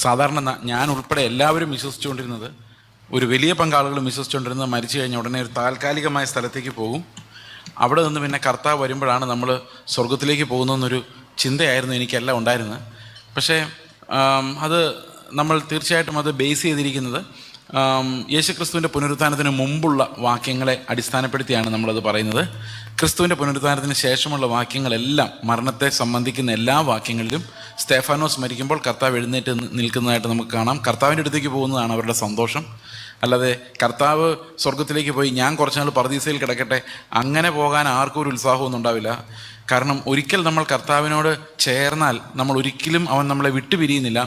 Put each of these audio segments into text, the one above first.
സാധാരണ ഞാൻ ഉൾപ്പെടെ എല്ലാവരും വിശ്വസിച്ചുകൊണ്ടിരുന്നത്, ഒരു വലിയ പങ്കാളുകൾ വിശ്വസിച്ചുകൊണ്ടിരുന്നത്, മരിച്ചു കഴിഞ്ഞ ഉടനെ ഒരു താൽക്കാലികമായ സ്ഥലത്തേക്ക് പോകും, അവിടെ നിന്ന് പിന്നെ കർത്താവ് വരുമ്പോഴാണ് നമ്മൾ സ്വർഗത്തിലേക്ക് പോകുന്നതെന്നൊരു ചിന്തയായിരുന്നു എനിക്കെല്ലാം ഉണ്ടായിരുന്നത്. പക്ഷേ അത് നമ്മൾ തീർച്ചയായിട്ടും അത് ബേസ് ചെയ്തിരിക്കുന്നത് യേശുക്രിസ്തുവിൻ്റെ പുനരുത്ഥാനത്തിന് മുമ്പുള്ള വാക്യങ്ങളെ അടിസ്ഥാനപ്പെടുത്തിയാണ് നമ്മളത് പറയുന്നത്. ക്രിസ്തുവിൻ്റെ പുനരുത്ഥാനത്തിന് ശേഷമുള്ള വാക്യങ്ങളെല്ലാം, മരണത്തെ സംബന്ധിക്കുന്ന എല്ലാ വാക്യങ്ങളിലും സ്തേഫാനോസ് മരിക്കുമ്പോൾ കർത്താവ് എഴുന്നേറ്റ് നിൽക്കുന്നതായിട്ട് നമുക്ക് കാണാം. കർത്താവിൻ്റെ അടുത്തേക്ക് പോകുന്നതാണ് അവരുടെ സന്തോഷം. അല്ലാതെ കർത്താവ് സ്വർഗത്തിലേക്ക് പോയി ഞാൻ കുറച്ച് നാൾ പറുദീസയിൽ കിടക്കട്ടെ, അങ്ങനെ പോകാൻ ആർക്കും ഒരു ഉത്സാഹമൊന്നും ഉണ്ടാവില്ല. കാരണം ഒരിക്കൽ നമ്മൾ കർത്താവിനോട് ചേർന്നാൽ നമ്മൾ ഒരിക്കലും അവൻ നമ്മളെ വിട്ടുപിരിയുന്നില്ല.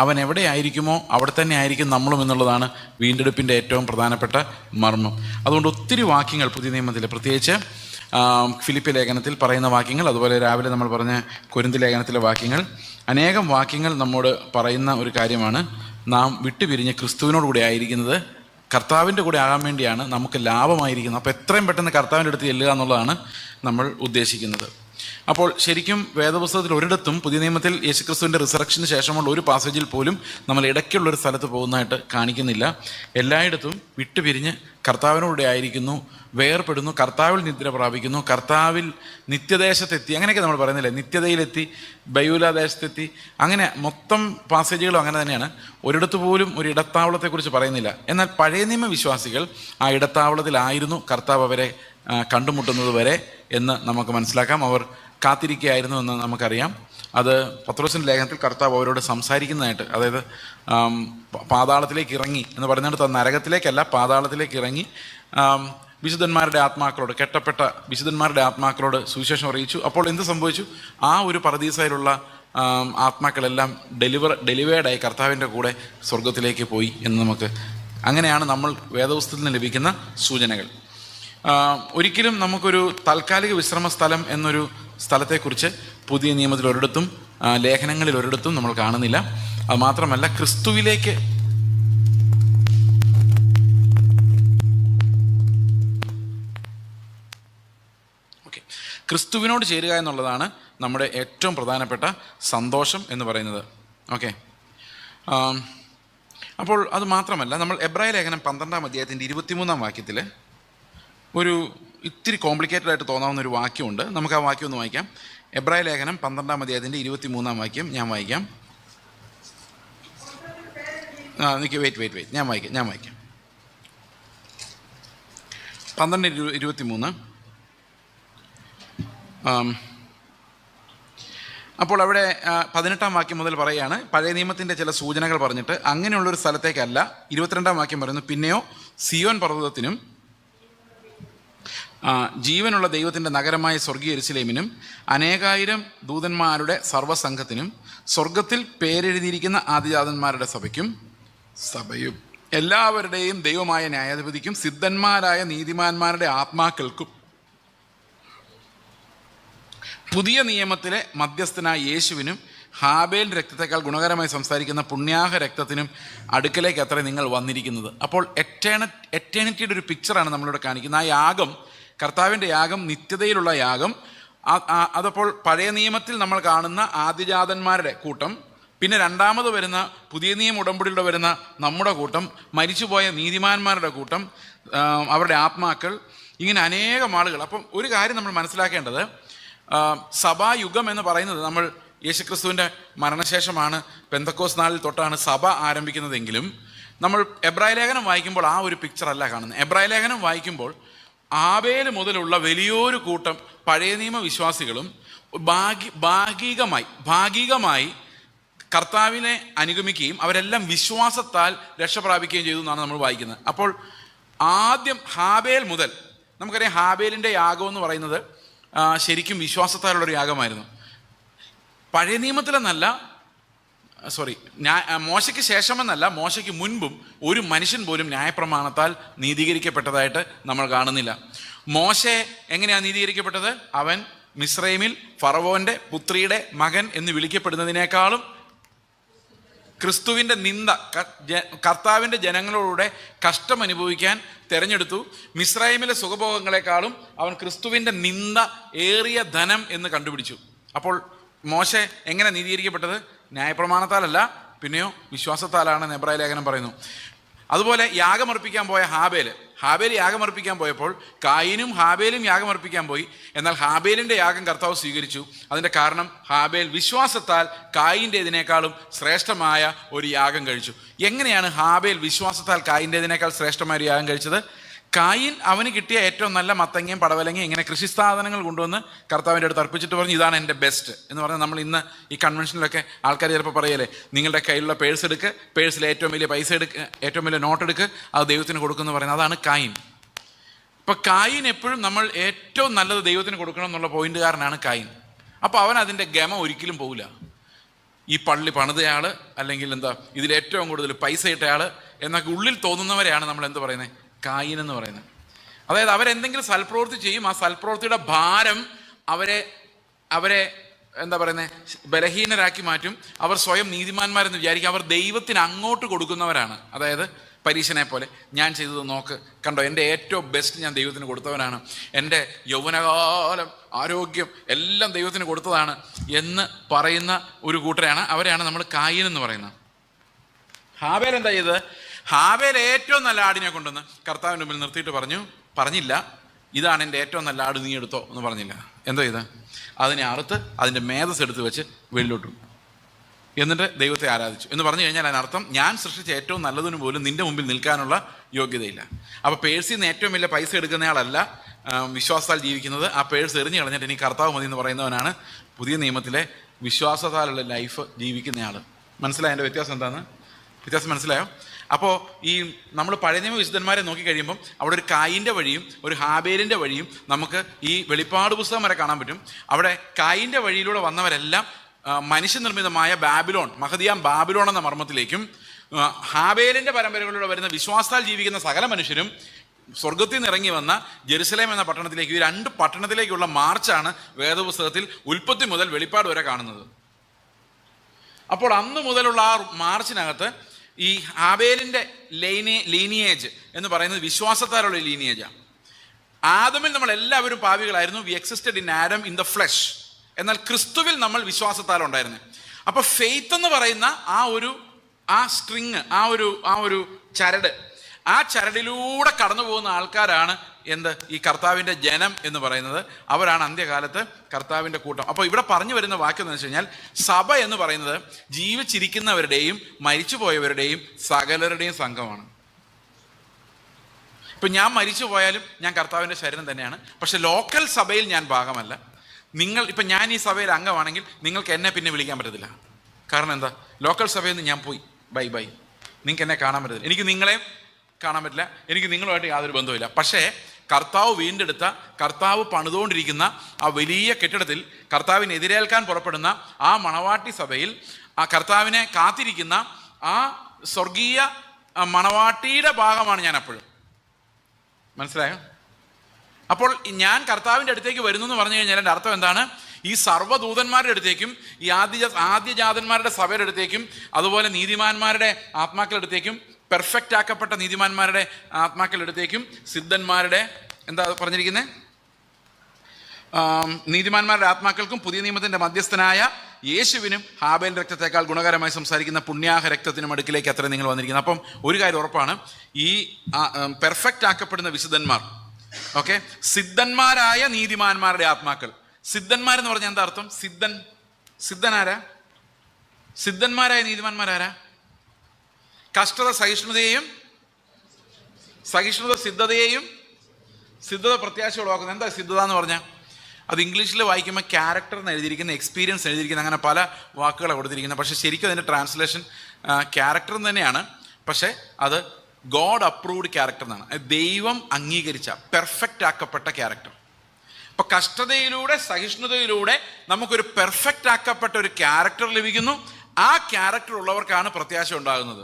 അവൻ എവിടെയായിരിക്കുമോ അവിടെ തന്നെ ആയിരിക്കും നമ്മളും എന്നുള്ളതാണ് വീണ്ടെടുപ്പിൻ്റെ ഏറ്റവും പ്രധാനപ്പെട്ട മർമ്മം. അതുകൊണ്ട് ഒത്തിരി വാക്യങ്ങൾ പുതിയ നിയമത്തിൽ, പ്രത്യേകിച്ച് ഫിലിപ്പി ലേഖനത്തിൽ പറയുന്ന വാക്യങ്ങൾ, അതുപോലെ രാവിലെ നമ്മൾ പറഞ്ഞ കൊരിന്ത് ലേഖനത്തിലെ വാക്യങ്ങൾ, അനേകം വാക്യങ്ങൾ നമ്മോട് പറയുന്ന ഒരു കാര്യമാണ്, നാം വിട്ടുപിരിഞ്ഞ് ക്രിസ്തുവിനോട് കൂടെ ആയിരിക്കുന്നത് കർത്താവിൻ്റെ കൂടെ ആകാൻ വേണ്ടിയാണ് നമുക്ക് ലാഭമായിരിക്കുന്നത്. അപ്പോൾ എത്രയും പെട്ടെന്ന് കർത്താവിൻ്റെ അടുത്ത് ചെല്ലുക എന്നുള്ളതാണ് നമ്മൾ ഉദ്ദേശിക്കുന്നത്. അപ്പോൾ ശരിക്കും വേദപുസ്തകത്തിൽ ഒരിടത്തും പുതിയ നിയമത്തിൽ യേശുക്രിസ്തുവിൻ്റെ റിസറക്ഷന് ശേഷമുള്ള ഒരു പാസേജിൽ പോലും നമ്മൾ ഇടയ്ക്കുള്ളൊരു സ്ഥലത്ത് പോകുന്നതായിട്ട് കാണിക്കുന്നില്ല. എല്ലായിടത്തും വിട്ടുപിരിഞ്ഞ് കർത്താവിനോടെ ആയിരിക്കുന്നു, വേർപ്പെടുന്നു, കർത്താവിൽ നിദ്ര പ്രാപിക്കുന്നു, കർത്താവിൽ നിത്യദേശത്തെത്തി, അങ്ങനെയൊക്കെ നമ്മൾ പറയുന്നില്ലേ, നിത്യതയിലെത്തി, ബൈയൂലാദേശത്തെത്തി, അങ്ങനെ മൊത്തം പാസേജുകളും അങ്ങനെ തന്നെയാണ്. ഒരിടത്ത് പോലും ഒരു ഇടത്താവളത്തെക്കുറിച്ച് പറയുന്നില്ല. എന്നാൽ പഴയ നിയമ വിശ്വാസികൾ ആ ഇടത്താവളത്തിലായിരുന്നു കർത്താവ് അവരെ കണ്ടുമുട്ടുന്നത് വരെ എന്ന് നമുക്ക് മനസ്സിലാക്കാം. അവർ കാത്തിരിക്കുകയായിരുന്നു എന്ന് നമുക്കറിയാം. അത് പത്രോസിൻ്റെ ലേഖനത്തിൽ കർത്താവ് അവരോട് സംസാരിക്കുന്നതായിട്ട്, അതായത് പാതാളത്തിലേക്ക് ഇറങ്ങി എന്ന് പറയുന്നിടത്ത് നരകത്തിലേക്കല്ല, പാതാളത്തിലേക്ക് ഇറങ്ങി വിശുദ്ധന്മാരുടെ ആത്മാക്കളോട്, കെട്ടപ്പെട്ട വിശുദ്ധന്മാരുടെ ആത്മാക്കളോട് സുവിശേഷം അറിയിച്ചു. അപ്പോൾ എന്ത് സംഭവിച്ചു? ആ ഒരു പറുദീസയിലുള്ള ആത്മാക്കളെല്ലാം ഡെലിവേർഡായി കർത്താവിൻ്റെ കൂടെ സ്വർഗത്തിലേക്ക് പോയി എന്ന് നമുക്ക്, അങ്ങനെയാണ് നമ്മൾ വേദപുസ്തകത്തിൽ നിന്ന് ലഭിക്കുന്ന സൂചനകൾ. ഒരിക്കലും നമുക്കൊരു താൽക്കാലിക വിശ്രമ സ്ഥലം എന്നൊരു സ്ഥലത്തെക്കുറിച്ച് പുതിയ നിയമത്തിൽ ഒരിടത്തും, ലേഖനങ്ങളിൽ ഒരിടത്തും നമ്മൾ കാണുന്നില്ല. അത് മാത്രമല്ല, ക്രിസ്തുവിലേക്ക് ക്രിസ്തുവിനോട് ചേരുക എന്നുള്ളതാണ് നമ്മുടെ ഏറ്റവും പ്രധാനപ്പെട്ട സന്തോഷം എന്ന് പറയുന്നത്. ഓക്കെ, അപ്പോൾ അത് മാത്രമല്ല, നമ്മൾ എബ്രായ ലേഖനം 12-ാം അധ്യായത്തിൻ്റെ 23-ാം വാക്യത്തിൽ ഒരു ഇത്തിരി കോംപ്ലിക്കേറ്റഡ് ആയിട്ട് തോന്നാവുന്ന ഒരു വാക്യമുണ്ട്. നമുക്ക് ആ വാക്യം ഒന്ന് വായിക്കാം. എബ്രായ ലേഖനം 12-ാം അധ്യായത്തിൻ്റെ 23-ാം വാക്യം ഞാൻ വായിക്കാം. വെയിറ്റ് ഞാൻ വായിക്കാം. 12:23. അപ്പോൾ അവിടെ 18-ാം വാക്യം മുതൽ പറയുകയാണ്, പഴയ നിയമത്തിൻ്റെ ചില സൂചനകൾ പറഞ്ഞിട്ട് അങ്ങനെയുള്ളൊരു സ്ഥലത്തേക്കല്ല. 22-ാം വാക്യം പറയുന്നു, പിന്നെയോ സിയോൻ പർവ്വതത്തിനും ജീവനുള്ള ദൈവത്തിൻ്റെ നഗരമായ സ്വർഗീയ യെരൂശലേമിനും അനേകായിരം ദൂതന്മാരുടെ സർവ്വസംഘത്തിനും സ്വർഗത്തിൽ പേരെഴുതിയിരിക്കുന്ന ആദിജാതന്മാരുടെ സഭയും എല്ലാവരുടെയും ദൈവമായ ന്യായാധിപതിക്കും സിദ്ധന്മാരായ നീതിമാന്മാരുടെ ആത്മാക്കൾക്കും പുതിയ നിയമത്തിലെ മധ്യസ്ഥനായ യേശുവിനും ഹാബേൽ രക്തത്തെക്കാൾ ഗുണകരമായി സംസാരിക്കുന്ന പുണ്യാഹ രക്തത്തിനും അടുക്കലേക്ക് അത്ര നിങ്ങൾ വന്നിരിക്കുന്നത്. അപ്പോൾ എറ്റേണിറ്റിയുടെ ഒരു പിക്ചറാണ് നമ്മളിവിടെ കാണിക്കുന്നത്. ആ യാഗം, കർത്താവിൻ്റെ യാഗം, നിത്യതയിലുള്ള യാഗം. അതപ്പോൾ പഴയ നിയമത്തിൽ നമ്മൾ കാണുന്ന ആദിജാതന്മാരുടെ കൂട്ടം, പിന്നെ രണ്ടാമത് വരുന്ന പുതിയ നിയമ ഉടമ്പടിയുടെ വരുന്ന നമ്മുടെ കൂട്ടം, മരിച്ചുപോയ നീതിമാന്മാരുടെ കൂട്ടം, അവരുടെ ആത്മാക്കൾ, ഇങ്ങനെ അനേകം ആളുകൾ. അപ്പം ഒരു കാര്യം നമ്മൾ മനസ്സിലാക്കേണ്ടത്, സഭായുഗം എന്ന് പറയുന്നത് നമ്മൾ യേശുക്രിസ്തുവിൻ്റെ മരണശേഷമാണ്, പെന്തക്കോസ് നാളിൽ തൊട്ടാണ് സഭ ആരംഭിക്കുന്നതെങ്കിലും നമ്മൾ എബ്രായ ലേഖനം വായിക്കുമ്പോൾ ആ ഒരു പിക്ചറല്ല കാണുന്നത്. എബ്രായ ലേഖനം വായിക്കുമ്പോൾ ആബേൽ മുതലുള്ള വലിയൊരു കൂട്ടം പഴയ നിയമ വിശ്വാസികളും ഭാഗികമായി കർത്താവിനെ അനുഗമിക്കുകയും അവരെല്ലാം വിശ്വാസത്താൽ രക്ഷപ്രാപിക്കുകയും ചെയ്തു എന്നാണ് നമ്മൾ വായിക്കുന്നത്. അപ്പോൾ ആദ്യം ഹാബേൽ മുതൽ നമുക്കറിയാം, ഹാബേലിൻ്റെ യാഗം എന്ന് പറയുന്നത് ശരിക്കും വിശ്വാസത്താലുള്ളൊരു യാഗമായിരുന്നു. പഴയ നിയമത്തിലെന്നല്ല, മോശയ്ക്ക് ശേഷമെന്നല്ല, മോശയ്ക്ക് മുൻപും ഒരു മനുഷ്യൻ പോലും ന്യായപ്രമാണത്താൽ നീതീകരിക്കപ്പെട്ടതായിട്ട് നമ്മൾ കാണുന്നില്ല. മോശെ എങ്ങനെയാണ് നീതീകരിക്കപ്പെട്ടത്? അവൻ മിസ്രൈമിൽ ഫറവോന്റെ പുത്രിയുടെ മകൻ എന്ന് വിളിക്കപ്പെടുന്നതിനേക്കാളും ക്രിസ്തുവിൻ്റെ നിന്ദ, കർത്താവിൻ്റെ ജനങ്ങളോടെ കഷ്ടം അനുഭവിക്കാൻ തിരഞ്ഞെടുത്തു. മിസ്രൈമിലെ സുഖഭോഗങ്ങളെക്കാളും അവൻ ക്രിസ്തുവിൻ്റെ നിന്ദ ഏറിയ ധനം എന്ന് കണ്ടുപിടിച്ചു. അപ്പോൾ മോശെ എങ്ങനെ നീതീകരിക്കപ്പെട്ടത്? ന്യായപ്രമാണത്താലല്ല, പിന്നെയോ വിശ്വാസത്താലാണെന്ന് എബ്രായ ലേഖനം പറയുന്നു. അതുപോലെ യാഗമർപ്പിക്കാൻ പോയ ഹാബേൽ യാഗമർപ്പിക്കാൻ പോയപ്പോൾ കായിനും ഹാബേലും യാഗമർപ്പിക്കാൻ പോയി. എന്നാൽ ഹാബേലിൻ്റെ യാഗം കർത്താവ് സ്വീകരിച്ചു. അതിൻ്റെ കാരണം ഹാബേൽ വിശ്വാസത്താൽ കായിൻ്റേതിനേക്കാളും ശ്രേഷ്ഠമായ ഒരു യാഗം കഴിച്ചു. എങ്ങനെയാണ് ഹാബേൽ വിശ്വാസത്താൽ കായിൻ്റേതിനേക്കാൾ ശ്രേഷ്ഠമായ ഒരു യാഗം കഴിച്ചത്? കായിൻ അവന് കിട്ടിയ ഏറ്റവും നല്ല മത്തങ്ങയും പടവലങ്ങയും ഇങ്ങനെ കൃഷിസാധനങ്ങൾ കൊണ്ടുവന്ന് കർത്താവിൻ്റെ അടുത്ത് അർപ്പിച്ചിട്ട് പറഞ്ഞു, ഇതാണ് എൻ്റെ ബെസ്റ്റ് എന്ന് പറഞ്ഞാൽ, നമ്മൾ ഇന്ന് ഈ കൺവെൻഷനിലൊക്കെ ആൾക്കാർ ചിലപ്പോൾ പറയല്ലേ, നിങ്ങളുടെ കയ്യിലുള്ള പേഴ്സ് എടുക്കുക, പേഴ്സിൽ ഏറ്റവും വലിയ പൈസ എടുക്കുക, ഏറ്റവും വലിയ നോട്ട് എടുക്കുക, അത് ദൈവത്തിന് കൊടുക്കുമെന്ന് പറയുന്നത്. അതാണ് കായിൻ. ഇപ്പം കായിൻ എപ്പോഴും നമ്മൾ ഏറ്റവും നല്ലത് ദൈവത്തിന് കൊടുക്കണം എന്നുള്ള പോയിന്റുകാരനാണ് കായിൻ. അപ്പോൾ അവൻ അതിൻ്റെ ഗമ ഒരിക്കലും പോകില്ല. ഈ പള്ളി പണിതയാൾ, അല്ലെങ്കിൽ എന്താ ഇതിലേറ്റവും കൂടുതൽ പൈസ ഇട്ടയാൾ എന്നൊക്കെ ഉള്ളിൽ തോന്നുന്നവരെയാണ് നമ്മൾ എന്ത് പറയുന്നത്, കായിൻ എന്ന് പറയുന്നത്. അതായത് അവരെന്തെങ്കിലും സൽപ്രവൃത്തി ചെയ്യും, ആ സൽപ്രവൃത്തിയുടെ ഭാരം അവരെ എന്താ പറയുന്നത്, ബലഹീനരാക്കി മാറ്റും. അവർ സ്വയം നീതിമാന്മാരെന്ന് വിചാരിക്കും. അവർ ദൈവത്തിന് അങ്ങോട്ട് കൊടുക്കുന്നവരാണ്. അതായത് പരീശനെ പോലെ, ഞാൻ ചെയ്തത് നോക്ക്, കണ്ടോ, എൻ്റെ ഏറ്റവും ബെസ്റ്റ് ഞാൻ ദൈവത്തിന് കൊടുത്തവനാണ്, എൻ്റെ യൗവനകാലം ആരോഗ്യം എല്ലാം ദൈവത്തിന് കൊടുത്തതാണ് എന്ന് പറയുന്ന ഒരു കൂട്ടരെയാണ്, അവരെയാണ് നമ്മൾ കായിൻ എന്ന് പറയുന്നത്. ഹാബേൽ എന്താ ചെയ്തത്? ഹാബേൽ ഏറ്റവും നല്ല ആടിനെ കൊണ്ടുവന്ന് കർത്താവിൻ്റെ മുമ്പിൽ നിർത്തിയിട്ട് പറഞ്ഞില്ല, ഇതാണ് എൻ്റെ ഏറ്റവും നല്ല ആട്, നീ എടുത്തോ എന്ന് പറഞ്ഞില്ല. എന്തോ ചെയ്ത് അതിനെ അറുത്ത് അതിൻ്റെ മേധസ് എടുത്ത് വെച്ച് വെളിയിലോട്ടു, എന്നിട്ട് ദൈവത്തെ ആരാധിച്ചു എന്ന് പറഞ്ഞു കഴിഞ്ഞാൽ അതിനർത്ഥം, ഞാൻ സൃഷ്ടിച്ച ഏറ്റവും നല്ലതിന് പോലും നിൻ്റെ മുമ്പിൽ നിൽക്കാനുള്ള യോഗ്യതയില്ല. അപ്പോൾ പേഴ്സിൽ നിന്ന് ഏറ്റവും വലിയ പൈസ എടുക്കുന്നയാളല്ല വിശ്വാസത്താൽ ജീവിക്കുന്നത്. ആ പേഴ്സ് എറിഞ്ഞു കളഞ്ഞിട്ട് ഇനി കർത്താവ് മതി എന്ന് പറയുന്നവനാണ് പുതിയ നിയമത്തിലെ വിശ്വാസത്താലുള്ള ലൈഫ് ജീവിക്കുന്നയാൾ. മനസ്സിലായോ എൻ്റെ വ്യത്യാസം എന്താണെന്ന്? വ്യത്യാസം മനസ്സിലായോ? അപ്പോൾ ഈ നമ്മൾ പഴയ നിയമ വിശുദ്ധന്മാരെ നോക്കിക്കഴിയുമ്പം അവിടെ ഒരു കായിൻ്റെ വഴിയും ഒരു ഹാബേലിൻ്റെ വഴിയും നമുക്ക് ഈ വെളിപ്പാട് പുസ്തകം വരെ കാണാൻ പറ്റും. അവിടെ കായിൻ്റെ വഴിയിലൂടെ വന്നവരെല്ലാം മനുഷ്യനിർമ്മിതമായ ബാബിലോൺ, മഹദിയാം ബാബിലോൺ എന്ന മർമ്മത്തിലേക്കും, ഹാബേലിൻ്റെ പരമ്പരകളിലൂടെ വരുന്ന വിശ്വാസത്താൽ ജീവിക്കുന്ന സകല മനുഷ്യരും സ്വർഗത്തിൽ നിന്ന് ഇറങ്ങി വന്ന ജെറുസലേം എന്ന പട്ടണത്തിലേക്ക്, ഈ രണ്ട് പട്ടണത്തിലേക്കുള്ള മാർച്ചാണ് വേദപുസ്തകത്തിൽ ഉൽപ്പത്തി മുതൽ വെളിപ്പാട് വരെ കാണുന്നത്. അപ്പോൾ അന്ന് മുതലുള്ള ആ മാർച്ചിനകത്ത് ഈ ഹാബേലിൻ്റെ ലീനിയേജ് എന്ന് പറയുന്നത് വിശ്വാസത്താലുള്ള ലീനിയേജാണ്. ആദമിൽ നമ്മൾ എല്ലാവരും പാപികളായിരുന്നു. We existed in Adam in the flesh. എന്നാൽ ക്രിസ്തുവിൽ നമ്മൾ വിശ്വാസത്താലുണ്ടായിരുന്നു. അപ്പോൾ ഫെയ്ത്ത് എന്ന് പറയുന്ന ആ സ്ട്രിങ്, ആ ഒരു ചരട്, ആ ചരടിലൂടെ കടന്നു പോകുന്ന ആൾക്കാരാണ് ഈ കർത്താവിൻ്റെ ജനം എന്ന് പറയുന്നത്. അവരാണ് അന്ത്യകാലത്ത് കർത്താവിൻ്റെ കൂട്ടം. അപ്പോൾ ഇവിടെ പറഞ്ഞു വരുന്ന വാക്യം എന്ന് വെച്ച് കഴിഞ്ഞാൽ, സഭ എന്ന് പറയുന്നത് ജീവിച്ചിരിക്കുന്നവരുടെയും മരിച്ചുപോയവരുടെയും സകലരുടെയും സംഘമാണ്. ഇപ്പം ഞാൻ മരിച്ചു പോയാലും ഞാൻ കർത്താവിൻ്റെ ശരീരം തന്നെയാണ്. പക്ഷെ ലോക്കൽ സഭയിൽ ഞാൻ ഭാഗമല്ല. ഇപ്പം ഞാൻ ഈ സഭയിൽ അംഗമാണെങ്കിൽ നിങ്ങൾക്ക് എന്നെ പിന്നെ വിളിക്കാൻ പറ്റത്തില്ല. കാരണം എന്താ? ലോക്കൽ സഭയിൽ നിന്ന് ഞാൻ പോയി, ബൈ ബൈ, നിങ്ങൾക്ക് എന്നെ കാണാൻ പറ്റത്തില്ല. എനിക്ക് നിങ്ങളെയും കാണാൻ പറ്റില്ല, എനിക്ക് നിങ്ങളുമായിട്ട് യാതൊരു ബന്ധവുമില്ല. പക്ഷേ കർത്താവ് വീണ്ടെടുത്ത, കർത്താവ് പണിതുകൊണ്ടിരിക്കുന്ന ആ വലിയ കെട്ടിടത്തിൽ കർത്താവിനെ എതിരേൽക്കാൻ പുറപ്പെടുന്ന ആ മണവാട്ടി സഭയിൽ ആ കർത്താവിനെ കാത്തിരിക്കുന്ന ആ സ്വർഗീയ മണവാട്ടിയുടെ ഭാഗമാണ് ഞാൻ അപ്പോഴും. മനസ്സിലായോ? അപ്പോൾ ഞാൻ കർത്താവിൻ്റെ അടുത്തേക്ക് വരുന്നു എന്ന് പറഞ്ഞു കഴിഞ്ഞാൽ എൻ്റെ അർത്ഥം എന്താണ്? ഈ സർവ്വദൂതന്മാരുടെ അടുത്തേക്കും, ഈ ആദ്യജാതന്മാരുടെ സഭയുടെ അടുത്തേക്കും, അതുപോലെ നീതിമാന്മാരുടെ ആത്മാക്കളുടെ അടുത്തേക്കും, പെർഫെക്റ്റ് ആക്കപ്പെട്ട നീതിമാന്മാരുടെ ആത്മാക്കളുടെ അടുത്തേക്കും, സിദ്ധന്മാരുടെ എന്താ പറഞ്ഞിരിക്കുന്നത്, നീതിമാന്മാരുടെ ആത്മാക്കൾക്കും പുതിയ നിയമത്തിൻ്റെ മധ്യസ്ഥനായ യേശുവിനും ഹാബേൽ രക്തത്തെക്കാൾ ഗുണകരമായി സംസാരിക്കുന്ന പുണ്യാഹ രക്തത്തിനും അടുക്കിലേക്ക് അത്ര നിങ്ങൾ വന്നിരിക്കുന്നത്. അപ്പം ഒരു കാര്യം ഉറപ്പാണ്, ഈ പെർഫെക്റ്റ് ആക്കപ്പെടുന്ന വിശുദ്ധന്മാർ, ഓക്കെ, സിദ്ധന്മാരായ നീതിമാന്മാരുടെ ആത്മാക്കൾ. സിദ്ധന്മാരെന്ന് പറഞ്ഞാൽ എന്താ അർത്ഥം? സിദ്ധനാരാ? സിദ്ധന്മാരായ നീതിമാന്മാരാരാ? കഷ്ടത സഹിഷ്ണുതയെയും സിദ്ധത പ്രത്യാശ ഉളവാക്കുന്നത്. എന്താ സിദ്ധത എന്ന് പറഞ്ഞാൽ? അത് ഇംഗ്ലീഷിൽ വായിക്കുമ്പോൾ ക്യാരക്ടർ എന്ന് എഴുതിയിരിക്കുന്ന, എക്സ്പീരിയൻസ് എഴുതിയിരിക്കുന്ന, അങ്ങനെ പല വാക്കുകളാണ് കൊടുത്തിരിക്കുന്നത്. പക്ഷേ ശരിക്കും അതിൻ്റെ ട്രാൻസ്ലേഷൻ ക്യാരക്ടർ തന്നെയാണ്. പക്ഷേ അത് ഗോഡ് അപ്രൂവ്ഡ് ക്യാരക്ടർ എന്നാണ്. ദൈവം അംഗീകരിച്ച പെർഫെക്റ്റ് ആക്കപ്പെട്ട ക്യാരക്ടർ. അപ്പോൾ കഷ്ടതയിലൂടെ, സഹിഷ്ണുതയിലൂടെ നമുക്കൊരു പെർഫെക്റ്റ് ആക്കപ്പെട്ട ഒരു ക്യാരക്ടർ ലഭിക്കുന്നു. ആ ക്യാരക്ടർ ഉള്ളവർക്കാണ് പ്രത്യാശ ഉണ്ടാകുന്നത്.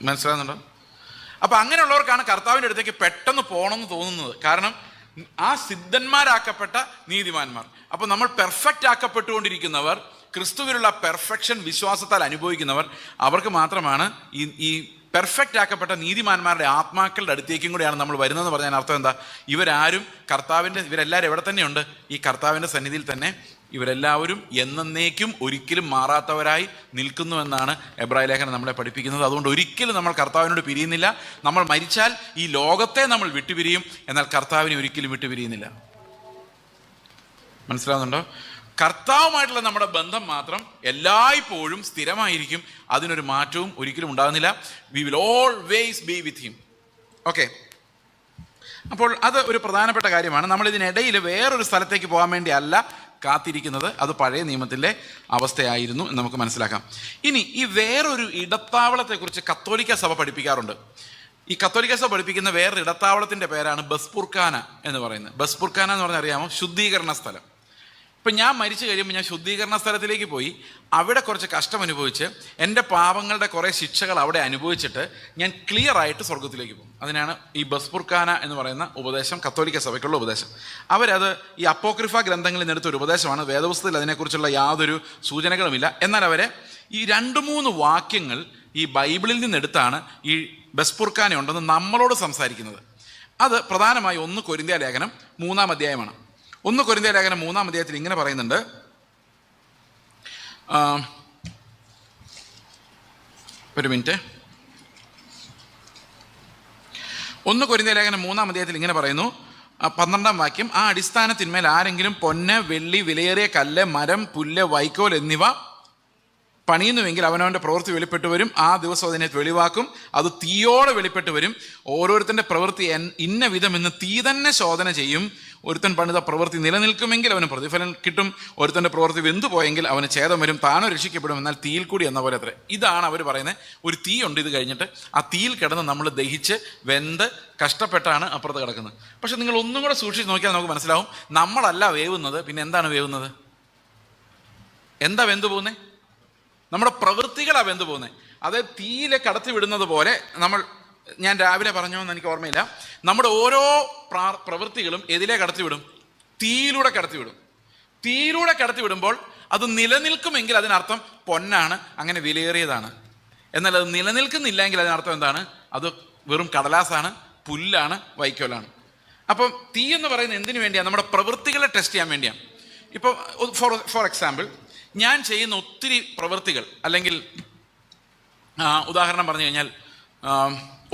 മനസ്സിലാകുന്നുണ്ടോ? അപ്പം അങ്ങനെയുള്ളവർക്കാണ് കർത്താവിൻ്റെ അടുത്തേക്ക് പെട്ടെന്ന് പോകണമെന്ന് തോന്നുന്നത്. കാരണം ആ സിദ്ധന്മാരാക്കപ്പെട്ട നീതിമാന്മാർ. അപ്പം നമ്മൾ പെർഫെക്റ്റ് ആക്കപ്പെട്ടുകൊണ്ടിരിക്കുന്നവർ, ക്രിസ്തുവിലുള്ള പെർഫെക്ഷൻ വിശ്വാസത്താൽ അനുഭവിക്കുന്നവർ, അവർക്ക് മാത്രമാണ് ഈ പെർഫെക്റ്റ് ആക്കപ്പെട്ട നീതിമാന്മാരുടെ ആത്മാക്കളുടെ അടുത്തേക്കും കൂടെയാണ് നമ്മൾ വരുന്നതെന്ന് പറഞ്ഞാൽ അർത്ഥം എന്താ? ഇവരാരും ഇവരെല്ലാവരും എവിടെ തന്നെയുണ്ട്? ഈ കർത്താവിൻ്റെ സന്നിധിയിൽ തന്നെ ഇവരെല്ലാവരും എന്നേക്കും ഒരിക്കലും മാറാത്തവരായി നിൽക്കുന്നുവെന്നാണ് എബ്രായ ലേഖനം നമ്മളെ പഠിപ്പിക്കുന്നത്. അതുകൊണ്ട് ഒരിക്കലും നമ്മൾ കർത്താവിനോട് പിരിയുന്നില്ല. നമ്മൾ മരിച്ചാൽ ഈ ലോകത്തെ നമ്മൾ വിട്ടുപിരിയും, എന്നാൽ കർത്താവിനെ ഒരിക്കലും വിട്ടുപിരിയുന്നില്ല. മനസ്സിലാവുന്നുണ്ടോ? കർത്താവുമായിട്ടുള്ള നമ്മുടെ ബന്ധം മാത്രം എല്ലായ്പ്പോഴും സ്ഥിരമായിരിക്കും. അതിനൊരു മാറ്റവും ഒരിക്കലും ഉണ്ടാകുന്നില്ല. V will always B with him. Okay, അപ്പോൾ അത് ഒരു പ്രധാനപ്പെട്ട കാര്യമാണ്. നമ്മൾ ഇതിനിടയിൽ വേറൊരു സ്ഥലത്തേക്ക് പോകാൻ വേണ്ടി അല്ല കാത്തിരിക്കുന്നത്. അത് പഴയ നിയമത്തിലെ അവസ്ഥയായിരുന്നു എന്ന് നമുക്ക് മനസ്സിലാക്കാം. ഇനി ഈ വേറൊരു ഇടത്താവളത്തെക്കുറിച്ച് കത്തോലിക്ക സഭ പഠിപ്പിക്കാറുണ്ട്. ഈ കത്തോലിക്ക സഭ പഠിപ്പിക്കുന്ന വേറൊരു ഇടത്താവളത്തിൻ്റെ പേരാണ് ബസ്പുർഖാന എന്ന് പറയുന്നത്. ബസ്പുർഖാന എന്ന് പറഞ്ഞാൽ അറിയാമോ? ശുദ്ധീകരണ സ്ഥലം. ഇപ്പം ഞാൻ മരിച്ചു കഴിയുമ്പോൾ ഞാൻ ശുദ്ധീകരണ സ്ഥലത്തിലേക്ക് പോയി അവിടെ കുറച്ച് കഷ്ടം അനുഭവിച്ച് എൻ്റെ പാപങ്ങളുടെ കുറേ ശിക്ഷകൾ അവിടെ അനുഭവിച്ചിട്ട് ഞാൻ ക്ലിയർ ആയിട്ട് സ്വർഗത്തിലേക്ക് പോകും. അതിനാണ് ഈ ബസ്പുർഖാന എന്ന് പറയുന്ന ഉപദേശം, കത്തോലിക്ക സഭയ്ക്കുള്ള ഉപദേശം. അവരത് ഈ അപ്പോക്രിഫ ഗ്രന്ഥങ്ങളിൽ നിന്നെടുത്ത ഒരു ഉപദേശമാണ്. വേദപുസ്തകത്തിൽ അതിനെക്കുറിച്ചുള്ള യാതൊരു സൂചനകളുമില്ല. എന്നാൽ അവരെ ഈ 2-3 വാക്യങ്ങൾ ഈ ബൈബിളിൽ നിന്നെടുത്താണ് ഈ ബസ്പുർഖാന ഉണ്ടെന്ന് നമ്മളോട് സംസാരിക്കുന്നത്. അത് പ്രധാനമായി 1 കൊരിന്ത്യ ലേഖനം 3-ാം അധ്യായമാണ്. 1 കൊരിന്ത്യ ലേഖനം 3-ാം അധ്യായത്തിൽ ഇങ്ങനെ പറയുന്നുണ്ട്. ഒരു മിനിറ്റ്. 1 കൊരിന്ത്യ ലേഖനം 3-ാം അധ്യായത്തിൽ ഇങ്ങനെ പറയുന്നു, 12-ാം വാക്യം: ആ അടിസ്ഥാനത്തിന്മേൽ ആരെങ്കിലും പൊന്ന്, വെള്ളി, വിലയേറിയ കല്ല്, മരം, പുല്ല്, വൈക്കോൽ എന്നിവ പണിയുന്നുവെങ്കിൽ അവനവൻ്റെ പ്രവൃത്തി വെളിപ്പെട്ടു വരും. ആ ദിവസം അതിനെ വെളിവാക്കും. അത് തീയോടെ വെളിപ്പെട്ടു വരും. ഓരോരുത്തൻ്റെ പ്രവൃത്തി ഇന്ന വിധമെന്ന് തീ തന്നെ ശോധന ചെയ്യും. ഒരുത്തൻ പണിത പ്രവൃത്തി നിലനിൽക്കുമെങ്കിൽ അവന് പ്രതിഫലം കിട്ടും. ഒരുത്തൻ്റെ പ്രവൃത്തി വെന്തുപോയെങ്കിൽ അവന് ഛേദം വരും. താനോ രക്ഷിക്കപ്പെടും, എന്നാൽ തീയിൽ കൂടി എന്ന പോലെ അത്രേ. ഇതാണ് അവർ പറയുന്നത്. ഒരു തീ ഉണ്ട്, ഇത് കഴിഞ്ഞിട്ട് ആ തീയിൽ കിടന്ന് നമ്മൾ ദഹിച്ച് വെന്ത് കഷ്ടപ്പെട്ടാണ് അപ്പുറത്ത് കിടക്കുന്നത്. പക്ഷെ നിങ്ങൾ ഒന്നും കൂടെ സൂക്ഷിച്ച് നോക്കിയാൽ നമുക്ക് മനസ്സിലാവും, നമ്മളല്ല വേവുന്നത്. പിന്നെ എന്താണ് വേവുന്നത്? എന്താ വെന്തു പോകുന്നത്? നമ്മുടെ പ്രവൃത്തികളാണ് വെന്തു പോകുന്നത്. അത് തീയിലെ കടത്തി വിടുന്നത് പോലെ ഞാൻ രാവിലെ പറഞ്ഞോ എന്ന് എനിക്ക് ഓർമ്മയില്ല, നമ്മുടെ ഓരോ പ്രവൃത്തികളും എതിലെ കടത്തിവിടും? തീയിലൂടെ കടത്തിവിടും. തീയിലൂടെ കടത്തിവിടുമ്പോൾ അത് നിലനിൽക്കുമെങ്കിൽ അതിനർത്ഥം പൊന്നാണ്, അങ്ങനെ വിലയേറിയതാണ്. എന്നാൽ അത് നിലനിൽക്കുന്നില്ലെങ്കിൽ അതിനർത്ഥം എന്താണ്? അത് വെറും കടലാസാണ്, പുല്ലാണ്, വൈക്കോലാണ്. അപ്പം തീ എന്ന് പറയുന്നത് എന്തിനു വേണ്ടിയാണ്? നമ്മുടെ പ്രവൃത്തികളെ ടെസ്റ്റ് ചെയ്യാൻ വേണ്ടിയാണ്. ഇപ്പോൾ ഫോർ എക്സാമ്പിൾ, ഞാൻ ചെയ്യുന്ന ഒത്തിരി പ്രവൃത്തികൾ, അല്ലെങ്കിൽ ഉദാഹരണം പറഞ്ഞു കഴിഞ്ഞാൽ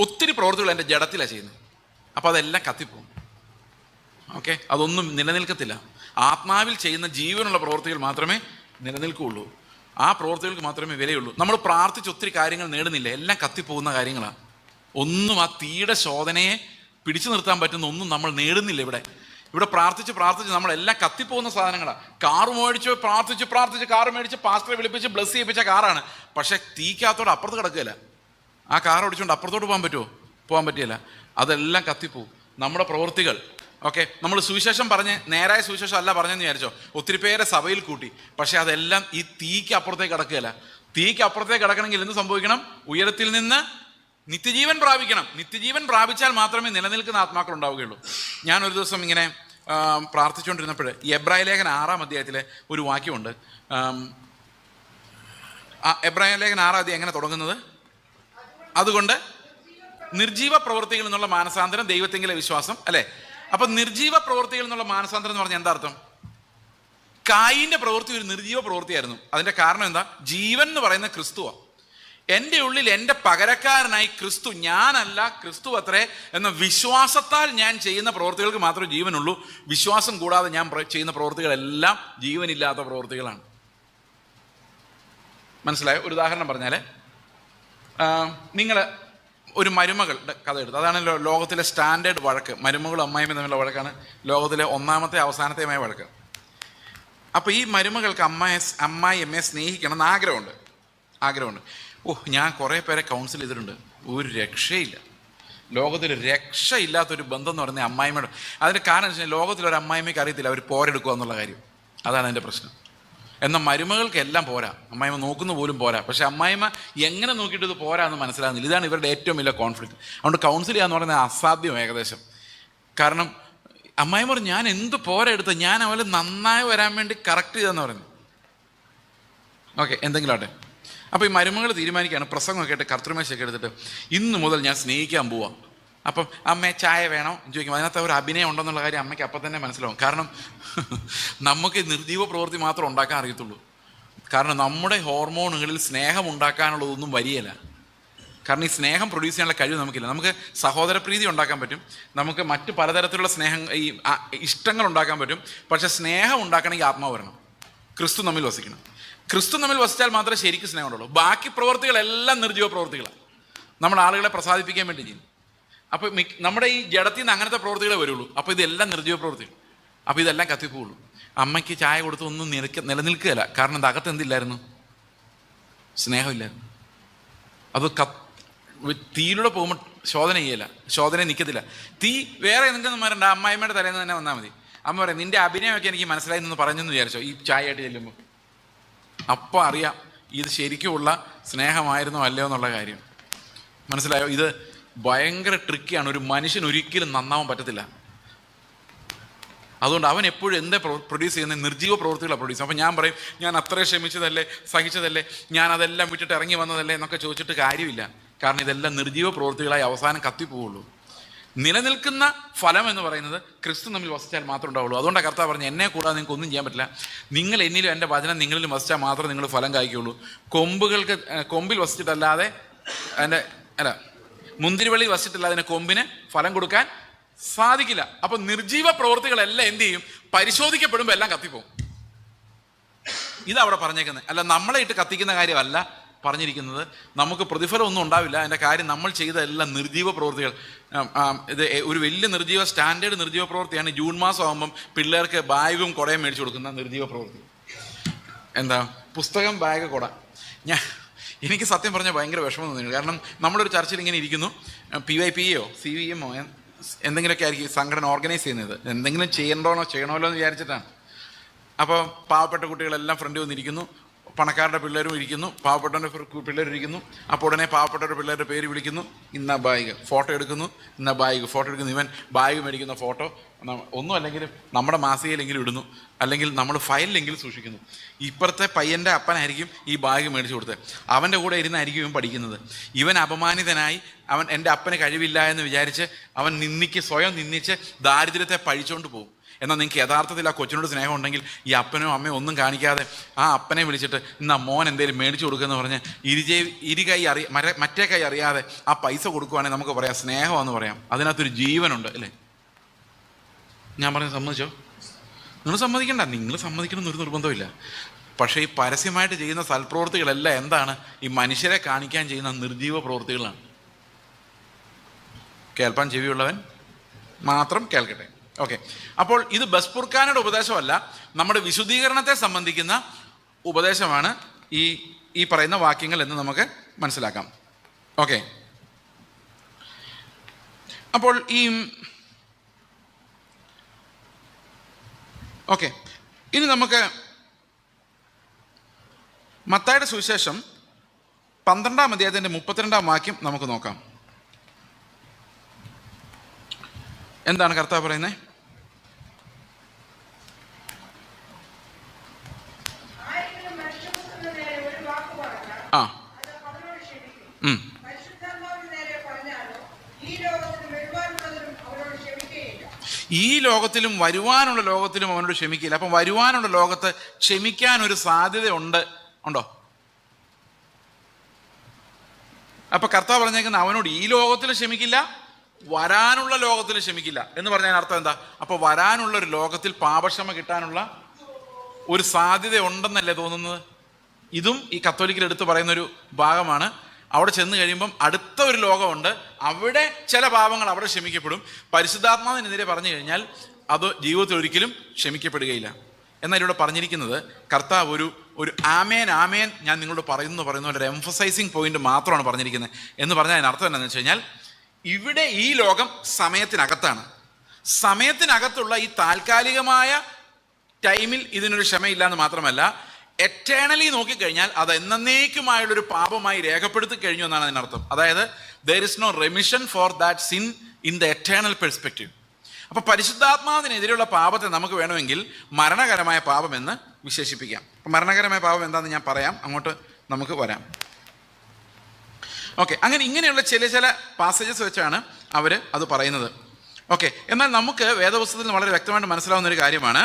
ഒത്തിരി പ്രവൃത്തികൾ എൻ്റെ ജഡത്തിലാണ് ചെയ്യുന്നത്. അപ്പോൾ അതെല്ലാം കത്തിപ്പോകും. ഓക്കെ, അതൊന്നും നിലനിൽക്കത്തില്ല. ആത്മാവിൽ ചെയ്യുന്ന ജീവനുള്ള പ്രവൃത്തികൾ മാത്രമേ നിലനിൽക്കുകയുള്ളൂ. ആ പ്രവൃത്തികൾക്ക് മാത്രമേ വിലയുള്ളൂ. നമ്മൾ പ്രാർത്ഥിച്ച് ഒത്തിരി കാര്യങ്ങൾ നേടുന്നില്ല, എല്ലാം കത്തിപ്പോകുന്ന കാര്യങ്ങളാണ്. ഒന്നും ആ തീയുടെ ശോധനയെ പിടിച്ചു നിർത്താൻ പറ്റുന്ന ഒന്നും നമ്മൾ നേടുന്നില്ല. ഇവിടെ പ്രാർത്ഥിച്ച് നമ്മളെല്ലാം കത്തിപ്പോകുന്ന സാധനങ്ങളാണ്. കാറ് മേടിച്ച് പ്രാർത്ഥിച്ച് കാറ് മേടിച്ച് പാസ്റ്ററെ വിളിപ്പിച്ച് ബ്ലസ് ചെയ്യിപ്പിച്ച കാറാണ്. പക്ഷെ തീക്കകത്തോടെ അപ്പുറത്ത് കിടക്കുകയില്ല. ആ കാർ ഓടിച്ചുകൊണ്ട് അപ്പുറത്തോട്ട് പോകാൻ പറ്റുമോ? പോകാൻ പറ്റില്ല. അതെല്ലാം കത്തിപ്പോവും. നമ്മുടെ പ്രവൃത്തികൾ. ഓക്കെ, നമ്മൾ സുവിശേഷം പറഞ്ഞ് നേരായ സുവിശേഷം അല്ല പറഞ്ഞെന്ന് വിചാരിച്ചോ, ഒത്തിരി പേരെ സഭയിൽ കൂട്ടി, പക്ഷെ അതെല്ലാം ഈ തീക്ക് അപ്പുറത്തേക്ക് കിടക്കുകയില്ല. തീക്ക് അപ്പുറത്തേക്ക് കിടക്കണമെങ്കിൽ എന്ത് സംഭവിക്കണം? ഉയരത്തിൽ നിന്ന് നിത്യജീവൻ പ്രാപിക്കണം. നിത്യജീവൻ പ്രാപിച്ചാൽ മാത്രമേ നിലനിൽക്കുന്ന ആത്മാക്കൾ ഉണ്ടാവുകയുള്ളൂ. ഞാനൊരു ദിവസം ഇങ്ങനെ പ്രാർത്ഥിച്ചുകൊണ്ടിരുന്നപ്പോൾ എബ്രായ ലേഖനം 6-ാം അധ്യായത്തിലെ ഒരു വാക്യമുണ്ട്. എബ്രായ ലേഖനം 6-ാം അധ്യായം എങ്ങനെ തുടങ്ങുന്നത്? അതുകൊണ്ട് നിർജീവ പ്രവൃത്തികൾ എന്നുള്ള മാനസാന്തരം, ദൈവത്തെങ്കിലെ വിശ്വാസം, അല്ലേ? അപ്പൊ നിർജീവ പ്രവൃത്തികൾ എന്നുള്ള മാനസാന്തരം എന്ന് പറഞ്ഞാൽ എന്താ അർത്ഥം? കായിന്റെ പ്രവൃത്തി ഒരു നിർജീവ പ്രവൃത്തിയായിരുന്നു. അതിന്റെ കാരണം എന്താ? ജീവൻ എന്ന് പറയുന്ന ക്രിസ്തുവാ. എൻ്റെ ഉള്ളിൽ എൻ്റെ പകരക്കാരനായി ക്രിസ്തു, ഞാനല്ല ക്രിസ്തു അത്രേ എന്ന വിശ്വാസത്താൽ ഞാൻ ചെയ്യുന്ന പ്രവൃത്തികൾക്ക് മാത്രമേ ജീവനുള്ളൂ. വിശ്വാസം കൂടാതെ ഞാൻ ചെയ്യുന്ന പ്രവൃത്തികളെല്ലാം ജീവനില്ലാത്ത പ്രവൃത്തികളാണ്. മനസ്സിലായോ? ഒരു ഉദാഹരണം പറഞ്ഞാൽ, നിങ്ങൾ ഒരു മരുമകളുടെ കഥ എടുത്തു. അതാണല്ലോ ലോകത്തിലെ സ്റ്റാൻഡേർഡ് വഴക്ക്. മരുമകളും അമ്മായിയും തമ്മിലുള്ള വഴക്കാണ് ലോകത്തിലെ ഒന്നാമത്തെ അവസാനത്തെയുമായ വഴക്ക്. അപ്പോൾ ഈ മരുമകൾക്ക് അമ്മായിയമ്മയെ സ്നേഹിക്കണം എന്ന് ആഗ്രഹമുണ്ട്. ഞാൻ കുറേ പേരെ കൗൺസിൽ ചെയ്തിട്ടുണ്ട്, ഒരു രക്ഷയില്ല. ലോകത്തിൽ രക്ഷയില്ലാത്തൊരു ബന്ധം എന്ന് പറയുന്നത് അമ്മായിമ്മയുടെ. അതിൻ്റെ കാരണം എന്ന് വെച്ചാൽ ലോകത്തിലൊരു അമ്മായിമ്മയ്ക്ക് അറിയത്തില്ല അവർ പോരെടുക്കുക എന്നുള്ള കാര്യം. അതാണ് അതിൻ്റെ പ്രശ്നം. എന്നാൽ മരുമകൾക്ക് എല്ലാം പോരാ, അമ്മായിമ്മ നോക്കുന്ന പോലും പോരാ. പക്ഷെ അമ്മായിമ്മ എങ്ങനെ നോക്കിയിട്ട് ഇത് പോരാ എന്ന് മനസ്സിലാകുന്നില്ല. ഇതാണ് ഇവരുടെ ഏറ്റവും വലിയ കോൺഫ്ലിക്റ്റ്. അതുകൊണ്ട് കൗൺസിൽ ചെയ്യാന്ന് പറയുന്നത് അസാധ്യം ഏകദേശം. കാരണം അമ്മായിമ്മ പറഞ്ഞു, ഞാൻ എന്ത് പോരാ എടുത്ത, ഞാൻ അവരെ നന്നായി വരാൻ വേണ്ടി കറക്റ്റ് ചെയ്തെന്ന് പറയുന്നു. ഓക്കെ, എന്തെങ്കിലും ആട്ടെ. അപ്പോൾ ഈ മരുമകൾ തീരുമാനിക്കുകയാണ്, പ്രസംഗമൊക്കെ ആയിട്ട് കർത്തൃമേശയൊക്കെ എടുത്തിട്ട്, ഇന്ന് മുതൽ ഞാൻ സ്നേഹിക്കാൻ പോവാം. അപ്പം അമ്മേ ചായ വേണോ എന്ന് ചോദിക്കും. അതിനകത്ത് ഒരു അഭിനയം ഉണ്ടെന്നുള്ള കാര്യം അമ്മയ്ക്ക് അപ്പം തന്നെ മനസ്സിലാവും. കാരണം നമുക്ക് നിർജീവ പ്രവൃത്തി മാത്രം ഉണ്ടാക്കാൻ അറിയത്തുള്ളൂ. കാരണം നമ്മുടെ ഹോർമോണുകളിൽ സ്നേഹം ഉണ്ടാക്കാനുള്ളതൊന്നും വരികയില്ല. കാരണം ഈ സ്നേഹം പ്രൊഡ്യൂസ് ചെയ്യാനുള്ള കഴിവ് നമുക്കില്ല. നമുക്ക് സഹോദരപ്രീതി ഉണ്ടാക്കാൻ പറ്റും, നമുക്ക് മറ്റ് പലതരത്തിലുള്ള ഈ ഇഷ്ടങ്ങൾ ഉണ്ടാക്കാൻ പറ്റും. പക്ഷെ സ്നേഹം ഉണ്ടാക്കണമെങ്കിൽ ആത്മാവ് വരണം, ക്രിസ്തു നമ്മിൽ വസിക്കണം. ക്രിസ്തു നമ്മിൽ വസിച്ചാൽ മാത്രമേ ശരിക്കും സ്നേഹം ഉള്ളൂ. ബാക്കി പ്രവൃത്തികളെല്ലാം നിർജീവ പ്രവൃത്തികളാണ്, നമ്മൾ ആളുകളെ പ്രസാദിപ്പിക്കാൻ വേണ്ടി ചെയ്യും. അപ്പോൾ നമ്മുടെ ഈ ജഡത്തിൽ നിന്ന് അങ്ങനത്തെ പ്രവൃത്തികളെ വരുള്ളൂ. അപ്പോൾ ഇതെല്ലാം നിർജീവ പ്രവൃത്തികൾ. അപ്പോൾ ഇതെല്ലാം കത്തിപ്പോവുള്ളൂ. അമ്മയ്ക്ക് ചായ കൊടുത്ത് ഒന്നും നിലനിൽക്കുകയില്ല. കാരണം ഇത് അകത്ത് എന്തില്ലായിരുന്നു? സ്നേഹമില്ലായിരുന്നു. അത് തീയിലൂടെ പോകുമ്പോൾ ശോധന ചെയ്യല, ശോധന നിൽക്കത്തില്ല. തീ വേറെ എന്തെങ്കിലും വരണ്ട, അമ്മായിമ്മയുടെ തലേന്ന് തന്നെ വന്നാൽ മതി. അമ്മ പറയും നിൻ്റെ അഭിനയമൊക്കെ എനിക്ക് മനസ്സിലായി എന്ന് പറഞ്ഞെന്ന് വിചാരിച്ചോ ഈ ചായ ആയിട്ട് ചെല്ലുമ്പോൾ. അപ്പം അറിയാം ഇത് ശരിക്കുമുള്ള സ്നേഹമായിരുന്നോ അല്ലയോ എന്നുള്ള കാര്യം. മനസ്സിലായോ? ഇത് ഭയങ്കര ട്രിക്കിയാണ്. ഒരു മനുഷ്യൻ ഒരിക്കലും നന്നാവാൻ പറ്റത്തില്ല. അതുകൊണ്ട് അവൻ എപ്പോഴും എന്താ പ്രൊഡ്യൂസ് ചെയ്യുന്നത്? നിർജീവ പ്രവൃത്തികളാണ് പ്രൊഡ്യൂസ്. അപ്പം ഞാൻ പറയും ഞാൻ അത്രയും ക്ഷമിച്ചതല്ലേ, സഹിച്ചതല്ലേ, ഞാൻ അതെല്ലാം വിട്ടിട്ട് ഇറങ്ങി വന്നതല്ലേ എന്നൊക്കെ ചോദിച്ചിട്ട് കാര്യമില്ല. കാരണം ഇതെല്ലാം നിർജീവ പ്രവൃത്തികളായി അവസാനം കത്തിപ്പോവുള്ളൂ. നിലനിൽക്കുന്ന ഫലം എന്ന് പറയുന്നത് ക്രിസ്തു നമ്മിൽ വസിച്ചാൽ മാത്രമേ ഉണ്ടാവുള്ളൂ. അതുകൊണ്ടാണ് കർത്താവ് പറഞ്ഞു എന്നെ കൂടാതെ നിങ്ങൾക്ക് ഒന്നും ചെയ്യാൻ പറ്റില്ല. നിങ്ങൾ എന്നിലും എൻ്റെ വചനം നിങ്ങളിലും വസിച്ചാൽ മാത്രമേ നിങ്ങൾ ഫലം കായ്ക്കുള്ളൂ. കൊമ്പിൽ വസിച്ചിട്ടല്ലാതെ മുന്തിരിവള്ളി വസിച്ചിട്ടില്ല അതിന് കൊമ്പിന് ഫലം കൊടുക്കാൻ സാധിക്കില്ല. അപ്പൊ നിർജീവ പ്രവൃത്തികളെല്ലാം എന്ത് ചെയ്യും? പരിശോധിക്കപ്പെടുമ്പോൾ എല്ലാം കത്തിപ്പോവും. ഇതവിടെ പറഞ്ഞേക്കുന്നത്. അല്ല നമ്മളെ ഇട്ട് കത്തിക്കുന്ന കാര്യമല്ല പറഞ്ഞിരിക്കുന്നത്. നമുക്ക് പ്രതിഫലം ഒന്നും ഉണ്ടാവില്ല. അതിൻ്റെ കാര്യം നമ്മൾ ചെയ്ത എല്ലാം നിർജീവ പ്രവൃത്തികൾ. ഇത് ഒരു വലിയ സ്റ്റാൻഡേർഡ് നിർജീവ പ്രവൃത്തിയാണ്. ജൂൺ മാസം ആകുമ്പം പിള്ളേർക്ക് ബാഗും കുടയും മേടിച്ചു കൊടുക്കുന്ന നിർജീവ പ്രവൃത്തി. എന്താ പുസ്തകം, ബാഗ്, കുട. എനിക്ക് സത്യം പറഞ്ഞാൽ ഭയങ്കര വിഷമം തോന്നിയിരുന്നു. കാരണം നമ്മളൊരു ചർച്ചയിൽ ഇങ്ങനെ ഇരിക്കുന്നു, PYPയോ CVMോ എന്തെങ്കിലുമൊക്കെ ആയിരിക്കും സംഘടന ഓർഗനൈസ് ചെയ്യുന്നത്. എന്തെങ്കിലും ചെയ്യണമല്ലോ എന്ന് വിചാരിച്ചിട്ടാണ്. അപ്പോൾ പാവപ്പെട്ട കുട്ടികളെല്ലാം ഫ്രണ്ടിൽ വന്നിരിക്കുന്നു, പണക്കാരുടെ പിള്ളേരും ഇരിക്കുന്നു, പാവപ്പെട്ടവൻ്റെ പിള്ളേരും ഇരിക്കുന്നു. അപ്പോൾ ഉടനെ പാവപ്പെട്ടവരുടെ പിള്ളേരുടെ പേര് വിളിക്കുന്നു, ഇന്ന ബാഗ് ഫോട്ടോ എടുക്കുന്നു, ഇന്ന ബാഗ് ഫോട്ടോ എടുക്കുന്നു. ഇവൻ ബാഗ് മേടിക്കുന്ന ഫോട്ടോ ഒന്നും അല്ലെങ്കിൽ നമ്മുടെ മാസികയിലെങ്കിലും ഇടുന്നു, അല്ലെങ്കിൽ നമ്മൾ ഫയലിലെങ്കിലും സൂക്ഷിക്കുന്നു. ഇപ്പുറത്തെ പയ്യൻ്റെ അപ്പനായിരിക്കും ഈ ബാഗ് മേടിച്ചു കൊടുത്തത്, അവൻ്റെ കൂടെ ഇരുന്നായിരിക്കും ഇവൻ പഠിക്കുന്നത്. ഇവൻ അപമാനിതനായി അവൻ എൻ്റെ അപ്പന് കഴിവില്ല എന്ന് വിചാരിച്ച് അവൻ സ്വയം നിന്ദിച്ച് ദാരിദ്ര്യത്തെ പഴിച്ചുകൊണ്ട് പോകും. എന്നാൽ നിങ്ങൾക്ക് യഥാർത്ഥത്തിൽ ആ കൊച്ചിനോട് സ്നേഹം ഉണ്ടെങ്കിൽ ഈ അപ്പനോ അമ്മയോ ഒന്നും കാണിക്കാതെ ആ അപ്പനെ വിളിച്ചിട്ട് ഇന്ന് മോൻ എന്തെങ്കിലും മേടിച്ചു കൊടുക്കുമെന്ന് പറഞ്ഞ് മറ്റേ കൈ അറിയാതെ ആ പൈസ കൊടുക്കുവാണെങ്കിൽ നമുക്ക് പറയാം സ്നേഹമാണെന്ന് പറയാം. അതിനകത്തൊരു ജീവനുണ്ട് അല്ലേ? ഞാൻ പറഞ്ഞത് സമ്മതിച്ചോ? നിങ്ങൾ സമ്മതിക്കണ്ട, നിങ്ങൾ സമ്മതിക്കണമെന്നൊരു നിർബന്ധമില്ല. പക്ഷേ ഈ പരസ്യമായിട്ട് ചെയ്യുന്ന സൽപ്രവൃത്തികളെല്ലാം എന്താണ്? ഈ മനുഷ്യരെ കാണിക്കാൻ ചെയ്യുന്ന നിർജീവ പ്രവൃത്തികളാണ്. കേൾപ്പാൻ ചെവിയുള്ളവൻ മാത്രം കേൾക്കട്ടെ. ഓക്കെ, അപ്പോൾ ഇത് ബസ്പുർഖാനയുടെ ഉപദേശമല്ല, നമ്മുടെ വിശുദ്ധീകരണത്തെ സംബന്ധിക്കുന്ന ഉപദേശമാണ് ഈ പറയുന്ന വാക്യങ്ങൾ എന്ന് നമുക്ക് മനസ്സിലാക്കാം. ഓക്കെ, അപ്പോൾ ഇനി നമുക്ക് മത്തായിയുടെ സുവിശേഷം 12-ാം അധ്യായത്തിൻ്റെ 32-ാം വാക്യം നമുക്ക് നോക്കാം. എന്താണ് കർത്താവ് പറയുന്നത്? ഈ ലോകത്തിലും വരുവാനുള്ള ലോകത്തിലും അവനോട് ക്ഷമിക്കില്ല. അപ്പം വരുവാനുള്ള ലോകത്ത് ക്ഷമിക്കാൻ ഒരു സാധ്യത ഉണ്ടോ? അപ്പൊ കർത്താവ് പറഞ്ഞേക്കുന്ന അവനോട് ഈ ലോകത്തിൽ ക്ഷമിക്കില്ല, വരാനുള്ള ലോകത്തിൽ ക്ഷമിക്കില്ല എന്ന് പറഞ്ഞാൽ അർത്ഥം എന്താ? അപ്പൊ വരാനുള്ള ഒരു ലോകത്തിൽ പാപക്ഷമ കിട്ടാനുള്ള ഒരു സാധ്യത ഉണ്ടെന്നല്ലേ തോന്നുന്നത്? ഇതും ഈ കത്തോലിക്കൽ എടുത്ത് പറയുന്നൊരു ഭാഗമാണ്. അവിടെ ചെന്ന് കഴിയുമ്പം അടുത്ത ഒരു ലോകമുണ്ട്, അവിടെ ചില പാപങ്ങൾ അവിടെ ക്ഷമിക്കപ്പെടും. പരിശുദ്ധാത്മാവിനെതിരെ പറഞ്ഞു കഴിഞ്ഞാൽ അത് ജീവിതത്തിൽ ഒരിക്കലും ക്ഷമിക്കപ്പെടുകയില്ല. എന്നാൽ ഇവിടെ പറഞ്ഞിരിക്കുന്നത് കർത്താവ് ഒരു ആമേൻ ഞാൻ നിങ്ങളോട് പറയുന്ന ഒരു എംഫസൈസിങ് പോയിന്റ് മാത്രമാണ് പറഞ്ഞിരിക്കുന്നത്. എന്ന് പറഞ്ഞാൽ അതിനർത്ഥം എന്താണെന്ന് വെച്ച് കഴിഞ്ഞാൽ ഇവിടെ ഈ ലോകം സമയത്തിനകത്താണ്. സമയത്തിനകത്തുള്ള ഈ താൽക്കാലികമായ ടൈമിൽ ഇതിനൊരു ക്ഷമയില്ല എന്ന് മാത്രമല്ല, എറ്റേണലി നോക്കിക്കഴിഞ്ഞാൽ അത് എന്നേക്കുമായുള്ളൊരു പാപമായി രേഖപ്പെടുത്തി കഴിഞ്ഞു എന്നാണ് അതിനർത്ഥം. അതായത് there is no remission for that sin in the eternal perspective. അപ്പോൾ പരിശുദ്ധാത്മാവിനെതിരെയുള്ള പാപത്തെ നമുക്ക് വേണമെങ്കിൽ മരണകരമായ പാപം എന്ന് വിശേഷിപ്പിക്കാം. മരണകരമായ പാപം എന്താണെന്ന് ഞാൻ പറയാം, അങ്ങോട്ട് നമുക്ക് വരാം. ഓക്കെ, ഇങ്ങനെയുള്ള ചില പാസേജസ് വെച്ചാണ് അവർ അത് പറയുന്നത്. ഓക്കെ, എന്നാൽ നമുക്ക് വേദപുസ്തകത്തിൽ നിന്ന് വളരെ വ്യക്തമായിട്ട് മനസ്സിലാവുന്ന ഒരു കാര്യമാണ്,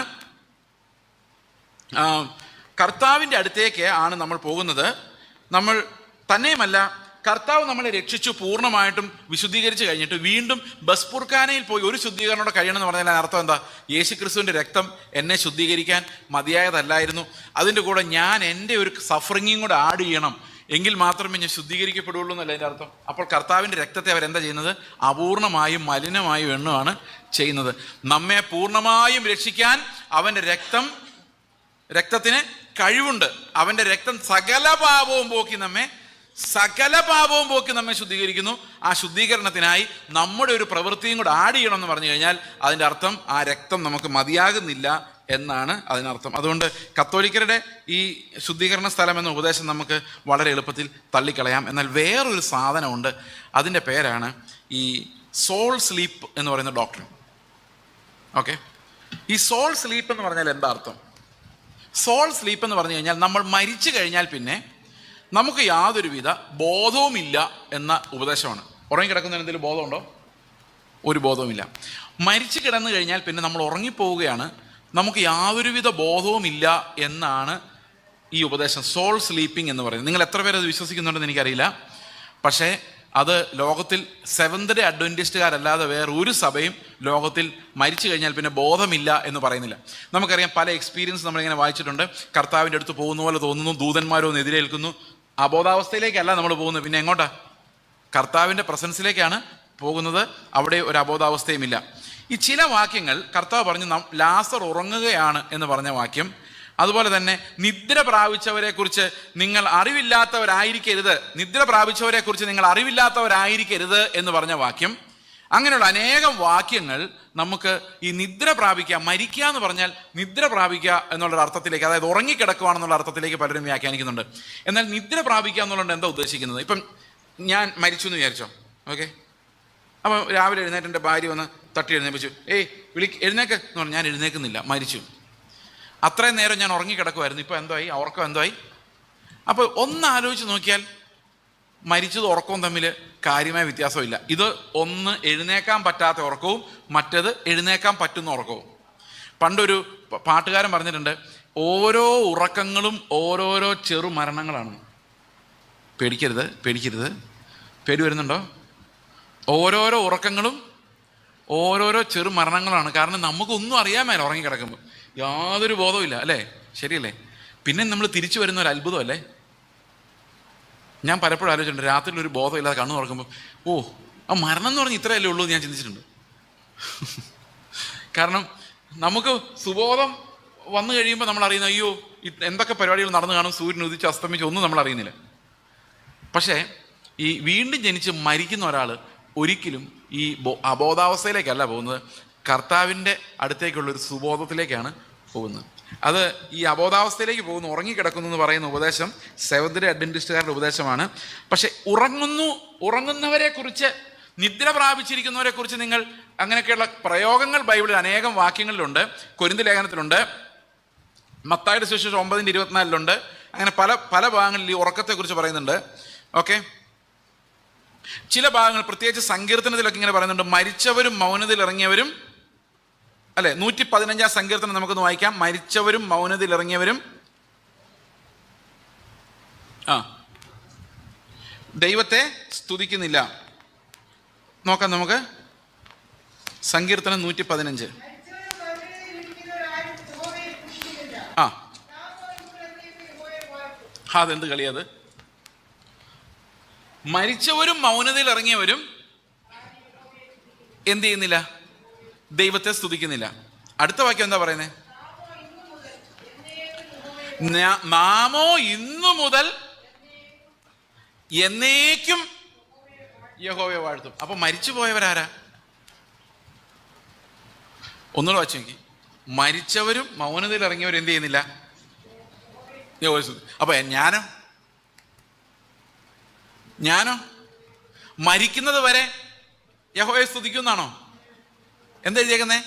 കർത്താവിൻ്റെ അടുത്തേക്ക് ആണ് നമ്മൾ പോകുന്നത്. നമ്മൾ തന്നെയുമല്ല, കർത്താവ് നമ്മളെ രക്ഷിച്ചു പൂർണ്ണമായിട്ടും വിശുദ്ധീകരിച്ച് കഴിഞ്ഞിട്ട് വീണ്ടും ബസ്പുർഖാനയിൽ പോയി ഒരു ശുദ്ധീകരണോടെ കഴിയണമെന്ന് പറഞ്ഞാൽ അർത്ഥം എന്താ? യേശു ക്രിസ്തുവിൻ്റെ രക്തം എന്നെ ശുദ്ധീകരിക്കാൻ മതിയായതല്ലായിരുന്നു, അതിൻ്റെ കൂടെ ഞാൻ എൻ്റെ ഒരു സഫറിങ്ങും കൂടെ ആഡ് ചെയ്യണം, എങ്കിൽ മാത്രമേ ഞാൻ ശുദ്ധീകരിക്കപ്പെടുള്ളൂ എന്നല്ല അതിൻ്റെ അർത്ഥം. അപ്പോൾ കർത്താവിൻ്റെ രക്തത്തെ അവരെന്താ ചെയ്യുന്നത്? അപൂർണമായും മലിനമായും എണ്ണുകയാണ് ചെയ്യുന്നത്. നമ്മെ പൂർണ്ണമായും രക്ഷിക്കാൻ അവൻ്റെ രക്തത്തിന് കഴിവുണ്ട്. അവൻ്റെ രക്തം സകല പാപവും പോക്കി നമ്മെ ശുദ്ധീകരിക്കുന്നു. ആ ശുദ്ധീകരണത്തിനായി നമ്മുടെ ഒരു പ്രവൃത്തിയും കൂടെ ആഡ് ചെയ്യണം എന്ന് പറഞ്ഞു കഴിഞ്ഞാൽ അതിൻ്റെ അർത്ഥം ആ രക്തം നമുക്ക് മതിയാകുന്നില്ല എന്നാണ് അതിനർത്ഥം. അതുകൊണ്ട് കത്തോലിക്കരുടെ ഈ ശുദ്ധീകരണ സ്ഥലം എന്ന ഉപദേശം നമുക്ക് വളരെ എളുപ്പത്തിൽ തള്ളിക്കളയാം. എന്നാൽ വേറൊരു സാധനമുണ്ട്, അതിൻ്റെ പേരാണ് ഈ സോൾ സ്ലീപ്പ് എന്ന് പറയുന്ന ഡോക്ടറിൻ. ഓക്കെ, ഈ സോൾ സ്ലീപ്പ് എന്ന് പറഞ്ഞാൽ എന്താ അർത്ഥം? സോൾ സ്ലീപ്പ് എന്ന് പറഞ്ഞു കഴിഞ്ഞാൽ നമ്മൾ മരിച്ചു കഴിഞ്ഞാൽ പിന്നെ നമുക്ക് യാതൊരുവിധ ബോധവുമില്ല എന്ന ഉപദേശമാണ്. ഉറങ്ങിക്കിടക്കുന്നതിന് എന്തെങ്കിലും ബോധമുണ്ടോ? ഒരു ബോധവുമില്ല. മരിച്ചു കിടന്നു കഴിഞ്ഞാൽ പിന്നെ നമ്മൾ ഉറങ്ങിപ്പോവുകയാണ്, നമുക്ക് യാതൊരുവിധ ബോധവുമില്ല എന്നാണ് ഈ ഉപദേശം, സോൾ സ്ലീപ്പിംഗ് എന്ന് പറയുന്നത്. നിങ്ങൾ എത്ര പേര് അത് വിശ്വസിക്കുന്നുണ്ടെന്ന് എനിക്കറിയില്ല. പക്ഷേ അത് ലോകത്തിൽ സെവന്ത് ഡേ അഡ്വൻറ്റിസ്റ്റുകാരല്ലാതെ വേറെ ഒരു സഭയും ലോകത്തിൽ മരിച്ചു കഴിഞ്ഞാൽ പിന്നെ ബോധമില്ല എന്ന് പറയുന്നില്ല. നമുക്കറിയാം, പല എക്സ്പീരിയൻസ് നമ്മളിങ്ങനെ വായിച്ചിട്ടുണ്ട്. കർത്താവിൻ്റെ അടുത്ത് പോകുന്ന പോലെ തോന്നുന്നു, ദൂതന്മാരൊന്ന് എതിരേൽക്കുന്നു. അബോധാവസ്ഥയിലേക്കല്ല നമ്മൾ പോകുന്നത്, പിന്നെ എങ്ങോട്ടാ? കർത്താവിൻ്റെ പ്രസൻസിലേക്കാണ് പോകുന്നത്. അവിടെ ഒരു അബോധാവസ്ഥയുമില്ല. ഈ ചില വാക്യങ്ങൾ കർത്താവ് പറഞ്ഞു, ലാസർ ഉറങ്ങുകയാണ് എന്ന് പറഞ്ഞ വാക്യം, അതുപോലെ തന്നെ നിദ്ര പ്രാപിച്ചവരെ കുറിച്ച് നിങ്ങൾ അറിവില്ലാത്തവരായിരിക്കരുത് എന്ന് പറഞ്ഞ വാക്യം, അങ്ങനെയുള്ള അനേകം വാക്യങ്ങൾ നമുക്ക് ഈ നിദ്ര പ്രാപിക്കുക, മരിക്കുക എന്ന് പറഞ്ഞാൽ നിദ്ര പ്രാപിക്കുക എന്നുള്ളൊരു അർത്ഥത്തിലേക്ക്, അതായത് ഉറങ്ങിക്കിടക്കുവാണെന്നുള്ള അർത്ഥത്തിലേക്ക് പലരും വ്യാഖ്യാനിക്കുന്നുണ്ട്. എന്നാൽ നിദ്ര പ്രാപിക്കുക എന്നുള്ളത് എന്താ ഉദ്ദേശിക്കുന്നത്? ഇപ്പം ഞാൻ മരിച്ചു എന്ന് വിചാരിച്ചോ, ഓക്കെ, അപ്പം രാവിലെ എഴുന്നേറ്റ് എൻ്റെ ഭാര്യ വന്ന് തട്ടി എഴുന്നേപ്പിച്ചു, എഴുന്നേക്ക് എന്ന് പറഞ്ഞു. ഞാൻ എഴുന്നേക്കുന്നില്ല, മരിച്ചു. അത്രയും നേരം ഞാൻ ഉറങ്ങിക്കിടക്കുമായിരുന്നു, ഇപ്പോൾ എന്തായി? ഉറക്കം എന്തായി? അപ്പോൾ ഒന്ന് ആലോചിച്ച് നോക്കിയാൽ മരിച്ചതും ഉറക്കവും തമ്മിൽ കാര്യമായ വ്യത്യാസമില്ല. ഇത് ഒന്ന് എഴുന്നേക്കാൻ പറ്റാത്ത ഉറക്കവും മറ്റത് എഴുന്നേക്കാൻ പറ്റുന്ന ഉറക്കവും. പണ്ടൊരു പാട്ടുകാരൻ പറഞ്ഞിട്ടുണ്ട്, ഓരോ ഉറക്കങ്ങളും ഓരോരോ ചെറു മരണങ്ങളാണ്. പേടിക്കരുത്, പേടി വരുന്നുണ്ടോ? ഓരോരോ ഉറക്കങ്ങളും ഓരോരോ ചെറു മരണങ്ങളാണ്. കാരണം നമുക്കൊന്നും അറിയാൻ മേല ഉറങ്ങിക്കിടക്കുമ്പോൾ, യാതൊരു ബോധവും ഇല്ല, അല്ലേ? ശരിയല്ലേ? പിന്നെ നമ്മൾ തിരിച്ചു വരുന്ന ഒരു അത്ഭുതമല്ലേ? ഞാൻ പലപ്പോഴും ആലോചിച്ചിട്ടുണ്ട്, രാത്രി ഒരു ബോധമില്ലാതെ കണ്ണു തുറക്കുമ്പോൾ, ആ മരണം എന്ന് പറഞ്ഞാൽ ഇത്രയല്ലേ ഉള്ളൂ എന്ന് ഞാൻ ചിന്തിച്ചിട്ടുണ്ട്. കാരണം നമുക്ക് സുബോധം വന്നു കഴിയുമ്പോൾ നമ്മൾ അറിയുന്ന, അയ്യോ എന്തൊക്കെ പരിപാടികൾ നടന്നു കാണും, സൂര്യൻ ഉദിച്ച് അസ്തമിച്ച് ഒന്നും നമ്മൾ അറിയുന്നില്ല. പക്ഷേ ഈ വീണ്ടും ജനിച്ച് മരിക്കുന്ന ഒരാൾ ഒരിക്കലും ഈ അബോധാവസ്ഥയിലേക്കല്ല പോകുന്നത്, കർത്താവിൻ്റെ അടുത്തേക്കുള്ളൊരു സുബോധത്തിലേക്കാണ് പോകുന്നത്. അത് ഈ അബോധാവസ്ഥയിലേക്ക് പോകുന്നു, ഉറങ്ങിക്കിടക്കുന്നു എന്ന് പറയുന്ന ഉപദേശം സെവന്ത് ഡേ അഡ്വൻറ്റിസ്റ്റുകാരുടെ ഉപദേശമാണ്. പക്ഷെ ഉറങ്ങുന്നവരെ കുറിച്ച്, നിദ്ര പ്രാപിച്ചിരിക്കുന്നവരെ കുറിച്ച് നിങ്ങൾ അങ്ങനെയൊക്കെയുള്ള പ്രയോഗങ്ങൾ ബൈബിളിൽ അനേകം വാക്യങ്ങളിലുണ്ട്. കൊരിന്ത് ലേഖനത്തിലുണ്ട്, മത്തായിയുടെ സുവിശേഷം 9:24 അങ്ങനെ പല ഭാഗങ്ങളിൽ ഈ ഉറക്കത്തെക്കുറിച്ച് പറയുന്നുണ്ട്. ഓക്കെ, ചില ഭാഗങ്ങൾ പ്രത്യേകിച്ച് സങ്കീർത്തനത്തിലൊക്കെ ഇങ്ങനെ പറയുന്നുണ്ട്, മരിച്ചവരും മൗനതയിൽ ഇറങ്ങിയവരും, അല്ലെ? 115 സങ്കീർത്തനം നമുക്കൊന്ന് വായിക്കാം. മരിച്ചവരും മൗനതയിൽ ഇറങ്ങിയവരും ദൈവത്തെ സ്തുതിക്കുന്നില്ല. നോക്കാം നമുക്ക്. സങ്കീർത്തനം 115. അതെന്ത് കളിയത്? മരിച്ചവരും മൗനതയിൽ ഇറങ്ങിയവരും എന്ത് ചെയ്യുന്നില്ല? ദൈവത്തെ സ്തുതിക്കുന്നില്ല. അടുത്ത വാക്യം എന്താ പറയുന്നത്? നാമോ ഇന്നു മുതൽ എന്നേക്കും യഹോവയെ വാഴ്ത്തും. അപ്പൊ മരിച്ചു പോയവരാരാ? ഒന്നുകൂടെ വായിച്ചു നോക്കി. മരിച്ചവരും മൗനതയിൽ ഇറങ്ങിയവരും എന്ത് ചെയ്യുന്നില്ല? അപ്പൊ ഞാനോ മരിക്കുന്നത് വരെ യഹോവയെ സ്തുതിക്കുന്നാണോ? എന്താ എഴുതിയേക്കുന്നേ?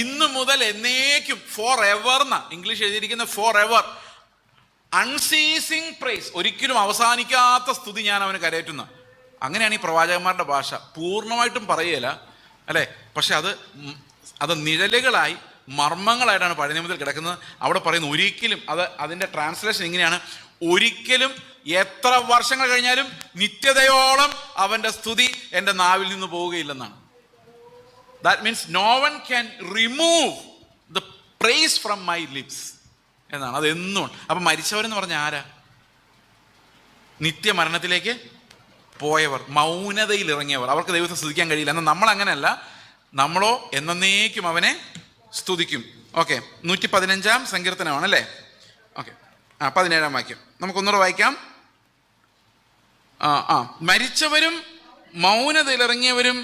ഇന്നു മുതൽ എന്നേക്കും, ഫോർ എവർ എന്നാ ഇംഗ്ലീഷ് എഴുതിയിരിക്കുന്ന. ഫോർ എവർ, അൺസീസിങ് പ്രൈസ്, ഒരിക്കലും അവസാനിക്കാത്ത സ്തുതി ഞാൻ അവന് കരയറ്റുന്ന. അങ്ങനെയാണ് ഈ പ്രവാചകന്മാരുടെ ഭാഷ. പൂർണ്ണമായിട്ടും പറയുകയില്ല അല്ലേ, പക്ഷെ അത് നിഴലുകളായി മർമ്മങ്ങളായിട്ടാണ് പഴയ നിയമത്തിൽ കിടക്കുന്നത്. അവിടെ പറയുന്നു ഒരിക്കലും, അതിൻ്റെ ട്രാൻസ്ലേഷൻ ഇങ്ങനെയാണ്: ഒരിക്കലും എത്ര വർഷങ്ങൾ കഴിഞ്ഞാലും നിത്യതയോളം അവൻ്റെ സ്തുതി എൻ്റെ നാവിൽ നിന്ന് പോവുകയില്ലെന്നാണ്. That means no one can remove the praise from my lips എന്നാണ്. അതെന്നും. അപ്പം മരിച്ചവരെന്ന് പറഞ്ഞാൽ ആരാ? നിത്യമരണത്തിലേക്ക് പോയവർ, മൗനതയിൽ ഇറങ്ങിയവർ. അവർക്ക് ദൈവത്തെ സ്തുതിക്കാൻ കഴിയില്ല. എന്നാൽ നമ്മൾ അങ്ങനെയല്ല. നമ്മളോ എന്നേക്കും അവനെ സ്തുതിക്കും. ഓക്കെ, 115 സങ്കീർത്തനമാണ് അല്ലേ? ഓക്കെ, 17 വാക്യം നമുക്കൊന്നുകൂടെ വായിക്കാം. മരിച്ചവരും മൗനതയിലിറങ്ങിയവരും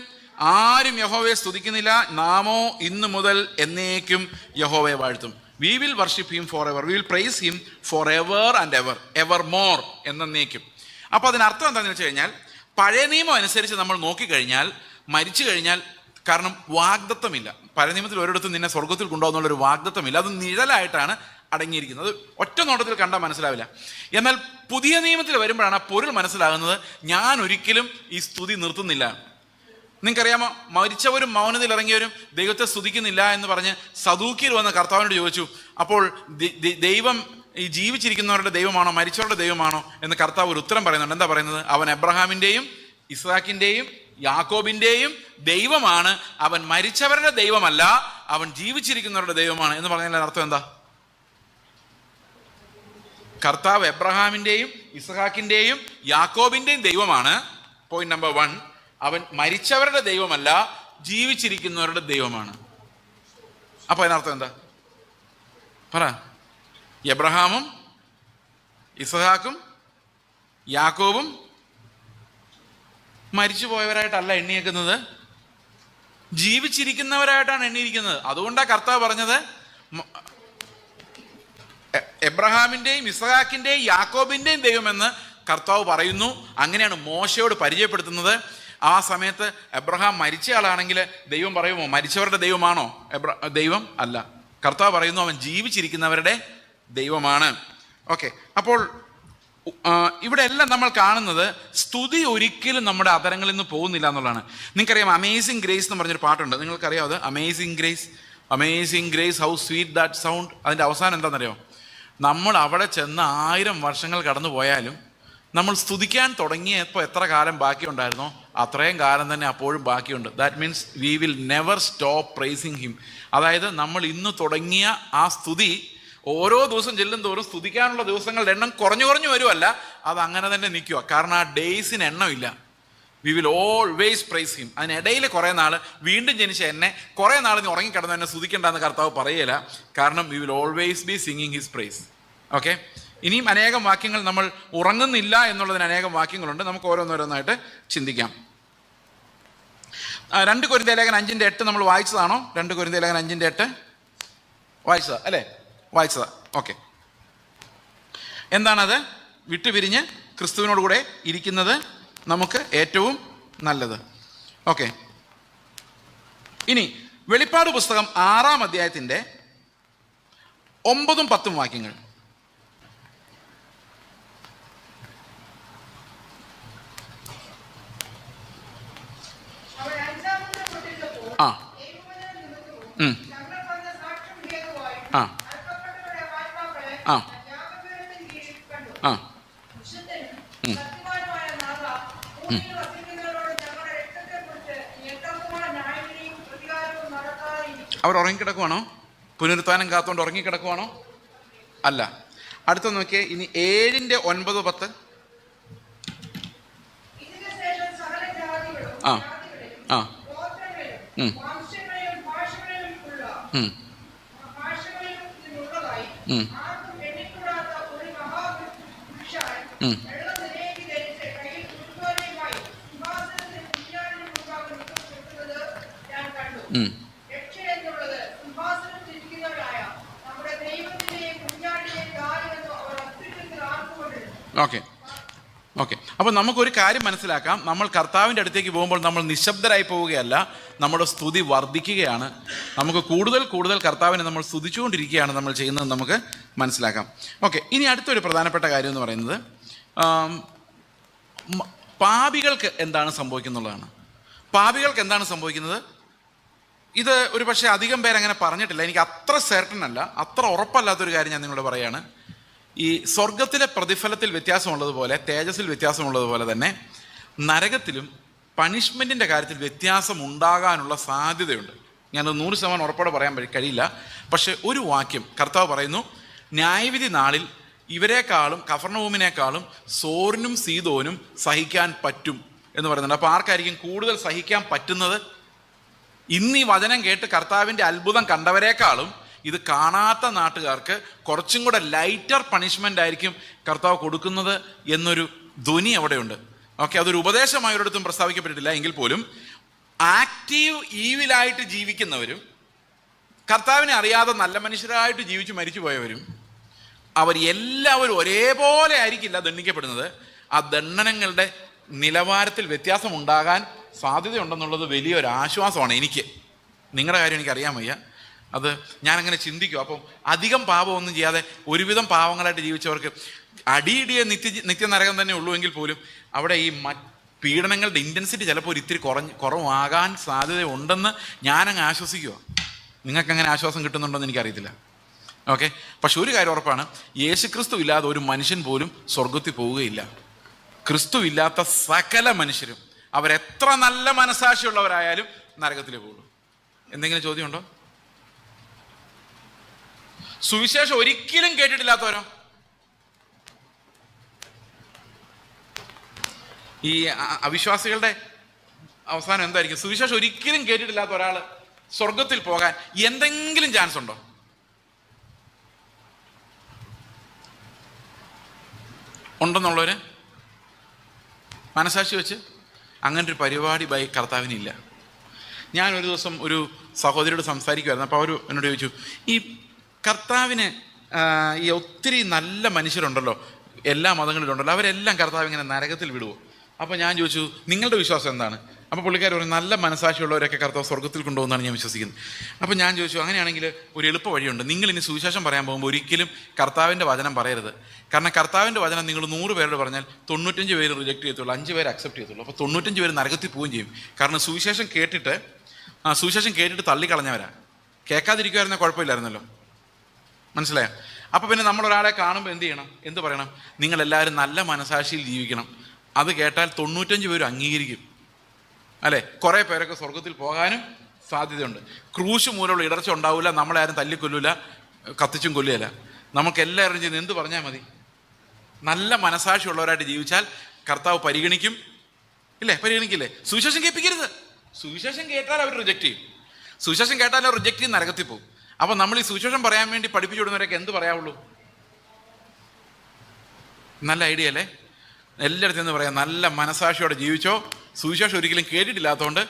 ആരും യഹോവയെ സ്തുതിക്കുന്നില്ല. നാമോ ഇന്നു മുതൽ എന്നേക്കും യഹോവയെ വാഴ്ത്തും. We will worship him for ever, we will price him for ever and ever, ever more, എന്നേക്കും. അപ്പോൾ അതിനർത്ഥം എന്താണെന്ന് വെച്ച് കഴിഞ്ഞാൽ, പഴയ നിയമം അനുസരിച്ച് നമ്മൾ നോക്കിക്കഴിഞ്ഞാൽ മരിച്ചു കഴിഞ്ഞാൽ, കാരണം വാഗ്ദത്തമില്ല. പഴയ നിയമത്തിൽ ഒരിടത്തും നിന്നെ സ്വർഗത്തിൽ കൊണ്ടുപോകുന്നുള്ളൊരു വാഗ്ദത്തമില്ല. അത് നിഴലായിട്ടാണ് അടങ്ങിയിരിക്കുന്നത്. ഒറ്റ നോട്ടത്തിൽ കണ്ടാൽ മനസ്സിലാവില്ല. എന്നാൽ പുതിയ നിയമത്തിൽ വരുമ്പോഴാണ് ആ പൊരുൾ മനസ്സിലാകുന്നത്. ഞാൻ ഒരിക്കലും ഈ സ്തുതി നിർത്തുന്നില്ല. നിങ്ങൾക്കറിയാമോ, മരിച്ചവരും മൗനതയിൽ ഇറങ്ങിയവരും ദൈവത്തെ സ്തുതിക്കുന്നില്ല എന്ന് പറഞ്ഞ് സദൂക്യർ വന്ന് കർത്താവിനോട് ചോദിച്ചു. അപ്പോൾ ദൈവം ഈ ജീവിച്ചിരിക്കുന്നവരുടെ ദൈവമാണോ മരിച്ചവരുടെ ദൈവമാണോ എന്ന് കർത്താവ് ഒരു ഉത്തരം പറയുന്നുണ്ട്. എന്താ പറയുന്നത്? അവൻ എബ്രഹാമിൻ്റെയും ഇസ്ഹാക്കിൻ്റെയും യാക്കോബിൻ്റെയും ദൈവമാണ്, അവൻ മരിച്ചവരുടെ ദൈവമല്ല, അവൻ ജീവിച്ചിരിക്കുന്നവരുടെ ദൈവമാണ് എന്ന് പറഞ്ഞാൽ അർത്ഥം എന്താ? കർത്താവ് എബ്രഹാമിൻ്റെയും ഇസ്ഹാക്കിൻ്റെയും യാക്കോബിൻ്റെയും ദൈവമാണ്. Point number 1. അവൻ മരിച്ചവരുടെ ദൈവമല്ല, ജീവിച്ചിരിക്കുന്നവരുടെ ദൈവമാണ്. അപ്പൊ അതിനർത്ഥം എന്താ? പറ. എബ്രഹാമും ഇസ്ഹാക്കും യാക്കോബും മരിച്ചു പോയവരായിട്ടല്ല എണ്ണിയേക്കുന്നത്, ജീവിച്ചിരിക്കുന്നവരായിട്ടാണ് എണ്ണിയിരിക്കുന്നത്. അതുകൊണ്ടാണ് കർത്താവ് പറഞ്ഞത് എബ്രഹാമിൻ്റെയും ഇസ്ഹാക്കിൻ്റെയും യാക്കോബിൻ്റെയും ദൈവമെന്ന് കർത്താവ് പറയുന്നു. അങ്ങനെയാണ് മോശയോട് പരിചയപ്പെടുത്തുന്നത്. ആ സമയത്ത് എബ്രഹാം മരിച്ച ആളാണെങ്കിൽ ദൈവം പറയുമോ മരിച്ചവരുടെ ദൈവമാണോ? ദൈവം അല്ല. കർത്താവ് പറയുന്നു അവൻ ജീവിച്ചിരിക്കുന്നവരുടെ ദൈവമാണ്. ഓക്കെ, അപ്പോൾ ഇവിടെ എല്ലാം നമ്മൾ കാണുന്നത് സ്തുതി ഒരിക്കലും നമ്മുടെ അധരങ്ങളിൽ നിന്ന് പോകുന്നില്ല എന്നുള്ളതാണ്. നിങ്ങൾക്കറിയാം അമേസിങ് ഗ്രേസ് എന്ന് പറഞ്ഞൊരു പാട്ടുണ്ട്. നിങ്ങൾക്കറിയാം അത്? Amazing grace, amazing grace, how sweet that sound. അതിൻ്റെ അവസാനം എന്താണെന്നറിയോ? നമ്മൾ അവിടെ ചെന്ന് 1000 വർഷങ്ങൾ കടന്നു പോയാലും നമ്മൾ സ്തുതിക്കാൻ തുടങ്ങിയപ്പോൾ എത്ര കാലം ബാക്കിയുണ്ടായിരുന്നോ അത്രയും കാലം തന്നെ അപ്പോഴും ബാക്കിയുണ്ട്. That means we will never stop pricing him. അതായത് നമ്മൾ ഇന്ന് തുടങ്ങിയ ആ സ്തുതി ഓരോ ദിവസം ചെല്ലും തോറും സ്തുതിക്കാനുള്ള ദിവസങ്ങളുടെ എണ്ണം കുറഞ്ഞു കുറഞ്ഞു വരുമല്ല, അത് അങ്ങനെ തന്നെ നിൽക്കുക. കാരണം ആ ഡേയ്സിന് എണ്ണമില്ല. We will always praise him. അതിനിടയിൽ കുറേ നാൾ വീണ്ടും ജനിച്ച എന്നെ കുറേ നാൾ നീ ഉറങ്ങിക്കിടന്ന് എന്നെ സ്തുതിക്കേണ്ടെന്ന് കർത്താവ് പറയില്ല. കാരണം we will always be singing his praise. Okay, ഇനിയും അനേകം വാക്യങ്ങൾ നമ്മൾ ഉറങ്ങുന്നില്ല എന്നുള്ളതിന് അനേകം വാക്യങ്ങളുണ്ട്. നമുക്ക് ഓരോന്നോരോന്നായിട്ട് ചിന്തിക്കാം. 2 കൊരിന്ത്യർ ലേഖനം 5:8 നമ്മൾ വായിച്ചതാണോ? 2 കൊരിന്ത്യർ ലേഖനം 5:8 വായിച്ചതാ അല്ലേ? വായിച്ചതാ. ഓക്കെ, എന്താണത്? വിട്ടുപിരിഞ്ഞ് ക്രിസ്തുവിനോട് കൂടെ ഇരിക്കുന്നത് നമുക്ക് ഏറ്റവും നല്ലത്. ഓക്കെ, ഇനി വെളിപ്പാട് പുസ്തകം 6-ാം അധ്യായത്തിൻ്റെ 9-ഉം 10-ഉം വാക്യങ്ങൾ. ആ ആ ആ ആ അവർ ഉറങ്ങിക്കിടക്കുവാണോ? പുനരുത്ഥാനം കാത്തുകൊണ്ട് ഉറങ്ങിക്കിടക്കുവാണോ? അല്ല. അടുത്ത നോക്കിയേ, ഇനി 7-ന്റെ 9, 10. ആ ആ ഓക്കെ ഓക്കെ. അപ്പോൾ നമുക്കൊരു കാര്യം മനസ്സിലാക്കാം. നമ്മൾ കർത്താവിൻ്റെ അടുത്തേക്ക് പോകുമ്പോൾ നമ്മൾ നിശബ്ദരായി പോവുകയല്ല, നമ്മുടെ സ്തുതി വർദ്ധിക്കുകയാണ്. നമുക്ക് കൂടുതൽ കൂടുതൽ കർത്താവിനെ നമ്മൾ സ്തുതിച്ചുകൊണ്ടിരിക്കുകയാണ് നമ്മൾ ചെയ്യുന്നത് നമുക്ക് മനസ്സിലാക്കാം. ഓക്കെ, ഇനി അടുത്തൊരു പ്രധാനപ്പെട്ട കാര്യം എന്ന് പറയുന്നത് പാപികൾക്ക് എന്താണ് സംഭവിക്കുന്നുള്ളതാണ്. പാപികൾക്ക് എന്താണ് സംഭവിക്കുന്നത്? ഇത് ഒരു പക്ഷേ അധികം പേരങ്ങനെ പറഞ്ഞിട്ടില്ല. എനിക്ക് അത്ര സെർട്ടൺ അല്ല, അത്ര ഉറപ്പല്ലാത്തൊരു കാര്യം ഞാൻ നിങ്ങളോട് പറയാണ്. ഈ സ്വർഗത്തിലെ പ്രതിഫലത്തിൽ വ്യത്യാസമുള്ളതുപോലെ, തേജസ്സിൽ വ്യത്യാസമുള്ളതുപോലെ തന്നെ നരകത്തിലും പണിഷ്മെൻറ്റിൻ്റെ കാര്യത്തിൽ വ്യത്യാസം ഉണ്ടാകാനുള്ള സാധ്യതയുണ്ട്. ഞാനത് 100% ഉറപ്പോടെ പറയാൻ കഴിയില്ല. പക്ഷേ ഒരു വാക്യം കർത്താവ് പറയുന്നു, ന്യായവിധി നാളിൽ ഇവരെക്കാളും കഫർനഹൂമിനേക്കാളും സോറിനും സീദോനും സഹിക്കാൻ പറ്റും എന്ന് പറയുന്നുണ്ട്. അപ്പോൾ ആർക്കായിരിക്കും കൂടുതൽ സഹിക്കാൻ പറ്റുന്നത്? ഇന്ന് ഈ വചനം കേട്ട് കർത്താവിൻ്റെ അത്ഭുതം കണ്ടവരെക്കാളും ഇത് കാണാത്ത നാട്ടുകാർക്ക് കുറച്ചും കൂടെ ലൈറ്റർ പണിഷ്മെൻ്റ് ആയിരിക്കും കർത്താവ് കൊടുക്കുന്നത് എന്നൊരു ധ്വനി അവിടെയുണ്ട്. ഓക്കെ, അതൊരു ഉപദേശമായി ഒരിടത്തും പ്രസ്താവിക്കപ്പെട്ടിട്ടില്ല എങ്കിൽ പോലും ആക്റ്റീവ് ഈവിലായിട്ട് ജീവിക്കുന്നവരും കർത്താവിനെ അറിയാതെ നല്ല മനുഷ്യരായിട്ട് ജീവിച്ച് മരിച്ചു പോയവരും അവർ എല്ലാവരും ഒരേപോലെ ആയിരിക്കില്ല ദണ്ഡിക്കപ്പെടുന്നത്. ആ ദണ്ഡനങ്ങളുടെ നിലവാരത്തിൽ വ്യത്യാസം ഉണ്ടാകാൻ സാധ്യതയുണ്ടെന്നുള്ളത് വലിയൊരു ആശ്വാസമാണ് എനിക്ക്. നിങ്ങളുടെ കാര്യം എനിക്കറിയാൻ വയ്യ, അത് ഞാനങ്ങനെ ചിന്തിക്കും. അപ്പം അധികം പാപമൊന്നും ചെയ്യാതെ ഒരുവിധം പാവങ്ങളായിട്ട് ജീവിച്ചവർക്ക് അടിയിടിയ നിത്യനരകം തന്നെ ഉള്ളൂ എങ്കിൽ പോലും അവിടെ ഈ പീഡനങ്ങളുടെ ഇൻറ്റൻസിറ്റി ചിലപ്പോൾ ഒരു ഇത്തിരി കുറവാകാൻ സാധ്യതയുണ്ടെന്ന് ഞാനങ്ങ് ആശ്വസിക്കുക. നിങ്ങൾക്കങ്ങനെ ആശ്വാസം കിട്ടുന്നുണ്ടെന്ന് എനിക്കറിയത്തില്ല. ഓക്കെ, പക്ഷെ ഒരു കാര്യം ഉറപ്പാണ്, യേശുക്രിസ്തു ഇല്ലാതെ ഒരു മനുഷ്യൻ പോലും സ്വർഗത്തിൽ പോവുകയില്ല. ക്രിസ്തു ഇല്ലാത്ത സകല മനുഷ്യരും അവരെത്ര നല്ല മനസാക്ഷിയുള്ളവരായാലും നരകത്തിലേ പോകുള്ളൂ. എന്തെങ്കിലും ചോദ്യമുണ്ടോ? സുവിശേഷം ഒരിക്കലും കേട്ടിട്ടില്ലാത്തവരോ? ഈ അവിശ്വാസികളുടെ അവസാനം എന്തായിരിക്കും? സുവിശേഷം ഒരിക്കലും കേട്ടിട്ടില്ലാത്ത ഒരാൾ സ്വർഗത്തിൽ പോകാൻ എന്തെങ്കിലും ചാൻസ് ഉണ്ടോ? ഉണ്ടെന്നുള്ളവര് മനസാക്ഷി വെച്ച് അങ്ങനെ ഒരു പരിപാടി കർത്താവിനില്ല. ഞാനൊരു ദിവസം ഒരു സഹോദരിയോട് സംസാരിക്കുമായിരുന്നു. അപ്പോൾ അവർ എന്നോട് ചോദിച്ചു, ഈ കർത്താവിന് ഈ ഒത്തിരി നല്ല മനുഷ്യരുണ്ടല്ലോ, എല്ലാ മതങ്ങളിലുണ്ടല്ലോ, അവരെല്ലാം കർത്താവ് ഇങ്ങനെ നരകത്തിൽ വിടുവോ? അപ്പോൾ ഞാൻ ചോദിച്ചു, നിങ്ങളുടെ വിശ്വാസം എന്താണ്? അപ്പോൾ പുള്ളിക്കാർ പറഞ്ഞു, നല്ല മനസാക്ഷിയുള്ളവരൊക്കെ കർത്താവ് സ്വർഗത്തിൽ കൊണ്ടുപോകുന്നതാണ് ഞാൻ വിശ്വസിക്കുന്നത്. അപ്പോൾ ഞാൻ ചോദിച്ചു, അങ്ങനെയാണെങ്കിൽ ഒരു എളുപ്പ വഴിയുണ്ട്. നിങ്ങൾ ഇനി സുവിശേഷം പറയാൻ പോകുമ്പോൾ ഒരിക്കലും കർത്താവിൻ്റെ വചനം പറയരുത്. കാരണം കർത്താവിൻ്റെ വചനം നിങ്ങൾ 100 പേരോട് പറഞ്ഞാൽ 95 പേര് റിജക്റ്റ് ചെയ്യത്തുള്ളൂ, 5 പേര് അക്സെപ്റ്റ് ചെയ്യത്തുള്ളൂ. അപ്പോൾ 95 പേര് നരകത്തിൽ പോവുകയും ചെയ്യും. കാരണം സുവിശേഷം കേട്ടിട്ട് തള്ളിക്കളഞ്ഞവരാ. കേൾക്കാതിരിക്കുമായിരുന്ന കുഴപ്പമില്ലായിരുന്നല്ലോ, മനസ്സിലായോ? അപ്പോൾ പിന്നെ നമ്മളൊരാളെ കാണുമ്പോൾ എന്ത് ചെയ്യണം? എന്ത് പറയണം? നിങ്ങളെല്ലാവരും നല്ല മനസാക്ഷിയിൽ ജീവിക്കണം. അത് കേട്ടാൽ 95 പേരും അംഗീകരിക്കും, അല്ലേ? കുറേ പേരൊക്കെ സ്വർഗത്തിൽ പോകാനും സാധ്യതയുണ്ട്. ക്രൂശ് മൂലമുള്ള ഇടർച്ച ഉണ്ടാവില്ല, നമ്മളെ ആരും തല്ലിക്കൊല്ലൂല, കത്തിച്ചും കൊല്ലുകയില്ല. നമുക്ക് എല്ലാവരും ചെയ്യുന്ന എന്ത് പറഞ്ഞാൽ മതി? നല്ല മനസാക്ഷിയുള്ളവരായിട്ട് ജീവിച്ചാൽ കർത്താവ് പരിഗണിക്കും, ഇല്ലേ? പരിഗണിക്കില്ലേ? സുവിശേഷം കേൾപ്പിക്കരുത്. സുവിശേഷം കേട്ടാൽ അവർ റിജക്റ്റ് ചെയ്യും. സുവിശേഷം കേട്ടാൽ അവർ റിജക്റ്റ് ചെയ്ത് നരകത്തിൽ പോകും. അപ്പോൾ നമ്മൾ ഈ സുവിശേഷം പറയാൻ വേണ്ടി പഠിപ്പിച്ചു വിടുന്നവരൊക്കെ എന്ത് പറയാവുള്ളൂ? നല്ല ഐഡിയ അല്ലേ? എല്ലായിടത്തും എന്ന് പറയാം, നല്ല മനസാക്ഷിയോടെ ജീവിച്ചോ. സുവിശേഷം ഒരിക്കലും കേട്ടിട്ടില്ലാത്തതുകൊണ്ട്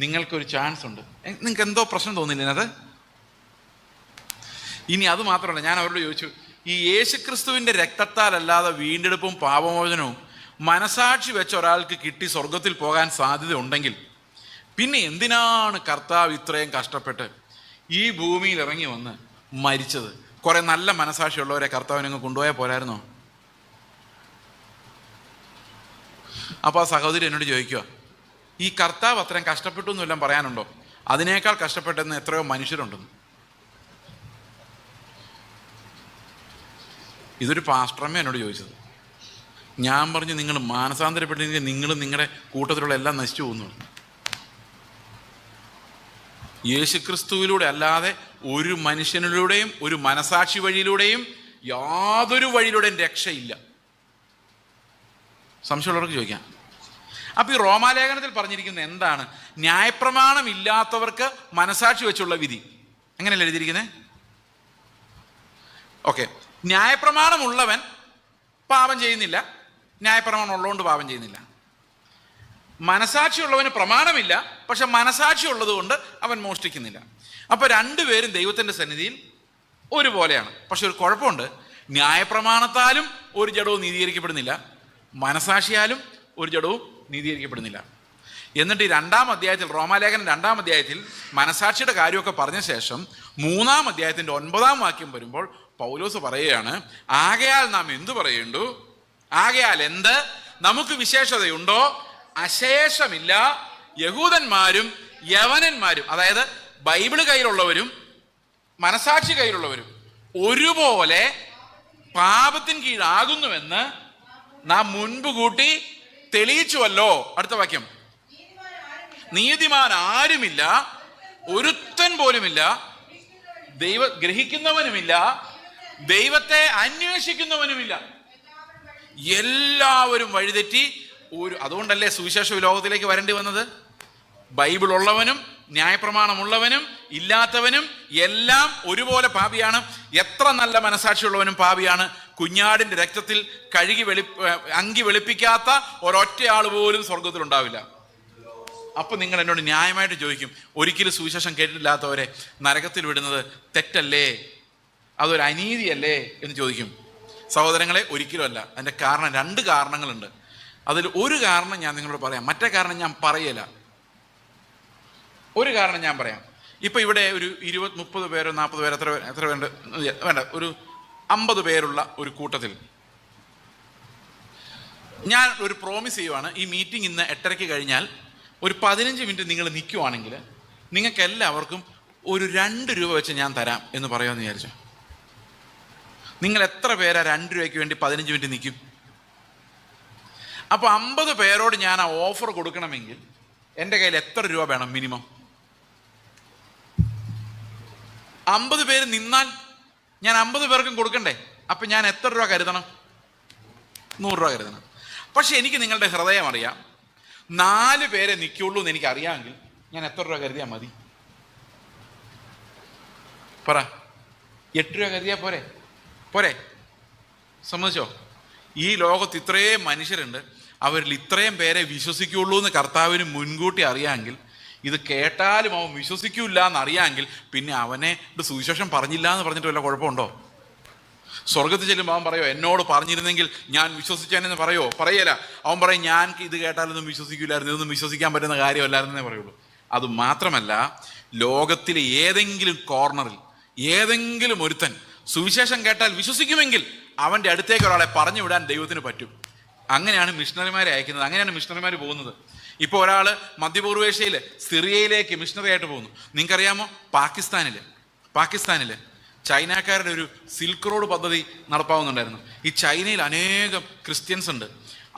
നിങ്ങൾക്കൊരു ചാൻസ് ഉണ്ട്. നിങ്ങൾക്ക് എന്തോ പ്രശ്നം തോന്നില്ല അത്? ഇനി അത് മാത്രമല്ല, ഞാൻ അവരോട് ചോദിച്ചു, ഈ യേശുക്രിസ്തുവിൻ്റെ രക്തത്താലല്ലാതെ വീണ്ടെടുപ്പും പാപമോചനവും മനസാക്ഷി വെച്ച ഒരാൾക്ക് കിട്ടി സ്വർഗത്തിൽ പോകാൻ സാധ്യത ഉണ്ടെങ്കിൽ പിന്നെ എന്തിനാണ് കർത്താവ് ഇത്രയും കഷ്ടപ്പെട്ട് ഈ ഭൂമിയിൽ ഇറങ്ങി വന്ന് മരിച്ചത്? കുറെ നല്ല മനസാക്ഷിയുള്ളവരെ കർത്താവിനങ്ങ് കൊണ്ടുപോയാൽ പോരായിരുന്നോ? അപ്പോൾ ആ സഹോദരി എന്നോട് ചോദിക്കുക, ഈ കർത്താവ് അത്രയും കഷ്ടപ്പെട്ടു എന്നെല്ലാം പറയാനുണ്ടോ? അതിനേക്കാൾ കഷ്ടപ്പെട്ടെന്ന് എത്രയോ മനുഷ്യരുണ്ടെന്ന്. ഇതൊരു പാസ്റ്ററമ്മ എന്നോട് ചോദിച്ചത്. ഞാൻ പറഞ്ഞു, നിങ്ങൾ മാനസാന്തരപ്പെട്ടെങ്കിൽ നിങ്ങളും നിങ്ങളുടെ കൂട്ടത്തിലുള്ള എല്ലാം നശിച്ചു പോകുന്നു. യേശുക്രിസ്തുവിലൂടെ അല്ലാതെ ഒരു മനുഷ്യനിലൂടെയും ഒരു മനസാക്ഷി വഴിയിലൂടെയും യാതൊരു വഴിയിലൂടെയും രക്ഷയില്ല. സംശയമുള്ളവർക്ക് ചോദിക്കാം. അപ്പോൾ ഈ റോമാലേഖനത്തിൽ പറഞ്ഞിരിക്കുന്നത് എന്താണ്? ന്യായപ്രമാണം ഇല്ലാത്തവർക്ക് മനസാക്ഷി വെച്ചുള്ള വിധി. അങ്ങനെയല്ലേ എഴുതിയിരിക്കുന്നത്? ഓക്കെ, ന്യായപ്രമാണമുള്ളവൻ പാപം ചെയ്യുന്നില്ല, ന്യായപ്രമാണം ഉള്ളതുകൊണ്ട് പാപം ചെയ്യുന്നില്ല. മനസാക്ഷിയുള്ളവന് പ്രമാണമില്ല, പക്ഷെ മനസാക്ഷി ഉള്ളത് കൊണ്ട് അവൻ മോഷ്ടിക്കുന്നില്ല. അപ്പോൾ രണ്ടുപേരും ദൈവത്തിൻ്റെ സന്നിധിയിൽ ഒരുപോലെയാണ്. പക്ഷെ ഒരു കുഴപ്പമുണ്ട്, ന്യായപ്രമാണത്താലും ഒരു ജഡവും നീതീകരിക്കപ്പെടുന്നില്ല, മനസാക്ഷിയാലും ഒരു ജഡവും നീതീകരിക്കപ്പെടുന്നില്ല. എന്നിട്ട് ഈ 2-ാം അധ്യായത്തിൽ, റോമാലേഖനം 2-ാം അധ്യായത്തിൽ മനസാക്ഷിയുടെ കാര്യമൊക്കെ പറഞ്ഞ ശേഷം 3-ാം അധ്യായത്തിൻ്റെ 9-ാം വാക്യം വരുമ്പോൾ പൗലോസ് പറയുകയാണ്, ആകയാൽ നാം എന്തു പറയേണ്ടു? ആകയാൽ എന്ത്? നമുക്ക് വിശേഷതയുണ്ടോ? അശേഷമില്ല. യഹൂദന്മാരും യവനന്മാരും, അതായത് ബൈബിള് കയ്യിലുള്ളവരും മനസാക്ഷി കയ്യിലുള്ളവരും ഒരുപോലെ പാപത്തിന് കീഴാകുന്നുവെന്ന് നാം മുൻപ് കൂട്ടി തെളിയിച്ചുവല്ലോ. അടുത്ത വാക്യം, നീതിമാൻ ആരുമില്ല, ഒരുത്തൻ പോലുമില്ല, ഗ്രഹിക്കുന്നവനുമില്ല, ദൈവത്തെ അന്വേഷിക്കുന്നവനുമില്ല. എല്ലാവരും വഴിതെറ്റി. അതുകൊണ്ടല്ലേ സുവിശേഷ ലോകത്തിലേക്ക് വരേണ്ടി വന്നത്? ബൈബിൾ ഉള്ളവനും ന്യായപ്രമാണമുള്ളവനും ഇല്ലാത്തവനും എല്ലാം ഒരുപോലെ പാപിയാണ്. എത്ര നല്ല മനസാക്ഷിയുള്ളവനും പാപിയാണ്. കുഞ്ഞാടിന്റെ രക്തത്തിൽ കഴുകി അങ്കി വെളുപ്പിക്കാത്ത ഒരൊറ്റയാൾ പോലും സ്വർഗത്തിൽ ഉണ്ടാവില്ല. അപ്പൊ നിങ്ങൾ എന്നോട് ന്യായമായിട്ട് ചോദിക്കും, ഒരിക്കലും സുവിശേഷം കേട്ടിട്ടില്ലാത്തവരെ നരകത്തിൽ വിടുന്നത് തെറ്റല്ലേ, അതൊരു അനീതിയല്ലേ എന്ന് ചോദിക്കും. സഹോദരങ്ങളെ, ഒരിക്കലും അല്ല. അതിന്റെ കാരണം 2 കാരണങ്ങളുണ്ട്. അതിൽ ഒരു കാരണം ഞാൻ നിങ്ങളോട് പറയാം, മറ്റേ കാരണം ഞാൻ പറയല. ഒരു കാരണം ഞാൻ പറയാം. ഇപ്പൊ ഇവിടെ ഒരു 20-30 പേരോ 40 പേരോ എത്ര വേണ്ട ഒരു 50 പേരുള്ള ഒരു കൂട്ടത്തിൽ ഞാൻ ഒരു പ്രോമിസ് ചെയ്യുവാണ്, ഈ മീറ്റിംഗ് ഇന്ന് 8:30 കഴിഞ്ഞാൽ ഒരു 15 മിനിറ്റ് നിങ്ങൾ നിൽക്കുവാണെങ്കിൽ നിങ്ങൾക്ക് എല്ലാവർക്കും ഒരു 2 രൂപ വെച്ച് ഞാൻ തരാം എന്ന് പറയാമെന്ന് വിചാരിച്ചു. നിങ്ങൾ എത്ര പേരാ 2 രൂപയ്ക്ക് വേണ്ടി 15 മിനിറ്റ് നിൽക്കും? അപ്പോൾ 50 പേരോട് ഞാൻ ആ ഓഫർ കൊടുക്കണമെങ്കിൽ എൻ്റെ കയ്യിൽ എത്ര രൂപ വേണം? മിനിമം 50 പേര് നിന്നാൽ ഞാൻ 50 പേർക്കും കൊടുക്കണ്ടേ? അപ്പം ഞാൻ എത്ര രൂപ കരുതണം? 100 രൂപ കരുതണം. പക്ഷെ എനിക്ക് നിങ്ങളുടെ ഹൃദയം അറിയാം. 4 പേരെ നിൽക്കുള്ളൂ എന്ന് എനിക്ക് അറിയാമെങ്കിൽ ഞാൻ എത്ര രൂപ കരുതിയാൽ മതി? പറ. 8 രൂപ കരുതിയാൽ പോരെ? പോരെ? സമ്മതിച്ചോ? ഈ ലോകത്ത് ഇത്രയും മനുഷ്യരുണ്ട്, അവരിൽ ഇത്രയും പേരെ വിശ്വസിക്കുള്ളൂ എന്ന് കർത്താവിന് മുൻകൂട്ടി അറിയാമെങ്കിൽ, ഇത് കേട്ടാലും അവൻ വിശ്വസിക്കൂല്ല എന്നറിയാമെങ്കിൽ, പിന്നെ അവനെ സുവിശേഷം പറഞ്ഞില്ല എന്ന് പറഞ്ഞിട്ട് വല്ല കുഴപ്പമുണ്ടോ? സ്വർഗത്തിൽ ചെല്ലുമ്പോൾ അവൻ പറയോ എന്നോട് പറഞ്ഞിരുന്നെങ്കിൽ ഞാൻ വിശ്വസിച്ചാനെന്ന് പറയോ? പറയല. അവൻ പറയും ഞാൻ ഇത് കേട്ടാലൊന്നും വിശ്വസിക്കില്ലായിരുന്നു, ഇതൊന്നും വിശ്വസിക്കാൻ പറ്റുന്ന കാര്യമല്ലായിരുന്നേ പറയുള്ളൂ. അത് മാത്രമല്ല, ലോകത്തിലെ ഏതെങ്കിലും കോർണറിൽ ഏതെങ്കിലും ഒരുത്തൻ സുവിശേഷം കേട്ടാൽ വിശ്വസിക്കുമെങ്കിൽ അവൻ്റെ അടുത്തേക്ക് ഒരാളെ പറഞ്ഞു വിടാൻ ദൈവത്തിന് പറ്റും. അങ്ങനെയാണ് മിഷണറിമാരെ അയക്കുന്നത്, അങ്ങനെയാണ് മിഷണറിമാർ പോകുന്നത്. ഇപ്പോൾ ഒരാൾ മധ്യപൂർവേഷ്യയിൽ സിറിയയിലേക്ക് മിഷണറി ആയിട്ട് പോകുന്നു. നിങ്ങൾക്കറിയാമോ, പാകിസ്ഥാനിൽ ചൈനക്കാരുടെ ഒരു സിൽക്ക് റോഡ് പദ്ധതി നടപ്പാവുന്നുണ്ടായിരുന്നു. ഈ ചൈനയിൽ അനേകം ക്രിസ്ത്യൻസ് ഉണ്ട്.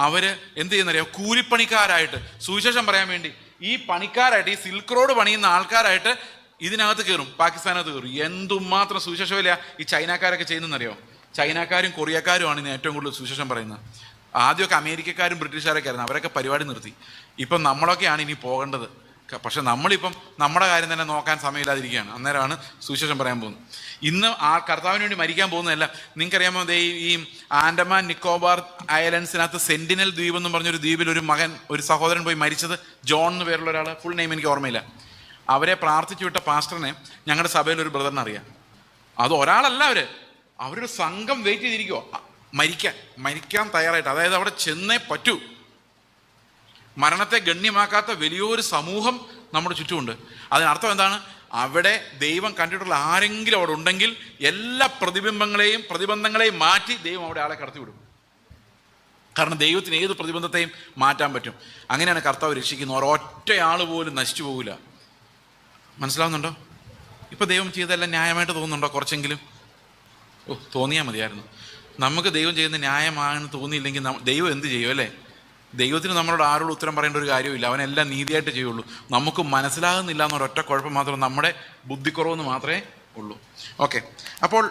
അവർ എന്ത് ചെയ്യുന്നറിയാം? കൂലിപ്പണിക്കാരായിട്ട് സുവിശേഷം പറയാൻ വേണ്ടി ഈ പണിക്കാരായിട്ട്, ഈ സിൽക്ക് റോഡ് പണിയുന്ന ആൾക്കാരായിട്ട് ഇതിനകത്ത് കയറും, പാകിസ്ഥാനകത്ത് കയറും. എന്തുമാത്രം സുവിശേഷമില്ല ഈ ചൈനക്കാരൊക്കെ ചെയ്യുന്നതെന്നറിയോ? ചൈനക്കാരും കൊറിയക്കാരുമാണ് ഇന്ന് ഏറ്റവും കൂടുതൽ സുവിശേഷം പറയുന്നത്. ആദ്യമൊക്കെ അമേരിക്കക്കാരും ബ്രിട്ടീഷുകാരൊക്കെ ആയിരുന്നു, അവരൊക്കെ പരിപാടി നിർത്തി. ഇപ്പം നമ്മളൊക്കെയാണ് ഇനി പോകേണ്ടത്. പക്ഷെ നമ്മളിപ്പം നമ്മുടെ കാര്യം തന്നെ നോക്കാൻ സമയമില്ലാതിരിക്കുകയാണ്. അന്നേരമാണ് സുവിശേഷം പറയാൻ പോകുന്നത്. ഇന്ന് ആ കർത്താവിന് വേണ്ടി മരിക്കാൻ പോകുന്നതല്ല. നിങ്ങൾക്കറിയാമോ, ഈ ആൻഡമാൻ നിക്കോബാർ ഐലൻഡ്സിനകത്ത് സെന്റിനൽ ദ്വീപ് എന്ന് പറഞ്ഞൊരു ദ്വീപിൽ ഒരു സഹോദരൻ പോയി മരിച്ചത്. ജോൺ എന്ന് പേരുള്ള ഒരാൾ, ഫുൾ നെയിം എനിക്ക് ഓർമ്മയില്ല. അവരെ പ്രാർത്ഥിച്ചു വിട്ട പാസ്റ്ററിനെ ഞങ്ങളുടെ സഭയിൽ ഒരു ബ്രദറിനെ അറിയാം. അത് ഒരാളല്ല, അവരൊരു സംഘം വെയിറ്റ് ചെയ്തിരിക്കുമോ മരിക്കാൻ തയ്യാറായിട്ട്. അതായത് അവിടെ ചെന്നേ പറ്റൂ. മരണത്തെ ഗണ്യമാക്കാത്ത വലിയൊരു സമൂഹം നമ്മുടെ ചുറ്റുമുണ്ട്. അതിനർത്ഥം എന്താണ്? അവിടെ ദൈവം കണ്ടിട്ടുള്ള ആരെങ്കിലും അവിടെ ഉണ്ടെങ്കിൽ എല്ലാ പ്രതിബന്ധങ്ങളെയും മാറ്റി ദൈവം അവിടെ ആളെ കടത്തിവിടും. കാരണം ദൈവത്തിന് ഏത് പ്രതിബന്ധത്തെയും മാറ്റാൻ പറ്റും. അങ്ങനെയാണ് കർത്താവ് രക്ഷിക്കുന്നത്. ഒരൊറ്റയാൾ പോലും നശിച്ചു പോകില്ല. മനസ്സിലാവുന്നുണ്ടോ? ഇപ്പം ദൈവം ചെയ്തതെല്ലാം ന്യായമായിട്ട് തോന്നുന്നുണ്ടോ? കുറച്ചെങ്കിലും തോന്നിയാൽ മതിയായിരുന്നു. നമുക്ക് ദൈവം ചെയ്യുന്ന ന്യായമാണെന്ന് തോന്നിയില്ലെങ്കിൽ ദൈവം എന്ത് ചെയ്യും? അല്ലേ? ദൈവത്തിന് നമ്മളോട് ആരോട് ഉത്തരം പറയേണ്ട ഒരു കാര്യമില്ല. അവനെല്ലാം നീതിയായിട്ട് ചെയ്യുള്ളൂ. നമുക്ക് മനസ്സിലാകുന്നില്ല എന്നൊരൊറ്റ കുഴപ്പം മാത്രം, നമ്മുടെ ബുദ്ധിക്കുറവെന്ന് മാത്രമേ ഉള്ളൂ. ഓക്കെ, അപ്പോൾ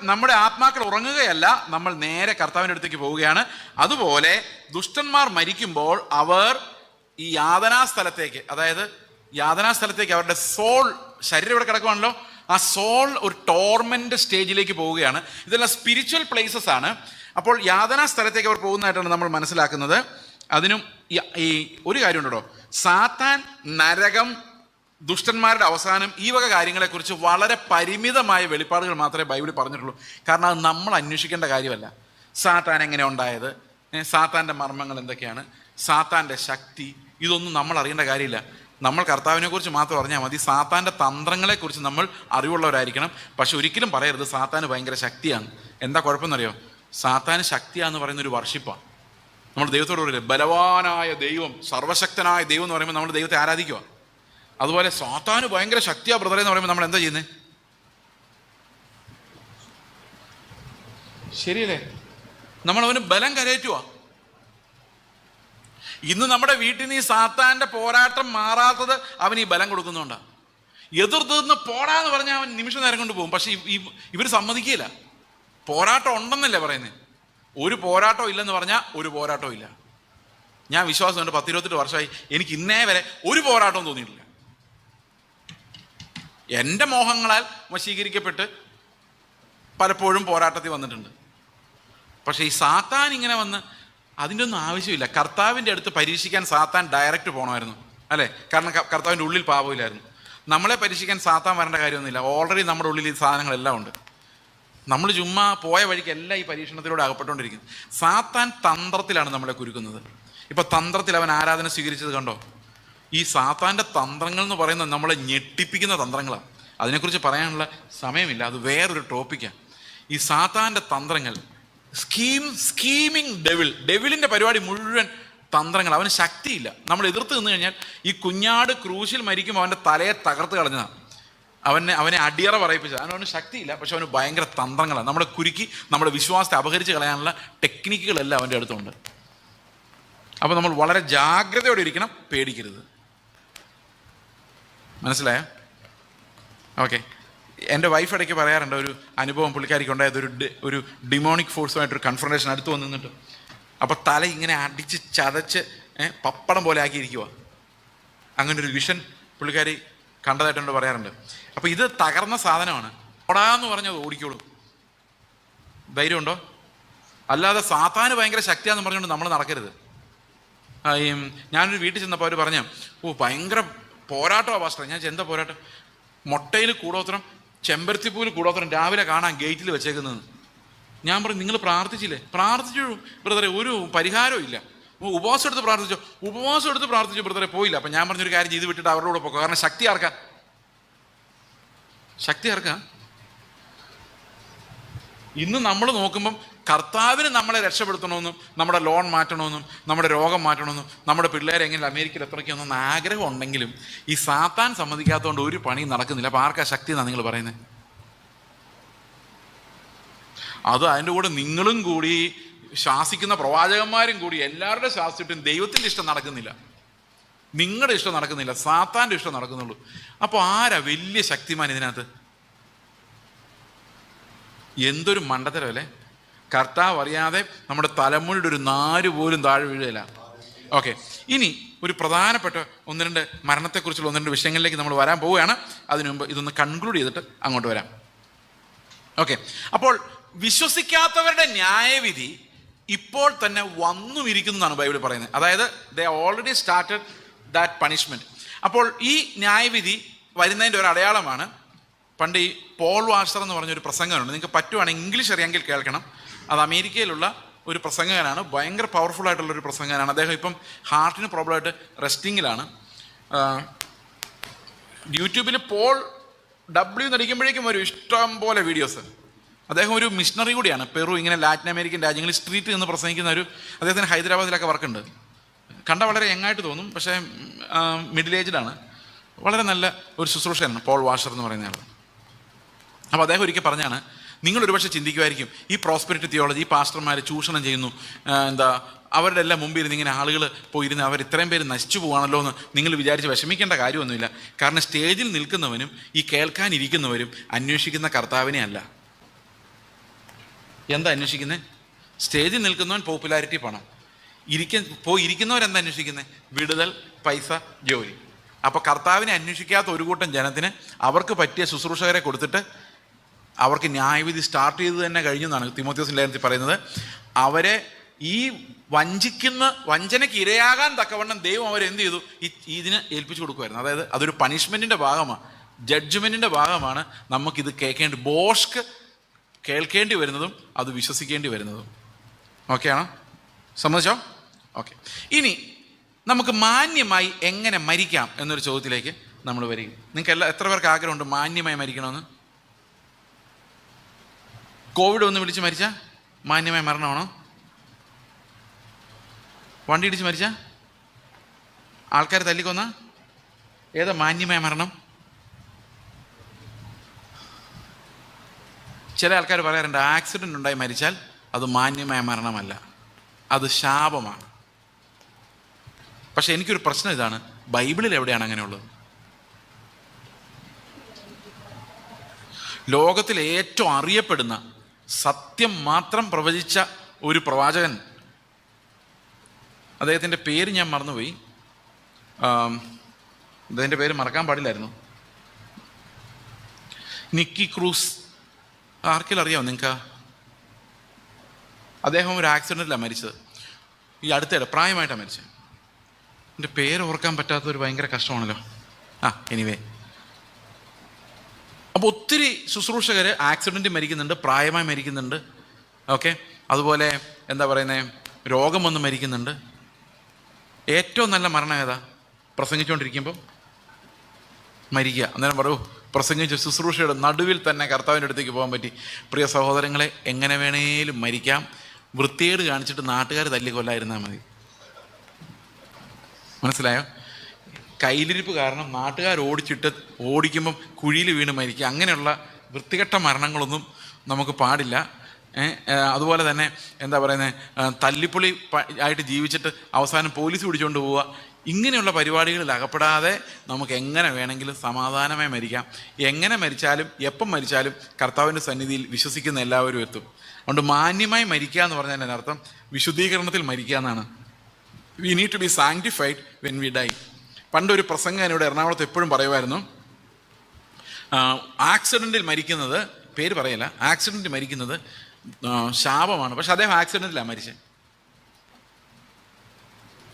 നമ്മുടെ ആത്മാക്കൾ ഉറങ്ങുകയല്ല, നമ്മൾ നേരെ കർത്താവിൻ്റെ അടുത്തേക്ക് പോവുകയാണ്. അതുപോലെ ദുഷ്ടന്മാർ മരിക്കുമ്പോൾ അവർ ഈ യാതനാസ്ഥലത്തേക്ക്, അതായത് യാതനാസ്ഥലത്തേക്ക് അവരുടെ സോൾ, ശരീരം ഇവിടെ കിടക്കുവാണല്ലോ, ആ സോൾ ഒരു ടോർമെന്റ് സ്റ്റേജിലേക്ക് പോവുകയാണ്. ഇതെല്ലാം സ്പിരിച്വൽ പ്ലേസസ് ആണ്. അപ്പോൾ യാതനാ സ്ഥലത്തേക്ക് അവർ പോകുന്നതായിട്ടാണ് നമ്മൾ മനസ്സിലാക്കുന്നത്. അതിനും ഈ ഒരു കാര്യമുണ്ടോ, സാത്താൻ, നരകം, ദുഷ്ടന്മാരുടെ അവസാനം, ഈ വക കാര്യങ്ങളെക്കുറിച്ച് വളരെ പരിമിതമായ വെളിപ്പാടുകൾ മാത്രമേ ബൈബിളിൽ പറഞ്ഞിട്ടുള്ളൂ. കാരണം അത് നമ്മൾ അന്വേഷിക്കേണ്ട കാര്യമല്ല. സാത്താൻ എങ്ങനെ ഉണ്ടായത്, സാത്താൻ്റെ മർമ്മങ്ങൾ എന്തൊക്കെയാണ്, സാത്താൻ്റെ ശക്തി, ഇതൊന്നും നമ്മൾ അറിയേണ്ട കാര്യമില്ല. നമ്മൾ കർത്താവിനെ കുറിച്ച് മാത്രം അറിഞ്ഞാൽ മതി. സാത്താൻ്റെ തന്ത്രങ്ങളെക്കുറിച്ച് നമ്മൾ അറിവുള്ളവരായിരിക്കണം. പക്ഷെ ഒരിക്കലും പറയരുത് സാത്താന് ഭയങ്കര ശക്തിയാണ്. എന്താ കുഴപ്പമെന്നറിയോ? സാത്താന് ശക്തിയാന്ന് പറയുന്ന ഒരു വർഷിപ്പാണ്. നമ്മൾ ദൈവത്തോട് പറയില്ലേ, ബലവാനായ ദൈവം, സർവശക്തനായ ദൈവം എന്ന് പറയുമ്പോൾ നമ്മൾ ദൈവത്തെ ആരാധിക്കുക. അതുപോലെ സാത്താന് ഭയങ്കര ശക്തിയാ ബ്രദറെ എന്ന് പറയുമ്പോൾ നമ്മൾ എന്താ ചെയ്യുന്നത്? ശരിയല്ലേ? നമ്മൾ അവന് ബലം കരയറ്റുക. ഇന്ന് നമ്മുടെ വീട്ടിൽ നിന്ന് ഈ സാത്താന്റെ പോരാട്ടം മാറാത്തത് അവന് ഈ ബലം കൊടുക്കുന്നുണ്ടാണ്. എതിർത്ത് പോടാന്ന് പറഞ്ഞാൽ അവൻ നിമിഷ നേരം കൊണ്ട് പോകും. പക്ഷെ ഇവർ സമ്മതിക്കില്ല. പോരാട്ടം ഉണ്ടെന്നല്ലേ പറയുന്നത്. ഒരു പോരാട്ടം ഇല്ലെന്ന് പറഞ്ഞാൽ ഒരു പോരാട്ടവും ഇല്ല. ഞാൻ വിശ്വാസമുണ്ട്, 10-28 വർഷമായി എനിക്ക് ഇന്നേ വരെ ഒരു പോരാട്ടവും തോന്നിയിട്ടില്ല. എൻ്റെ മോഹങ്ങളാൽ വശീകരിക്കപ്പെട്ട് പലപ്പോഴും പോരാട്ടത്തിൽ വന്നിട്ടുണ്ട്. പക്ഷെ ഈ സാത്താൻ ഇങ്ങനെ വന്ന് അതിൻ്റെ ഒന്നും ആവശ്യമില്ല. കർത്താവിൻ്റെ അടുത്ത് പരീക്ഷിക്കാൻ സാത്താൻ ഡയറക്റ്റ് പോകണമായിരുന്നു, അല്ലേ? കാരണം കർത്താവിൻ്റെ ഉള്ളിൽ പാപമില്ലായിരുന്നു. നമ്മളെ പരീക്ഷിക്കാൻ സാത്താൻ വരേണ്ട കാര്യമൊന്നുമില്ല. ഓൾറെഡി നമ്മുടെ ഉള്ളിൽ ഈ സാധനങ്ങളെല്ലാം ഉണ്ട്. നമ്മൾ ചുമ്മാ പോയ വഴിക്ക് എല്ലാം ഈ പരീക്ഷണത്തിലൂടെ അകപ്പെട്ടുകൊണ്ടിരിക്കുന്നു. സാത്താൻ തന്ത്രത്തിലാണ് നമ്മളെ കുരുക്കുന്നത്. ഇപ്പം തന്ത്രത്തിൽ അവൻ ആരാധന സ്വീകരിച്ചത് കണ്ടോ? ഈ സാത്താൻ്റെ തന്ത്രങ്ങൾ എന്ന് പറയുന്നത് നമ്മളെ ഞെട്ടിപ്പിക്കുന്ന തന്ത്രങ്ങളാണ്. അതിനെക്കുറിച്ച് പറയാനുള്ള സമയമില്ല, അത് വേറൊരു ടോപ്പിക്കാണ്. ഈ സാത്താൻ്റെ തന്ത്രങ്ങൾ, സ്കീമിങ് ഡെവിളിൻ്റെ പരിപാടി മുഴുവൻ തന്ത്രങ്ങൾ. അവന് ശക്തിയില്ല. നമ്മൾ എതിർത്ത് നിന്ന് കഴിഞ്ഞാൽ ഈ കുഞ്ഞാട് ക്രൂശിൽ മരിക്കുമ്പോൾ അവൻ്റെ തലയെ തകർത്ത് കളഞ്ഞതാണ്. അവനെ അടിയറ പറയിപ്പിച്ചത്. അവന് ശക്തിയില്ല, പക്ഷെ അവന് ഭയങ്കര തന്ത്രങ്ങളാണ്. നമ്മളെ കുരുക്കി നമ്മുടെ വിശ്വാസത്തെ അപഹരിച്ച് കളയാനുള്ള ടെക്നിക്കുകളെല്ലാം അവൻ്റെ അടുത്തുണ്ട്. അപ്പോൾ നമ്മൾ വളരെ ജാഗ്രതയോടെ ഇരിക്കണം, പേടിക്കരുത്. മനസ്സിലായോ? ഓക്കെ. എൻ്റെ വൈഫ് ഇടയ്ക്ക് പറയാറുണ്ട് ഒരു അനുഭവം പുള്ളിക്കാരിക്ക് ഉണ്ടായത്. ഒരു ഡിമോണിക് ഫോഴ്സുമായിട്ടൊരു കൺഫ്രണ്ടേഷൻ അടുത്ത് വന്ന് നിന്നിട്ട് അപ്പോൾ തല ഇങ്ങനെ അടിച്ച് ചതച്ച് പപ്പടം പോലെ ആക്കിയിരിക്കുക. അങ്ങനെ ഒരു വിഷൻ പുള്ളിക്കാരി കണ്ടതായിട്ടുണ്ട്, പറയാറുണ്ട്. അപ്പോൾ ഇത് തകർന്ന സാധനമാണ്. ഓടാന്ന് പറഞ്ഞത് ഓടിക്കോളും. ധൈര്യമുണ്ടോ? അല്ലാതെ സാത്താന് ഭയങ്കര ശക്തിയാന്ന് പറഞ്ഞുകൊണ്ട് നമ്മൾ നടക്കരുത്. ഞാനൊരു വീട്ടിൽ ചെന്നപ്പോൾ അവർ പറഞ്ഞു, ഭയങ്കര പോരാട്ടമാണ് പാസ്റ്റർ. ഞാൻ എന്താ പോരാട്ടം? മുട്ടയിൽ കൂടോത്രം, ചെമ്പരത്തിപ്പൂവിൽ കൂടോത്രം രാവിലെ കാണാൻ ഗേറ്റിൽ വെച്ചേക്കുന്നത്. ഞാൻ പറഞ്ഞു, നിങ്ങൾ പ്രാർത്ഥിച്ചില്ലേ? പ്രാർത്ഥിച്ചു ബ്രദറെ, ഒരു പരിഹാരവും ഇല്ല. ഉപവാസം എടുത്ത് പ്രാർത്ഥിച്ചു ബ്രദറെ, പോയില്ല. അപ്പം ഞാൻ പറഞ്ഞൊരു കാര്യം ചെയ്ത് വിട്ടിട്ട് അവരുടെ കൂടെ പോകാം. കാരണം ശക്തി ആർക്കാ? ഇന്ന് നമ്മൾ നോക്കുമ്പം കർത്താവിന് നമ്മളെ രക്ഷപ്പെടുത്തണമെന്നും നമ്മുടെ ലോൺ മാറ്റണമെന്നും നമ്മുടെ രോഗം മാറ്റണമെന്നും നമ്മുടെ പിള്ളേരെ എങ്ങനെ അമേരിക്കയിൽ എത്രയ്ക്കൊന്നും ആഗ്രഹം ഉണ്ടെങ്കിലും ഈ സാത്താൻ സമ്മതിക്കാത്തതുകൊണ്ട് ഒരു പണിയും നടക്കുന്നില്ല. അപ്പം ആർക്കാ ശക്തി എന്നാണ് നിങ്ങൾ പറയുന്നത്? അത് അതിൻ്റെ കൂടെ നിങ്ങളും കൂടി ശാസിക്കുന്ന പ്രവാചകന്മാരും കൂടി എല്ലാവരുടെ ശാസിച്ചിട്ടും ദൈവത്തിൻ്റെ ഇഷ്ടം നടക്കുന്നില്ല, നിങ്ങളുടെ ഇഷ്ടം നടക്കുന്നില്ല, സാത്താൻ്റെ ഇഷ്ടം നടക്കുന്നുള്ളൂ. അപ്പോൾ ആരാ വലിയ ശക്തിമാൻ ഇതിനകത്ത്? എന്തൊരു മണ്ടത്തരമല്ലേ! കർത്താവ് അറിയാതെ നമ്മുടെ തലമുടിയുടെ ഒരു നാര് പോലും താഴെ വീഴുകയില്ല. ഓക്കെ, ഇനി ഒരു പ്രധാനപ്പെട്ട 1-2 മരണത്തെക്കുറിച്ചുള്ള 1-2 വിഷയങ്ങളിലേക്ക് നമ്മൾ വരാൻ പോവുകയാണ്. അതിനു മുമ്പ് ഇതൊന്ന് കൺക്ലൂഡ് ചെയ്തിട്ട് അങ്ങോട്ട് വരാം. ഓക്കെ, അപ്പോൾ വിശ്വസിക്കാത്തവരുടെ ന്യായവിധി ഇപ്പോൾ തന്നെ വന്നു ഇരിക്കുന്നതാണ് ബൈബിൾ പറയുന്നത്. അതായത് ദേ ഓൾറെഡി സ്റ്റാർട്ടഡ് ദാറ്റ് പണിഷ്മെൻറ്റ്. അപ്പോൾ ഈ ന്യായവിധി വരുന്നതിൻ്റെ ഒരു അടയാളമാണ്. പണ്ട് ഈ പോൾ വാഷർ എന്ന് പറഞ്ഞൊരു പ്രസംഗമുണ്ട്. നിങ്ങൾക്ക് പറ്റുവാണെങ്കിൽ ഇംഗ്ലീഷ് അറിയാമെങ്കിൽ കേൾക്കണം. അത് അമേരിക്കയിലുള്ള ഒരു പ്രസംഗകനാണ്, ഭയങ്കര പവർഫുൾ ആയിട്ടുള്ളൊരു പ്രസംഗകനാണ്. അദ്ദേഹം ഇപ്പം ഹാർട്ടിന് പ്രോബ്ലമായിട്ട് റെസ്റ്റിങ്ങിലാണ്. യൂട്യൂബിൽ പോൾ W നടിക്കുമ്പോഴേക്കും ഒരു ഇഷ്ടം പോലെ വീഡിയോസ്. അദ്ദേഹം ഒരു മിഷണറി കൂടിയാണ്. പെറു, ഇങ്ങനെ ലാറ്റിൻ അമേരിക്കൻ രാജ്യങ്ങളിൽ സ്ട്രീറ്റിൽ നിന്ന് പ്രസംഗിക്കുന്ന അദ്ദേഹത്തിന് ഹൈദരാബാദിലൊക്കെ വർക്കുണ്ട്. കണ്ട വളരെ യങ്ങായിട്ട് തോന്നും, പക്ഷേ മിഡിൽ ഏജ്ഡാണ്. വളരെ നല്ല ഒരു ശുശ്രൂഷയാണ് പോൾ വാഷർ എന്ന് പറയുന്ന ആൾ. അപ്പോൾ അദ്ദേഹം ഒരിക്കൽ പറഞ്ഞാണ്, നിങ്ങളൊരു പക്ഷേ ചിന്തിക്കുമായിരിക്കും ഈ പ്രോസ്പെരിറ്റി തിയോളജി, ഈ പാസ്റ്റർമാർ ചൂഷണം ചെയ്യുന്നു, അവരുടെ എല്ലാം മുമ്പിൽ ഇരുന്ന് ഇങ്ങനെ ആളുകൾ പോയിരുന്ന് അവർ ഇത്രയും പേര് നശിച്ചു പോവാണല്ലോ എന്ന് നിങ്ങൾ വിചാരിച്ച് വിഷമിക്കേണ്ട കാര്യമൊന്നുമില്ല. കാരണം സ്റ്റേജിൽ നിൽക്കുന്നവനും ഈ കേൾക്കാനിരിക്കുന്നവരും അന്വേഷിക്കുന്ന കർത്താവിനെ അല്ല. എന്താ അന്വേഷിക്കുന്നത്? സ്റ്റേജിൽ നിൽക്കുന്നവൻ പോപ്പുലാരിറ്റി, പണം. ഇരിക്കുന്നവരെന്താ അന്വേഷിക്കുന്നത്? വിടുതൽ, പൈസ, ജോലി. അപ്പോൾ കർത്താവിനെ അന്വേഷിക്കാത്ത ഒരു കൂട്ടം ജനത്തിന് അവർക്ക് പറ്റിയ ശുശ്രൂഷകരെ കൊടുത്തിട്ട് അവർക്ക് ന്യായവിധി സ്റ്റാർട്ട് ചെയ്ത് തന്നെ കഴിഞ്ഞു എന്നാണ് തിമോഥെയോസിന്റെ ലേഖനത്തിൽ പറയുന്നത്. അവരെ ഈ വഞ്ചനയ്ക്ക് ഇരയാകാൻ തക്കവണ്ണം ദൈവം അവരെന്ത് ചെയ്തു? ഇതിന് ഏൽപ്പിച്ചു കൊടുക്കുമായിരുന്നു. അതായത് അതൊരു പണിഷ്മെൻറ്റിൻ്റെ ഭാഗമാണ്, ജഡ്ജ്മെൻറ്റിൻ്റെ ഭാഗമാണ്. നമുക്കിത് ബോഷ്ക്ക് കേൾക്കേണ്ടി വരുന്നതും അത് വിശ്വസിക്കേണ്ടി വരുന്നതും. ഓക്കെ ആണോ? സമ്മതിച്ചോ? ഓക്കെ, ഇനി നമുക്ക് മാന്യമായി എങ്ങനെ മരിക്കാം എന്നൊരു ചോദ്യത്തിലേക്ക് നമ്മൾ വരിക. നിങ്ങൾക്ക് എത്ര പേർക്ക് ആഗ്രഹമുണ്ട് മാന്യമായി മരിക്കണമെന്ന്? കോവിഡ് ഒന്ന് വിളിച്ച് മരിച്ചാൽ മാന്യമായ മരണമാണോ? വണ്ടി ഇടിച്ച് മരിച്ച, ആൾക്കാർ തല്ലിക്കൊന്ന, ഏതാ മാന്യമായ മരണം? ചില ആൾക്കാർ പറയാറുണ്ട് ആക്സിഡൻ്റ് ഉണ്ടായി മരിച്ചാൽ അത് മാന്യമായ മരണമല്ല, അത് ശാപമാണ്. പക്ഷെ എനിക്കൊരു പ്രശ്നം ഇതാണ്, ബൈബിളിൽ എവിടെയാണ് അങ്ങനെയുള്ളത്? ലോകത്തിൽ ഏറ്റവും അറിയപ്പെടുന്ന സത്യം മാത്രം പ്രവചിച്ച ഒരു പ്രവാചകൻ, അദ്ദേഹത്തിൻ്റെ പേര് ഞാൻ മറന്നുപോയി, അദ്ദേഹത്തിൻ്റെ പേര് മറക്കാൻ പാടില്ലായിരുന്നു. നിക്കി ക്രൂസ്, ആർക്കെങ്കിലും അറിയാമോ നിങ്ങൾക്ക്? അദ്ദേഹം ഒരു ആക്സിഡൻറ്റിലാണ് മരിച്ചത്. ഈ അടുത്തിടെ പ്രായമായിട്ടാണ് മരിച്ചത്. എൻ്റെ പേര് ഓർക്കാൻ പറ്റാത്തൊരു ഭയങ്കര കഷ്ടമാണല്ലോ. എനിവേ, അപ്പോൾ ഒത്തിരി ശുശ്രൂഷകർ ആക്സിഡൻറ്റ് മരിക്കുന്നുണ്ട്, പ്രായമായി മരിക്കുന്നുണ്ട്. ഓക്കെ, അതുപോലെ എന്താ പറയുന്നത്, രോഗം വന്ന് മരിക്കുന്നുണ്ട്. ഏറ്റവും നല്ല മരണം ഏതാ? പ്രസംഗിച്ചുകൊണ്ടിരിക്കുമ്പോൾ മരിക്കുക. അന്നേരം പറയൂ, പ്രസംഗിച്ച് ശുശ്രൂഷയുടെ നടുവിൽ തന്നെ കർത്താവിൻ്റെ അടുത്തേക്ക് പോകാൻ പറ്റി. പ്രിയ സഹോദരങ്ങളെ, എങ്ങനെ വേണേലും മരിക്കാം. വൃത്തികേട് കാണിച്ചിട്ട് നാട്ടുകാർ തല്ലിക്കൊല്ലായിരുന്നാൽ മതി. മനസ്സിലായോ? കയ്യിലിരിപ്പ് കാരണം നാട്ടുകാർ ഓടിക്കുമ്പം കുഴിയിൽ വീണ് മരിക്കുക, അങ്ങനെയുള്ള വൃത്തികെട്ട മരണങ്ങളൊന്നും നമുക്ക് പാടില്ല. അതുപോലെ തന്നെ എന്താ പറയുന്നത്, തല്ലിപ്പൊളി ആയിട്ട് ജീവിച്ചിട്ട് അവസാനം പോലീസ് പിടിച്ചുകൊണ്ട് പോവുക, ഇങ്ങനെയുള്ള പരിപാടികളിൽ അകപ്പെടാതെ നമുക്ക് എങ്ങനെ വേണമെങ്കിലും സമാധാനമായി മരിക്കാം. എങ്ങനെ മരിച്ചാലും എപ്പം മരിച്ചാലും കർത്താവിൻ്റെ സന്നിധിയിൽ വിശ്വസിക്കുന്ന എല്ലാവരും എത്തും. അതുകൊണ്ട് മാന്യമായി മരിക്കുക എന്ന് പറഞ്ഞാൽ എൻ്റെ അർത്ഥം വിശുദ്ധീകരണത്തിൽ മരിക്കുക എന്നാണ്. We need to be sanctified when we die. പണ്ടൊരു പ്രസംഗം എന്നോട് എറണാകുളത്ത് എപ്പോഴും പറയുമായിരുന്നു, ആക്സിഡൻറ്റിൽ മരിക്കുന്നത്, പേര് പറയല്ല, ആക്സിഡൻറ്റ് മരിക്കുന്നത് ശാപമാണ്. പക്ഷെ അദ്ദേഹം ആക്സിഡൻറ്റിലാണ് മരിച്ചത്.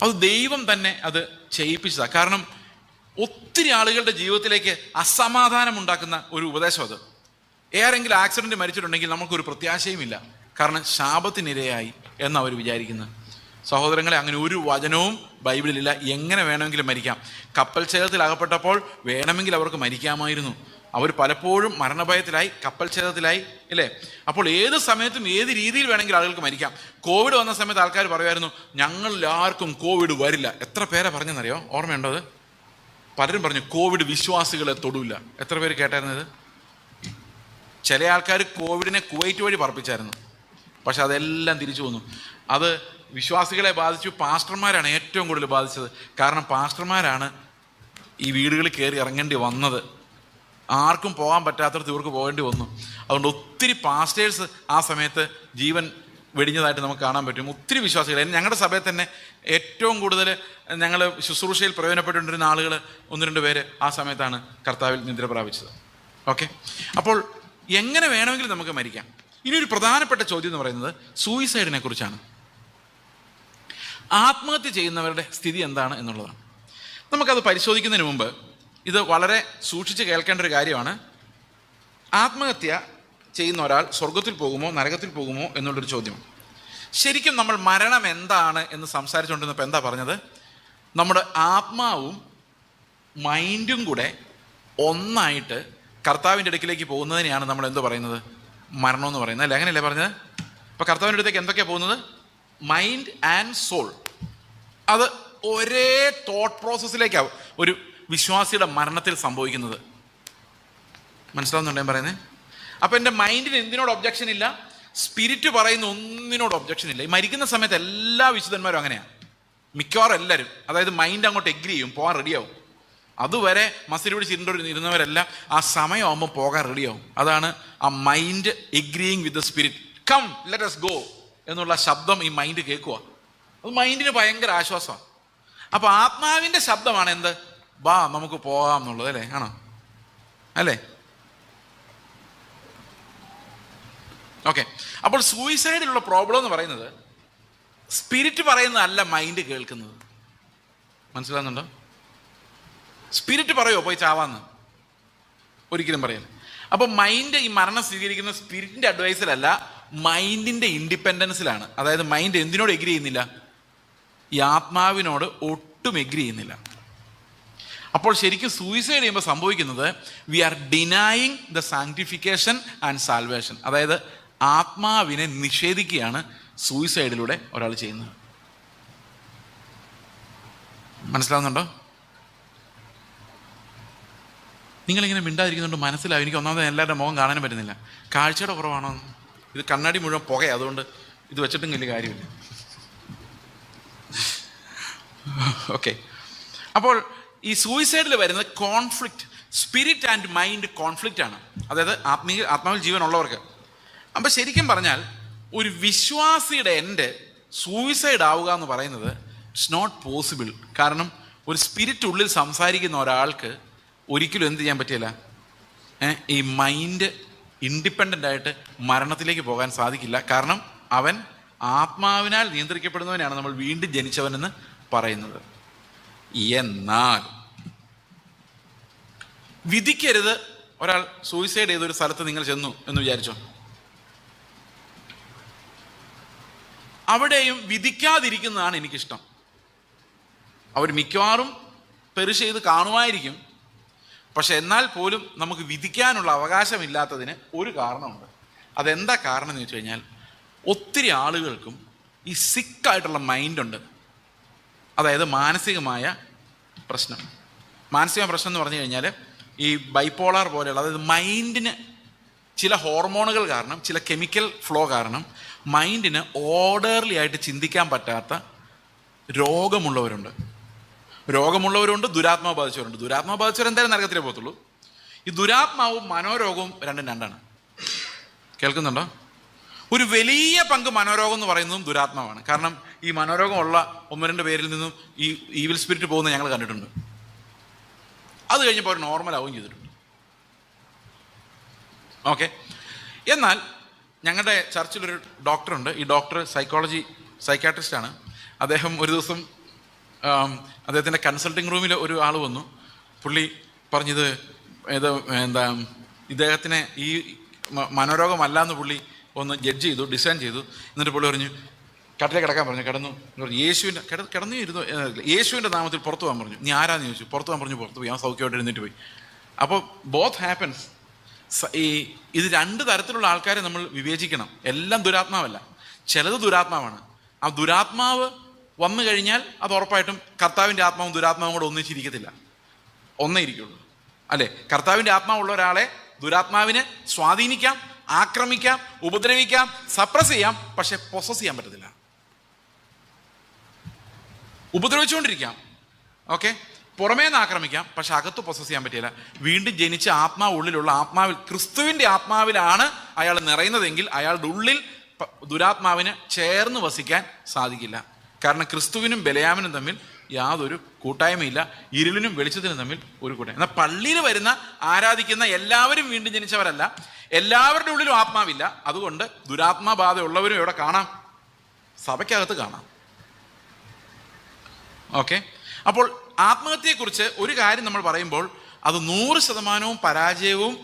അത് ദൈവം തന്നെ അത് ചെയ്യിപ്പിച്ചതാണ്. കാരണം ഒത്തിരി ആളുകളുടെ ജീവിതത്തിലേക്ക് അസമാധാനം ഉണ്ടാക്കുന്ന ഒരു ഉപദേശം അത്. ആരെങ്കിലും ആക്സിഡൻറ്റ് മരിച്ചിട്ടുണ്ടെങ്കിൽ നമുക്കൊരു പ്രത്യാശയുമില്ല, കാരണം ശാപത്തിനിരയായി എന്നവർ വിചാരിക്കുന്നത്. സഹോദരങ്ങളെ, അങ്ങനെ ഒരു വചനവും ബൈബിളിലില്ല. എങ്ങനെ വേണമെങ്കിലും മരിക്കാം. കപ്പൽ ഛേദത്തിൽ അകപ്പെട്ടപ്പോൾ വേണമെങ്കിൽ അവർക്ക് മരിക്കാമായിരുന്നു. അവർ പലപ്പോഴും മരണഭയത്തിലായി, കപ്പൽ ഛേദത്തിലായി, ഇല്ലേ? അപ്പോൾ ഏത് സമയത്തും ഏത് രീതിയിൽ വേണമെങ്കിൽ ആളുകൾക്ക് മരിക്കാം. കോവിഡ് വന്ന സമയത്ത് ആൾക്കാർ പറയുമായിരുന്നു, ഞങ്ങളിൽ ആർക്കും കോവിഡ് വരില്ല. എത്ര പേരെ പറഞ്ഞെന്നറിയോ? ഓർമ്മയുണ്ടോ അത്? പലരും പറഞ്ഞു കോവിഡ് വിശ്വാസികളെ തൊടില്ല. എത്ര പേര് കേട്ടായിരുന്നത്? ചില ആൾക്കാർ കോവിഡിനെ കുവൈറ്റ് വഴി പറപ്പിച്ചായിരുന്നു, പക്ഷെ അതെല്ലാം തിരിച്ചു വന്നു. അത് വിശ്വാസികളെ ബാധിച്ചു. പാസ്റ്റർമാരാണ് ഏറ്റവും കൂടുതൽ ബാധിച്ചത്. കാരണം പാസ്റ്റർമാരാണ് ഈ വീടുകളിൽ കയറി ഇറങ്ങേണ്ടി വന്നത്. ആർക്കും പോകാൻ പറ്റാത്തടത്ത് ഇവർക്ക് പോകേണ്ടി വന്നു. അതുകൊണ്ട് ഒത്തിരി പാസ്റ്റേഴ്സ് ആ സമയത്ത് ജീവൻ വെടിഞ്ഞതായിട്ട് നമുക്ക് കാണാൻ പറ്റും. ഒത്തിരി വിശ്വാസികൾ, ഞങ്ങളുടെ സഭയിൽ തന്നെ ഏറ്റവും കൂടുതൽ ഞങ്ങൾ ശുശ്രൂഷയിൽ പ്രയോജനപ്പെട്ടുകൊണ്ടിരുന്ന ആളുകൾ 1-2 പേര് ആ സമയത്താണ് കർത്താവിൽ നിദ്ര പ്രാപിച്ചത്. ഓക്കെ, അപ്പോൾ എങ്ങനെ വേണമെങ്കിലും നമുക്ക് മരിക്കാം. ഇനി ഒരു പ്രധാനപ്പെട്ട ചോദ്യം എന്ന് പറയുന്നത് സൂയിസൈഡിനെ കുറിച്ചാണ്. ആത്മഹത്യ ചെയ്യുന്നവരുടെ സ്ഥിതി എന്താണ് എന്നുള്ളതാണ്. നമുക്കത് പരിശോധിക്കുന്നതിന് മുമ്പ് ഇത് വളരെ സൂക്ഷിച്ച് കേൾക്കേണ്ട ഒരു കാര്യമാണ്. ആത്മഹത്യ ചെയ്യുന്ന ഒരാൾ സ്വർഗത്തിൽ പോകുമോ നരകത്തിൽ പോകുമോ എന്നുള്ളൊരു ചോദ്യം. ശരിക്കും നമ്മൾ മരണം എന്താണ് എന്ന് സംസാരിച്ചുകൊണ്ടിരുന്നപ്പോൾ എന്താ പറഞ്ഞത്? നമ്മുടെ ആത്മാവും മൈൻഡും കൂടെ ഒന്നായിട്ട് കർത്താവിൻ്റെ അടുക്കിലേക്ക് പോകുന്നതിനെയാണ് നമ്മൾ എന്ത് പറയുന്നത്? മരണം എന്ന് പറയുന്നത്, അല്ലേ? അങ്ങനെയല്ലേ പറഞ്ഞത്? അപ്പോൾ കർത്താവിൻ്റെ അടുത്തേക്ക് എന്തൊക്കെയാണ് പോകുന്നത്? Mind and soul. അത് ഒരേ തോട്ട് പ്രോസസ്സിലേക്കാവും ഒരു വിശ്വാസിയുടെ മരണത്തിൽ സംഭവിക്കുന്നത്. മനസ്സിലാവുന്നുണ്ടോ ഞാൻ പറയുന്നത്? അപ്പം എൻ്റെ മൈൻഡിന് എന്തിനോട് ഒബ്ജക്ഷൻ ഇല്ല, സ്പിരിറ്റ് പറയുന്ന ഒന്നിനോട് ഒബ്ജക്ഷൻ ഇല്ല. ഈ മരിക്കുന്ന സമയത്ത് എല്ലാ വിശുദ്ധന്മാരും അങ്ങനെയാണ്, മിക്കവാറും എല്ലാവരും. അതായത് മൈൻഡ് അങ്ങോട്ട് എഗ്രി ചെയ്യും, പോകാൻ റെഡിയാവും. അതുവരെ മസിലൂടെ ഇരുന്നവരെല്ലാം ആ സമയമാകുമ്പോൾ പോകാൻ റെഡിയാവും. അതാണ് ആ mind agreeing with the spirit. Come let us go എന്നുള്ള ശബ്ദം ഈ മൈൻഡ് കേൾക്കുക. അത് മൈൻഡിന് ഭയങ്കര ആശ്വാസമാണ്. അപ്പോൾ ആത്മാവിൻ്റെ ശബ്ദമാണ് എന്ത്? വാ നമുക്ക് പോകാം എന്നുള്ളത്, അല്ലേ? ആണോ? അല്ലേ? ഓക്കെ, അപ്പോൾ സൂയിസൈഡിലുള്ള പ്രോബ്ലം എന്ന് പറയുന്നത് സ്പിരിറ്റ് പറയുന്നതല്ല, മൈൻഡ് കേൾക്കുന്നത്. മനസ്സിലാകുന്നുണ്ടോ? സ്പിരിറ്റ് പറയുമോ പോയി ചാവാന്ന്? ഒരിക്കലും പറയില്ല. അപ്പോൾ മൈൻഡ് ഈ മരണം സ്വീകരിക്കുന്ന സ്പിരിറ്റിൻ്റെ അഡ്വൈസിലല്ല, മൈൻഡിൻ്റെ ഇൻഡിപെൻഡൻസിലാണ്. അതായത് മൈൻഡ് എന്തിനോട് എഗ്രി ചെയ്യുന്നില്ല? ഈ ആത്മാവിനോട് ഒട്ടും എഗ്രി ചെയ്യുന്നില്ല. അപ്പോൾ ശരിക്കും സൂയിസൈഡ് ചെയ്യുമ്പോൾ സംഭവിക്കുന്നത് we are denying the sanctification and salvation. അതായത് ആത്മാവിനെ നിഷേധിക്കുകയാണ് സൂയിസൈഡിലൂടെ ഒരാൾ ചെയ്യുന്നത്. മനസ്സിലാവുന്നുണ്ടോ? നിങ്ങളിങ്ങനെ മിണ്ടാതിരിക്കുന്നുണ്ട് മനസ്സിലാവും. എനിക്ക് ഒന്നാമത് എല്ലാവരുടെ മുഖം കാണാനും പറ്റുന്നില്ല. കാഴ്ചയുടെ കുറവാണോ? ഇത് കണ്ണാടി മുഴുവൻ പുകയാണ്, അതുകൊണ്ട് ഇത് വെച്ചിട്ടും വലിയ കാര്യമില്ല. ഓക്കെ, അപ്പോൾ ഈ സൂയിസൈഡിൽ വരുന്നത് conflict, spirit and mind conflict ആണ്. അതായത് ആത്മാവിൽ ജീവനുള്ളവർക്ക്. അപ്പം ശരിക്കും പറഞ്ഞാൽ ഒരു വിശ്വാസിയുടെ എൻ്റെ സൂയിസൈഡ് ആവുക എന്ന് പറയുന്നത് ഇറ്റ്സ് നോട്ട് പോസിബിൾ. കാരണം ഒരു സ്പിരിറ്റ് ഉള്ളിൽ സംസാരിക്കുന്ന ഒരാൾക്ക് ഒരിക്കലും എന്ത് ചെയ്യാൻ പറ്റില്ല, ഈ മൈൻഡ് ഇൻഡിപെൻഡൻ്റ് ആയിട്ട് മരണത്തിലേക്ക് പോകാൻ സാധിക്കില്ല. കാരണം അവൻ ആത്മാവിനാൽ നിയന്ത്രിക്കപ്പെടുന്നവനാണ് നമ്മൾ വീണ്ടും ജനിച്ചവനെന്ന് പറയുന്നത്. എന്നാൽ വിധിക്കരുത്. ഒരാൾ സൂയിസൈഡ് ചെയ്തൊരു സ്ഥലത്ത് നിങ്ങൾ ചെന്നു എന്ന് വിചാരിച്ചോ, അവിടെയും വിധിക്കാതിരിക്കുന്നതാണ് എനിക്കിഷ്ടം. അവർ മിക്കവാറും പെരുഷ ചെയ്ത് കാണുമായിരിക്കും, പക്ഷെ എന്നാൽ പോലും നമുക്ക് വിധിക്കാനുള്ള അവകാശമില്ലാത്തതിന് ഒരു കാരണമുണ്ട്. അതെന്താ കാരണം എന്ന് വെച്ച് കഴിഞ്ഞാൽ, ഒത്തിരി ആളുകൾക്കും ഈ സിക്കായിട്ടുള്ള മൈൻഡുണ്ട്. അതായത് മാനസികമായ പ്രശ്നം. മാനസിക പ്രശ്നം എന്ന് പറഞ്ഞു കഴിഞ്ഞാൽ ഈ ബൈപ്പോളാർ പോലെയുള്ള, അതായത് മൈൻഡിന് ചില ഹോർമോണുകൾ കാരണം, ചില കെമിക്കൽ ഫ്ലോ കാരണം മൈൻഡിന് ഓർഡർലി ആയിട്ട് ചിന്തിക്കാൻ പറ്റാത്ത രോഗമുള്ളവരുണ്ട്. ദുരാത്മാവ് ബാധിച്ചവരുണ്ട്. ദുരാത്മാവ് ബാധിച്ചവർ എന്തായാലും നരകത്തിലേ പോകത്തുള്ളൂ. ഈ ദുരാത്മാവും മനോരോഗവും രണ്ടും രണ്ടാണ്. കേൾക്കുന്നുണ്ടോ? ഒരു വലിയ പങ്ക് മനോരോഗം എന്ന് പറയുന്നതും ദുരാത്മാവാണ്. കാരണം ഈ മനോരോഗമുള്ള 1-2 പേരിൽ നിന്നും ഈ ഈവിൽ സ്പിരിറ്റ് പോകുന്നത് ഞങ്ങൾ കണ്ടിട്ടുണ്ട്. അത് കഴിഞ്ഞപ്പോൾ അവർ നോർമൽ ആവുകയും ചെയ്തിട്ടുണ്ട്. ഓക്കെ, എന്നാൽ ഞങ്ങളുടെ ചർച്ചിലൊരു ഡോക്ടറുണ്ട്. ഈ ഡോക്ടർ സൈക്കാട്രിസ്റ്റാണ്. അദ്ദേഹം ഒരു ദിവസം അദ്ദേഹത്തിൻ്റെ കൺസൾട്ടിങ് റൂമിൽ ഒരു ആൾ വന്നു. പുള്ളി പറഞ്ഞത് ഇദ്ദേഹത്തിനെ ഈ മനോരോഗമല്ല എന്ന് പുള്ളി ഒന്ന് ജഡ്ജ് ചെയ്തു, ഡിസൈൻ ചെയ്തു. എന്നിട്ട് പുള്ളി പറഞ്ഞു, കട്ടിലെ കിടക്കാൻ പറഞ്ഞു. കിടന്നു. കിടന്നു ഇരുന്നു. യേശുവിൻ്റെ നാമത്തിൽ പുറത്തു പോകാൻ പറഞ്ഞു. നീ ആരാന്ന് ചോദിച്ചു. പുറത്തു പോകാൻ പറഞ്ഞു. പുറത്തു പോയി. ഞാൻ സൗഖ്യമായിട്ട് എഴുന്നേറ്റ് പോയി. അപ്പോൾ ബോത്ത് ഹാപ്പൻസ്. ഇത് 2 തരത്തിലുള്ള ആൾക്കാരെ നമ്മൾ വിവേചിക്കണം. എല്ലാം ദുരാത്മാവല്ല, ചിലത് ദുരാത്മാവാണ്. ആ ദുരാത്മാവ് വന്നു കഴിഞ്ഞാൽ അത് ഉറപ്പായിട്ടും കർത്താവിൻ്റെ ആത്മാവും ദുരാത്മാവും കൂടെ ഒന്നിച്ചിരിക്കത്തില്ല, ഒന്നേ ഇരിക്കുള്ളൂ, അല്ലേ? കർത്താവിൻ്റെ ആത്മാവുള്ള ഒരാളെ ദുരാത്മാവിനെ സ്വാധീനിക്കാം, ആക്രമിക്കാം, ഉപദ്രവിക്കാം, സപ്രസ് ചെയ്യാം, പക്ഷെ പൊസസ് ചെയ്യാൻ പറ്റത്തില്ല. ഉപദ്രവിച്ചുകൊണ്ടിരിക്കാം, ഓക്കെ, പുറമേ നിന്ന് ആക്രമിക്കാം, പക്ഷെ അകത്ത് പൊസസ് ചെയ്യാൻ പറ്റില്ല. വീണ്ടും ജനിച്ച ആത്മാവ് ഉള്ളിലുള്ള ആത്മാവിൽ, ക്രിസ്തുവിൻ്റെ ആത്മാവിലാണ് അയാൾ നിറയുന്നതെങ്കിൽ അയാളുടെ ഉള്ളിൽ ദുരാത്മാവിന് ചേർന്ന് വസിക്കാൻ സാധിക്കില്ല. കാരണം ക്രിസ്തുവിനും ബലയാമിനും തമ്മിൽ യാതൊരു കൂട്ടായ്മയില്ല, ഇരുളിനും വെളിച്ചത്തിനും തമ്മിൽ ഒരു കൂട്ടായ്മ. എന്നാൽ പള്ളിയിൽ വരുന്ന ആരാധിക്കുന്ന എല്ലാവരും വീണ്ടും ജനിച്ചവരല്ല, എല്ലാവരുടെ ഉള്ളിലും ആത്മാവില്ല. അതുകൊണ്ട് ദുരാത്മാബാധ ഉള്ളവരും ഇവിടെ കാണാം, സഭയ്ക്കകത്ത് കാണാം. ഓക്കെ, അപ്പോൾ ആത്മഹത്യയെക്കുറിച്ച് ഒരു കാര്യം നമ്മൾ പറയുമ്പോൾ അത് 100% പരാജയവും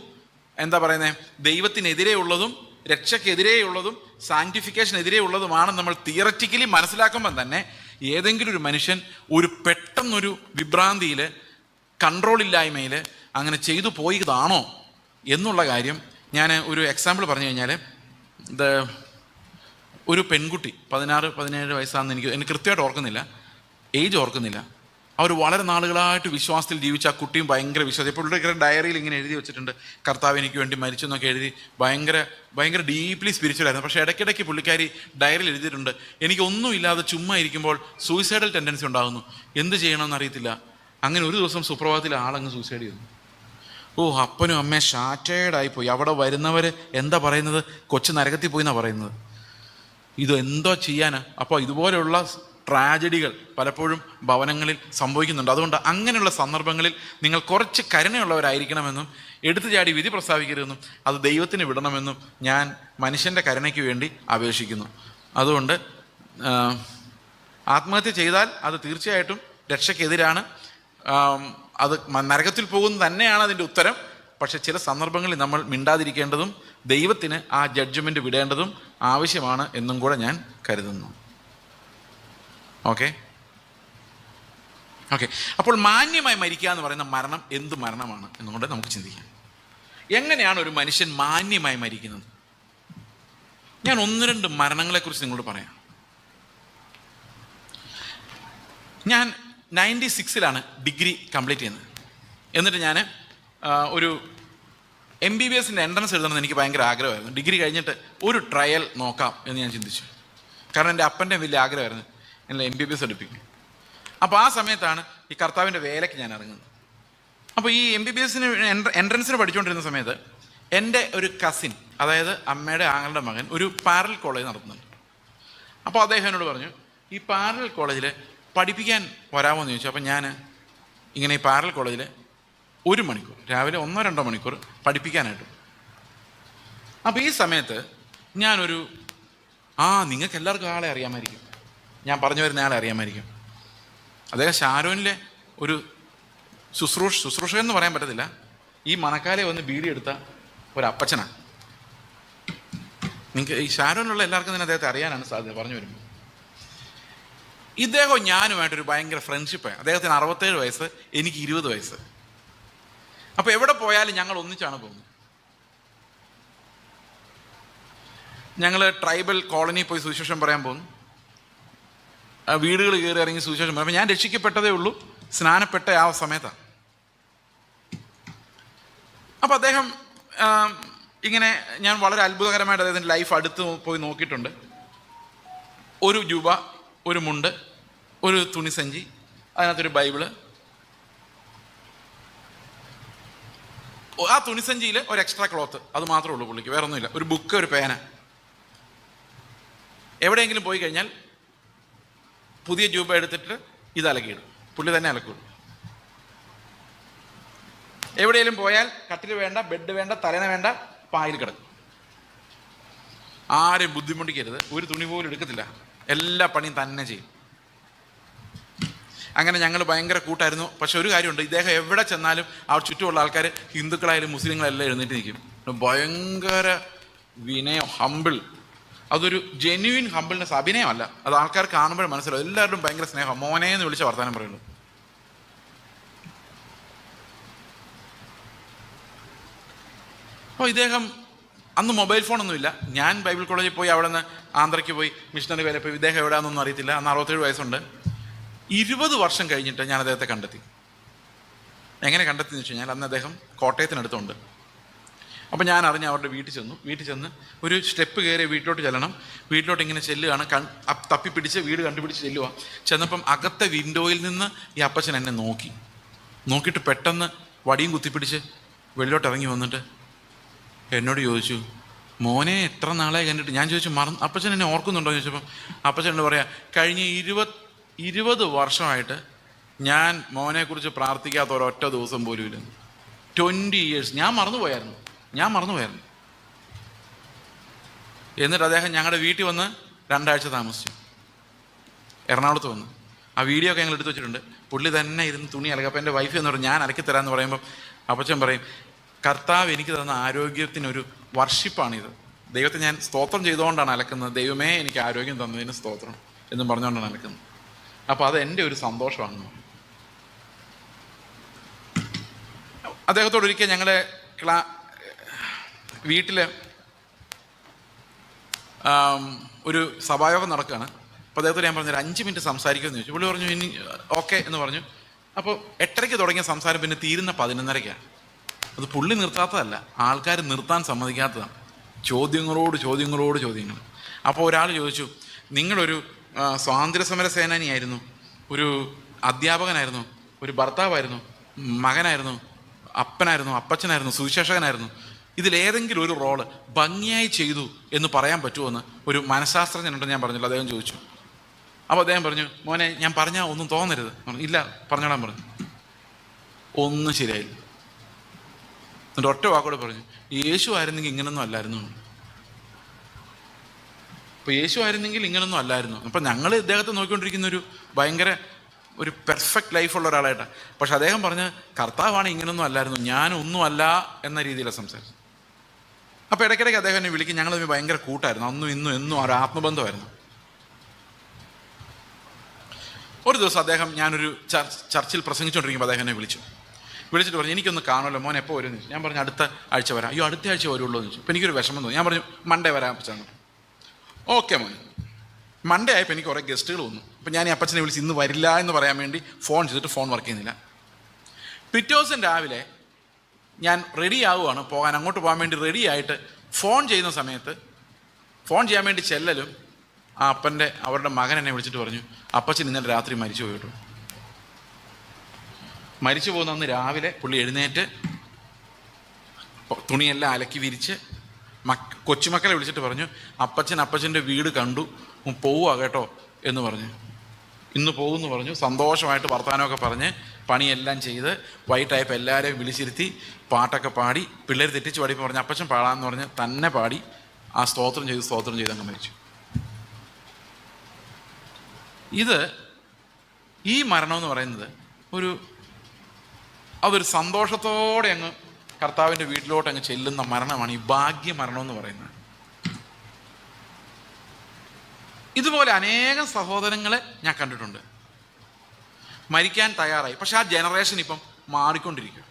ദൈവത്തിനെതിരെ ഉള്ളതും രക്ഷക്കെതിരെയുള്ളതും സാങ്ക്ടിഫിക്കേഷനെതിരെ ഉള്ളതുമാണ് നമ്മൾ തിയററ്റിക്കലി മനസ്സിലാക്കുമ്പം തന്നെ ഏതെങ്കിലും ഒരു മനുഷ്യൻ ഒരു പെട്ടെന്നൊരു വിഭ്രാന്തിയിൽ, കൺട്രോളില്ലായ്മയിൽ അങ്ങനെ ചെയ്തു പോയതാണോ എന്നുള്ള കാര്യം ഞാൻ ഒരു എക്സാമ്പിൾ പറഞ്ഞു കഴിഞ്ഞാൽ, ഒരു പെൺകുട്ടി 16-17 വയസ്സാണെന്ന് എനിക്ക് കൃത്യമായിട്ട് ഓർക്കുന്നില്ല, ഏജ് ഓർക്കുന്നില്ല. അവർ വളരെ നാളുകളായിട്ട് വിശ്വാസത്തിൽ ജീവിച്ച ആ കുട്ടിയും ഭയങ്കര വിശ്വാസം. ഇപ്പോൾ പുള്ളിയുടെ ഡയറിയിൽ ഇങ്ങനെ എഴുതി വെച്ചിട്ടുണ്ട്, കർത്താവ് എനിക്ക് വേണ്ടി മരിച്ചു എന്നൊക്കെ എഴുതി. ഭയങ്കര ഡീപ്ലി സ്പിരിച്വൽ ആയിരുന്നു. പക്ഷേ ഇടയ്ക്കിടയ്ക്ക് പുള്ളിക്കാരി ഡയറിയിൽ എഴുതിയിട്ടുണ്ട്, എനിക്കൊന്നുമില്ലാതെ ചുമ്മാ ഇരിക്കുമ്പോൾ സൂയിസൈഡൽ ടെൻഡൻസി ഉണ്ടാകുന്നു, എന്ത് ചെയ്യണമെന്ന് അറിയത്തില്ല. അങ്ങനെ ഒരു ദിവസം സുപ്രഭാതത്തിൽ ആളങ്ങ് സൂയിസൈഡ് ചെയ്തു. അപ്പനും അമ്മയും ഷാറ്റേഡായിപ്പോയി. അവിടെ വരുന്നവർ എന്താ പറയുന്നത്, കൊച്ചു നരകത്തിൽ പോയി എന്നാണ് പറയുന്നത്. ഇത് എന്തോ ചെയ്യാനാ? അപ്പോൾ ഇതുപോലെയുള്ള ട്രാജഡികൾ പലപ്പോഴും ഭവനങ്ങളിൽ സംഭവിക്കുന്നുണ്ട്. അതുകൊണ്ട് അങ്ങനെയുള്ള സന്ദർഭങ്ങളിൽ നിങ്ങൾ കുറച്ച് കരുണയുള്ളവരായിരിക്കണമെന്നും എടുത്തു ചാടി വിധി പ്രസ്താവിക്കരുതെന്നും അത് ദൈവത്തിന് വിടണമെന്നും ഞാൻ മനുഷ്യൻ്റെ കരുണയ്ക്ക് വേണ്ടി അപേക്ഷിക്കുന്നു. അതുകൊണ്ട് ആത്മഹത്യ ചെയ്താൽ അത് തീർച്ചയായിട്ടും രക്ഷയ്ക്കെതിരാണ്, അത് നരകത്തിൽ പോകുന്നത് തന്നെയാണ് അതിൻ്റെ ഉത്തരം. പക്ഷെ ചില സന്ദർഭങ്ങളിൽ നമ്മൾ മിണ്ടാതിരിക്കേണ്ടതും ദൈവത്തിന് ആ ജഡ്ജ്മെൻറ്റ് വിടേണ്ടതും ആവശ്യമാണ് എന്നും കൂടെ ഞാൻ കരുതുന്നു. ഓക്കെ, അപ്പോൾ മാന്യമായി മരിക്കുക എന്ന് പറയുന്ന മരണം എന്ത് മരണമാണ് എന്നുകൊണ്ട് നമുക്ക് ചിന്തിക്കാം. എങ്ങനെയാണ് ഒരു മനുഷ്യൻ മാന്യമായി മരിക്കുന്നത്? ഞാൻ 1-2 മരണങ്ങളെക്കുറിച്ച് നിങ്ങളോട് പറയാം. ഞാൻ 96-ലാണ് ഡിഗ്രി കംപ്ലീറ്റ് ചെയ്യുന്നത്. എന്നിട്ട് ഞാൻ ഒരു MBBS-ൻ്റെ എൻട്രൻസ് എഴുതണമെന്ന് എനിക്ക് ഭയങ്കര ആഗ്രഹമായിരുന്നു. ഡിഗ്രി കഴിഞ്ഞിട്ട് ഒരു ട്രയൽ നോക്കാം എന്ന് ഞാൻ ചിന്തിച്ചു. കാരണം എൻ്റെ അപ്പൻ്റെ വലിയ ആഗ്രഹമായിരുന്നു എന്നെ MBBS എടുപ്പിക്കും. അപ്പോൾ ആ സമയത്താണ് ഈ കർത്താവിൻ്റെ വേലയ്ക്ക് ഞാൻ ഇറങ്ങുന്നത്. അപ്പോൾ ഈ MBBS-ന് എൻട്രൻസിന് പഠിച്ചുകൊണ്ടിരുന്ന സമയത്ത് എൻ്റെ ഒരു കസിൻ, അതായത് അമ്മയുടെ ആങ്ങളുടെ മകൻ, ഒരു പാരലൽ കോളേജ് നടത്തുന്നുണ്ട്. അപ്പോൾ അദ്ദേഹം എന്നോട് പറഞ്ഞു, ഈ പാരലൽ കോളേജിൽ പഠിപ്പിക്കാൻ വരാമോ എന്ന് ചോദിച്ചു. അപ്പം ഞാൻ ഇങ്ങനെ ഈ പാരലൽ കോളേജിൽ 1 മണിക്കൂർ, രാവിലെ 1-2 മണിക്കൂർ പഠിപ്പിക്കാനായിട്ട്. അപ്പോൾ ഈ സമയത്ത് ഞാനൊരു നിങ്ങൾക്ക് എല്ലാവർക്കും ആളെ അറിയാമായിരിക്കും, ഞാൻ പറഞ്ഞു വരുന്ന ആളെ അറിയാമായിരിക്കും. അദ്ദേഹം ഷാരോനിലെ ഒരു ശുശ്രൂഷകൻ പറയാൻ പറ്റത്തില്ല, ഈ മണക്കാലെ വന്ന് ബീഡി എടുത്ത ഒരു അപ്പച്ചനാണ്. നിങ്ങൾക്ക് ഈ ഷാരോനിലുള്ള എല്ലാവർക്കും തന്നെ അദ്ദേഹത്തെ അറിയാനാണ് സാധ്യത പറഞ്ഞു വരുമ്പോൾ. ഇദ്ദേഹം ഞാനുമായിട്ടൊരു ഭയങ്കര ഫ്രണ്ട്ഷിപ്പായി. അദ്ദേഹത്തിന് 67 വയസ്സ്, എനിക്ക് 20 വയസ്സ്. അപ്പോൾ എവിടെ പോയാലും ഞങ്ങൾ ഒന്നിച്ചാണ് പോകുന്നത്. ഞങ്ങൾ ട്രൈബൽ കോളനി പോയി സുവിശേഷം പറയാൻ പോകുന്നു. വീടുകൾ കയറി ഇറങ്ങി സുവിശേഷം പറയും. അപ്പോൾ ഞാൻ രക്ഷിക്കപ്പെട്ടതേ ഉള്ളൂ, സ്നാനപ്പെട്ട ആ സമയത്താണ്. അപ്പോൾ അദ്ദേഹം ഇങ്ങനെ, ഞാൻ വളരെ അത്ഭുതകരമായിട്ട് അദ്ദേഹത്തിൻ്റെ ലൈഫ് അടുത്ത് പോയി നോക്കിയിട്ടുണ്ട്. ഒരു ജൂബ, ഒരു മുണ്ട്, ഒരു തുണിസഞ്ചി, അതിനകത്തൊരു ബൈബിള്, ആ തുണിസഞ്ചിയിൽ ഒരു എക്സ്ട്രാ ക്ലോത്ത്, അത് മാത്രമേ ഉള്ളൂ പുള്ളിക്ക്, വേറെ ഒന്നുമില്ല. ഒരു ബുക്ക്, ഒരു പേന. എവിടെയെങ്കിലും പോയി കഴിഞ്ഞാൽ പുതിയ ജൂബ എടുത്തിട്ട് ഇത് അലക്കിയിടും, പുള്ളി തന്നെ അലക്കിയിടും. എവിടെയെങ്കിലും പോയാൽ കട്ടിൽ വേണ്ട, ബെഡ് വേണ്ട, തലന വേണ്ട, പായിൽ കിടക്കും. ആരെയും ബുദ്ധിമുട്ടിക്കരുത്, ഒരു തുണി പോലും എടുക്കത്തില്ല, എല്ലാ പണിയും തന്നെ ചെയ്യും. അങ്ങനെ ഞങ്ങൾ ഭയങ്കര കൂട്ടായിരുന്നു. പക്ഷെ ഒരു കാര്യമുണ്ട്, ഇദ്ദേഹം എവിടെ ചെന്നാലും ആ ചുറ്റുമുള്ള ആൾക്കാർ, ഹിന്ദുക്കളായാലും മുസ്ലിങ്ങളെല്ലാം എഴുന്നേറ്റ് നിൽക്കും. ഭയങ്കര വിനയം, ഹമ്പിൾ. അതൊരു ജെന്യുവിൻ ഹമ്പിൾനെസ്, അഭിനയമല്ല. അത് ആൾക്കാർ കാണുമ്പോഴും മനസ്സിലാവും. എല്ലാവരും ഭയങ്കര സ്നേഹം, മോനെ എന്ന് വിളിച്ച വർത്താനം പറയുള്ളൂ. അപ്പോൾ ഇദ്ദേഹം അന്ന് മൊബൈൽ ഫോണൊന്നുമില്ല. ഞാൻ ബൈബിൾ കോളേജിൽ പോയി, അവിടെ നിന്ന് ആന്ധ്രയ്ക്ക് പോയി മിഷണറി വേല പോയി. ഇദ്ദേഹം എവിടെയാണെന്നൊന്നും അറിയത്തില്ല. അന്ന് 67 വയസ്സുണ്ട്. 20 വർഷം കഴിഞ്ഞിട്ട് ഞാൻ അദ്ദേഹത്തെ കണ്ടെത്തി. എങ്ങനെ കണ്ടെത്തിയെന്ന് വെച്ച് കഴിഞ്ഞാൽ, അന്ന് അദ്ദേഹം കോട്ടയത്തിനടുത്തുണ്ട്. അപ്പോൾ ഞാൻ അറിഞ്ഞ് അവരുടെ വീട്ടിൽ ചെന്ന് ഒരു സ്റ്റെപ്പ് കയറി വീട്ടിലോട്ട് ചെല്ലണം. വീട്ടിലോട്ട് ഇങ്ങനെ ചെല്ലുകയാണ്, തപ്പിപ്പിടിച്ച് വീട് കണ്ടുപിടിച്ച് ചെല്ലുക. ചെന്നപ്പം അകത്തെ വിൻഡോയിൽ നിന്ന് ഈ അപ്പച്ചൻ എന്നെ നോക്കിയിട്ട് പെട്ടെന്ന് വടിയും കുത്തിപ്പിടിച്ച് വെളിയിലോട്ട് ഇറങ്ങി വന്നിട്ട് എന്നോട് ചോദിച്ചു, മോനെ എത്ര നാളായി കണ്ടിട്ട്. ഞാൻ ചോദിച്ചു, അപ്പച്ചൻ എന്നെ ഓർക്കുന്നുണ്ടോ എന്ന് ചോദിച്ചപ്പം അപ്പച്ചൻ എന്നോട് പറയാം, കഴിഞ്ഞ 20 വർഷമായിട്ട് ഞാൻ മോനെക്കുറിച്ച് പ്രാർത്ഥിക്കാത്ത ഒരൊറ്റ ദിവസം പോലും ഇല്ല. 20 years. ഞാൻ മറന്നുപോയായിരുന്നു. എന്നിട്ട് അദ്ദേഹം ഞങ്ങളുടെ വീട്ടിൽ വന്ന് 2 ആഴ്ച താമസിച്ചു, എറണാകുളത്ത് വന്ന്. ആ വീഡിയോ ഒക്കെ ഞങ്ങൾ എടുത്ത് വെച്ചിട്ടുണ്ട്. പുള്ളി തന്നെ ഇരുന്ന് തുണി അലക്കുക. അപ്പോൾ എൻ്റെ വൈഫ് എന്ന് പറഞ്ഞു, ഞാൻ അലക്കിത്തരാമെന്ന് പറയുമ്പം അപ്പച്ചൻ പറയും, കർത്താവ് എനിക്ക് തന്ന ആരോഗ്യത്തിനൊരു വർഷിപ്പാണിത്. ദൈവത്തെ ഞാൻ സ്തോത്രം ചെയ്തുകൊണ്ടാണ് അലക്കുന്നത്. ദൈവമേ എനിക്ക് ആരോഗ്യം തന്നതിന് സ്തോത്രം എന്നും പറഞ്ഞുകൊണ്ടാണ് അലക്കുന്നത്. അപ്പോൾ അത് എൻ്റെ ഒരു സന്തോഷമാണെന്ന് പറഞ്ഞു. അദ്ദേഹത്തോട് ഒരിക്കൽ ഞങ്ങളുടെ വീട്ടിൽ ഒരു സഭായോഗം നടക്കുകയാണ്. അപ്പോൾ അദ്ദേഹത്തോട് ഞാൻ പറഞ്ഞു, 5 മിനിറ്റ് സംസാരിക്കുമെന്ന് ചോദിച്ചു. പുള്ളി പറഞ്ഞു, ഇനി ഓക്കെ എന്ന് പറഞ്ഞു. അപ്പോൾ 8:30 തുടങ്ങിയ സംസാരം പിന്നെ തീരുന്ന 11:30. അത് പുള്ളി നിർത്താത്തതല്ല, ആൾക്കാർ നിർത്താൻ സമ്മതിക്കാത്തതാണ്. ചോദ്യങ്ങൾ. അപ്പോൾ ഒരാൾ ചോദിച്ചു, നിങ്ങളൊരു സ്വാതന്ത്ര്യ സമര സേനാനിയായിരുന്നു, ഒരു അധ്യാപകനായിരുന്നു, ഒരു ഭർത്താവായിരുന്നു, മകനായിരുന്നു, അപ്പനായിരുന്നു, അപ്പച്ചനായിരുന്നു, സുവിശേഷകനായിരുന്നു. ഇതിലേതെങ്കിലും ഒരു റോള് ഭംഗിയായി ചെയ്തു എന്ന് പറയാൻ പറ്റുമോ എന്ന് ഒരു മനഃശാസ്ത്രജ്ഞനുണ്ടെന്ന് ഞാൻ പറഞ്ഞില്ല. അദ്ദേഹം ചോദിച്ചു. അപ്പോൾ അദ്ദേഹം പറഞ്ഞു, മോനെ ഞാൻ പറഞ്ഞാൽ ഒന്നും തോന്നരുത്. ഇല്ല പറഞ്ഞോളാൻ പറഞ്ഞു. ഒന്നും ശരിയായില്ല. എന്നിട്ട് ഒറ്റ വാക്കോടെ പറഞ്ഞു, യേശു ആയിരുന്നെങ്കിൽ ഇങ്ങനൊന്നും അല്ലായിരുന്നു. അപ്പോൾ യേശു ആയിരുന്നെങ്കിൽ ഇങ്ങനൊന്നും അല്ലായിരുന്നു. അപ്പം ഞങ്ങൾ ഇദ്ദേഹത്തെ നോക്കിക്കൊണ്ടിരിക്കുന്ന ഭയങ്കര ഒരു പെർഫെക്റ്റ് ലൈഫുള്ള ഒരാളായിട്ടാണ്. പക്ഷെ അദ്ദേഹം പറഞ്ഞ്, കർത്താവാണ് ഇങ്ങനൊന്നും അല്ലായിരുന്നു, ഞാനൊന്നും അല്ല എന്ന രീതിയിലാണ് സംസാരിച്ചത്. അപ്പോൾ ഇടയ്ക്കിടയ്ക്ക് അദ്ദേഹം എന്നെ വിളിക്കും. ഞങ്ങൾ തമ്മിൽ ഭയങ്കര കൂട്ടായിരുന്നു. അന്നും ഇന്നും എന്നും ഒരു ആത്മബന്ധമായിരുന്നു. ഒരു ദിവസം അദ്ദേഹം, ഞാനൊരു ചർച്ചിൽ പ്രസംഗിച്ചുകൊണ്ടിരിക്കുമ്പോൾ അദ്ദേഹം എന്നെ വിളിച്ചിട്ട് പറഞ്ഞു, എനിക്കൊന്ന് കാണുമല്ലോ മോൻ, എപ്പോൾ വരും എന്ന് ചോദിച്ചു. ഞാൻ പറഞ്ഞു, അടുത്ത ആഴ്ച വരാം. അയ്യോ, അടുത്ത ആഴ്ച വരുള്ളൂ എന്ന് ചോദിച്ചു. അപ്പോൾ എനിക്കൊരു വിഷമം തോന്നി. ഞാൻ പറഞ്ഞു, മൺഡേ വരാൻ പറ്റാണ്. ഓക്കെ മോൻ. മൺഡേ ആയപ്പോൾ എനിക്ക് കുറേ ഗസ്റ്റുകൾ വന്നു. അപ്പം ഞാൻ ഈ അപ്പച്ചനെ വിളിച്ച് ഇന്ന് വരില്ല എന്ന് പറയാൻ വേണ്ടി ഫോൺ ചെയ്തിട്ട് ഫോൺ വർക്ക് ചെയ്യുന്നില്ല. പിറ്റേ ദിവസം രാവിലെ ഞാൻ റെഡി ആവുകയാണ് പോകാൻ, അങ്ങോട്ട് പോകാൻ വേണ്ടി റെഡി ആയിട്ട് ഫോൺ ചെയ്യുന്ന സമയത്ത് ഫോൺ ചെയ്യാൻ വേണ്ടി ചെല്ലലും ആ അവരുടെ മകൻ എന്നെ വിളിച്ചിട്ട് പറഞ്ഞു, അപ്പച്ചൻ ഇന്നലെ രാത്രി മരിച്ചു പോയിട്ടു. മരിച്ചു പോകുന്ന അന്ന് രാവിലെ പുള്ളി എഴുന്നേറ്റ് തുണിയെല്ലാം അലക്കി വിരിച്ച് കൊച്ചുമക്കളെ വിളിച്ചിട്ട് പറഞ്ഞു, അപ്പച്ചൻ്റെ വീട് കണ്ടു, പോവുക കേട്ടോ എന്ന് പറഞ്ഞു. ഇന്ന് പോകുമെന്ന് പറഞ്ഞു. സന്തോഷമായിട്ട് വർത്തമാനമൊക്കെ പറഞ്ഞ് പണിയെല്ലാം ചെയ്ത് വൈകിട്ടായപ്പോൾ എല്ലാവരെയും വിളിച്ചിരുത്തി പാട്ടൊക്കെ പാടി, പിള്ളേർ തെറ്റിച്ച് പാടിയപ്പോൾ പറഞ്ഞു അപ്പച്ചൻ പാടാമെന്ന് പറഞ്ഞ് തന്നെ പാടി ആ സ്തോത്രം ചെയ്ത് അങ്ങ് മരിച്ചു. ഈ മരണം എന്ന് പറയുന്നത് അതൊരു സന്തോഷത്തോടെ അങ്ങ് കർത്താവിൻ്റെ വീട്ടിലോട്ട് അങ്ങ് ചെല്ലുന്ന മരണമാണ് ഈ ഭാഗ്യ മരണം എന്ന് പറയുന്നത്. ഇതുപോലെ അനേകം സഹോദരങ്ങളെ ഞാൻ കണ്ടിട്ടുണ്ട് മരിക്കാൻ തയ്യാറായി. പക്ഷെ ആ ജനറേഷൻ ഇപ്പം മാറിക്കൊണ്ടിരിക്കും.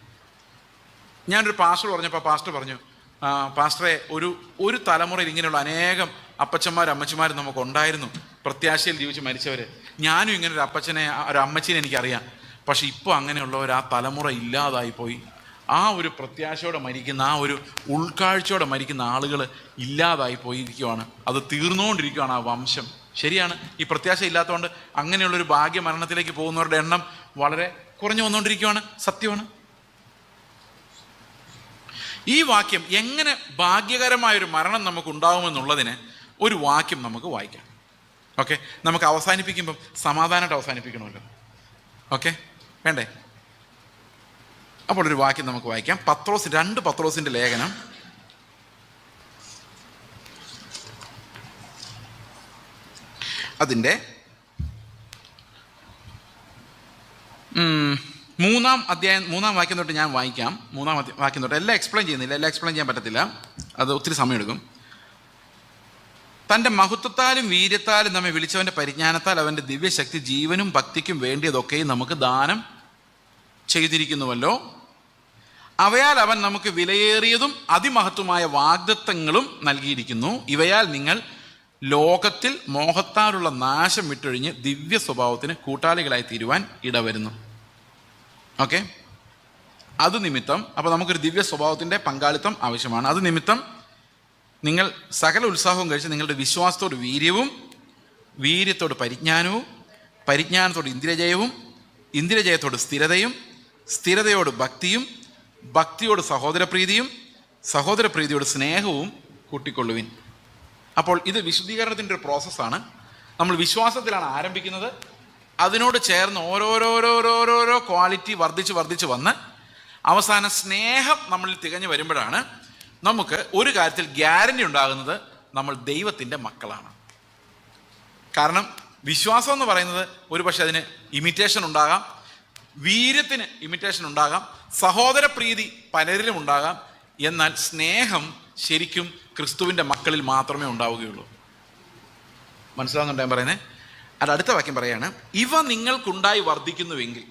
ഞാനൊരു പാസ്റ്റർ പറഞ്ഞപ്പോൾ പാസ്റ്റർ പറഞ്ഞു, പാസ്റ്ററെ ഒരു തലമുറയിൽ ഇങ്ങനെയുള്ള അനേകം അപ്പച്ചന്മാരും അമ്മച്ചിമാരും നമുക്കുണ്ടായിരുന്നു, പ്രത്യാശയിൽ ജീവിച്ച് മരിച്ചവർ. ഞാനും ഇങ്ങനെ ഒരു അമ്മച്ചീനെ എനിക്കറിയാം. പക്ഷെ ഇപ്പോൾ അങ്ങനെയുള്ളവർ ആ തലമുറ ഇല്ലാതായിപ്പോയി. ആ ഒരു പ്രത്യാശയോടെ മരിക്കുന്ന, ആ ഒരു ഉൾക്കാഴ്ചയോടെ മരിക്കുന്ന ആളുകൾ ഇല്ലാതായി പോയിരിക്കുകയാണ്. അത് തീർന്നുകൊണ്ടിരിക്കുകയാണ് ആ വംശം. ശരിയാണ്, ഈ പ്രത്യാശ ഇല്ലാത്തതുകൊണ്ട് അങ്ങനെയുള്ളൊരു ഭാഗ്യ മരണത്തിലേക്ക് പോകുന്നവരുടെ എണ്ണം വളരെ കുറഞ്ഞു വന്നുകൊണ്ടിരിക്കുകയാണ്. സത്യമാണ്. ഈ വാക്യം എങ്ങനെ ഭാഗ്യകരമായൊരു മരണം നമുക്ക് ഉണ്ടാവുമെന്നുള്ളതിന് ഒരു വാക്യം നമുക്ക് വായിക്കാം. ഓക്കെ, നമുക്ക് അവസാനിപ്പിക്കുമ്പം സമാധാനമായിട്ട് അവസാനിപ്പിക്കണമല്ലോ. ഓക്കെ, വേണ്ടേ? അപ്പോൾ ഒരു വാക്യം നമുക്ക് വായിക്കാം. 2 പത്രോസിൻ്റെ ലേഖനം അതിൻ്റെ 3-ാം അധ്യായം 3-ാം വാക്യം തൊട്ട് ഞാൻ വായിക്കാം. 3-ാം വാക്യം തൊട്ട്. എല്ലാം എക്സ്പ്ലെയിൻ ചെയ്യാൻ പറ്റത്തില്ല, അത് ഒത്തിരി സമയമെടുക്കും. തൻ്റെ മഹത്വത്താലും വീര്യത്താലും നമ്മെ വിളിച്ചവൻ്റെ പരിജ്ഞാനത്താൽ അവൻ്റെ ദിവ്യശക്തി ജീവനും ഭക്തിക്കും വേണ്ടിയതൊക്കെയും നമുക്ക് ദാനം ചെയ്തിരിക്കുന്നുവല്ലോ. അവയാൽ അവൻ നമുക്ക് വിലയേറിയതും അതിമഹത്വമായ വാഗ്ദത്തങ്ങളും നൽകിയിരിക്കുന്നു. ഇവയാൽ നിങ്ങൾ ലോകത്തിൽ മോഹത്താലുള്ള നാശം വിട്ടൊഴിഞ്ഞ് ദിവ്യ സ്വഭാവത്തിന് കൂട്ടാളികളായി തീരുവാൻ ഇടവരുന്നു. ഓക്കെ, അത് നിമിത്തം അപ്പോൾ നമുക്കൊരു ദിവ്യ സ്വഭാവത്തിൻ്റെ പങ്കാളിത്തം ആവശ്യമാണ്. അത് നിമിത്തം നിങ്ങൾ സകല ഉത്സാഹവും കഴിച്ച് നിങ്ങളുടെ വിശ്വാസത്തോട് വീര്യവും, വീര്യത്തോട് പരിജ്ഞാനവും, പരിജ്ഞാനത്തോട് ഇന്ദ്രിയജയവും, ഇന്ദ്രിയജയത്തോട് സ്ഥിരതയും, സ്ഥിരതയോട് ഭക്തിയും, ഭക്തിയോട് സഹോദരപ്രീതിയും, സഹോദരപ്രീതിയോട് സ്നേഹവും കൂട്ടിക്കൊള്ളുവിൻ. അപ്പോൾ ഇത് വിശുദ്ധീകരണത്തിൻ്റെ ഒരു പ്രോസസ്സാണ്. നമ്മൾ വിശ്വാസത്തിലാണ് ആരംഭിക്കുന്നത്. അതിനോട് ചേർന്ന് ഓരോരോ ക്വാളിറ്റി വർദ്ധിച്ച് വന്ന് അവസാനം സ്നേഹം നമ്മളിൽ തികഞ്ഞു വരുമ്പോഴാണ് നമുക്ക് ഒരു കാര്യത്തിൽ ഗ്യാരണ്ടി ഉണ്ടാകുന്നത്, നമ്മൾ ദൈവത്തിൻ്റെ മക്കളാണ്. കാരണം വിശ്വാസം എന്ന് പറയുന്നത് ഒരു പക്ഷേ അതിന് ഇമിറ്റേഷൻ ഉണ്ടാകാം, വീര്യത്തിന് ഇമിറ്റേഷൻ ഉണ്ടാകാം, സഹോദരപ്രീതി പലരിലും ഉണ്ടാകാം. എന്നാൽ സ്നേഹം ശരിക്കും ക്രിസ്തുവിൻ്റെ മക്കളിൽ മാത്രമേ ഉണ്ടാവുകയുള്ളൂ. മനസ്സിലാകുന്നുണ്ടോ ഞാൻ പറയുന്നത്? അത് അടുത്ത വാക്യം പറയാണ്, ഇവ നിങ്ങൾക്കുണ്ടായി വർദ്ധിക്കുന്നുവെങ്കിൽ.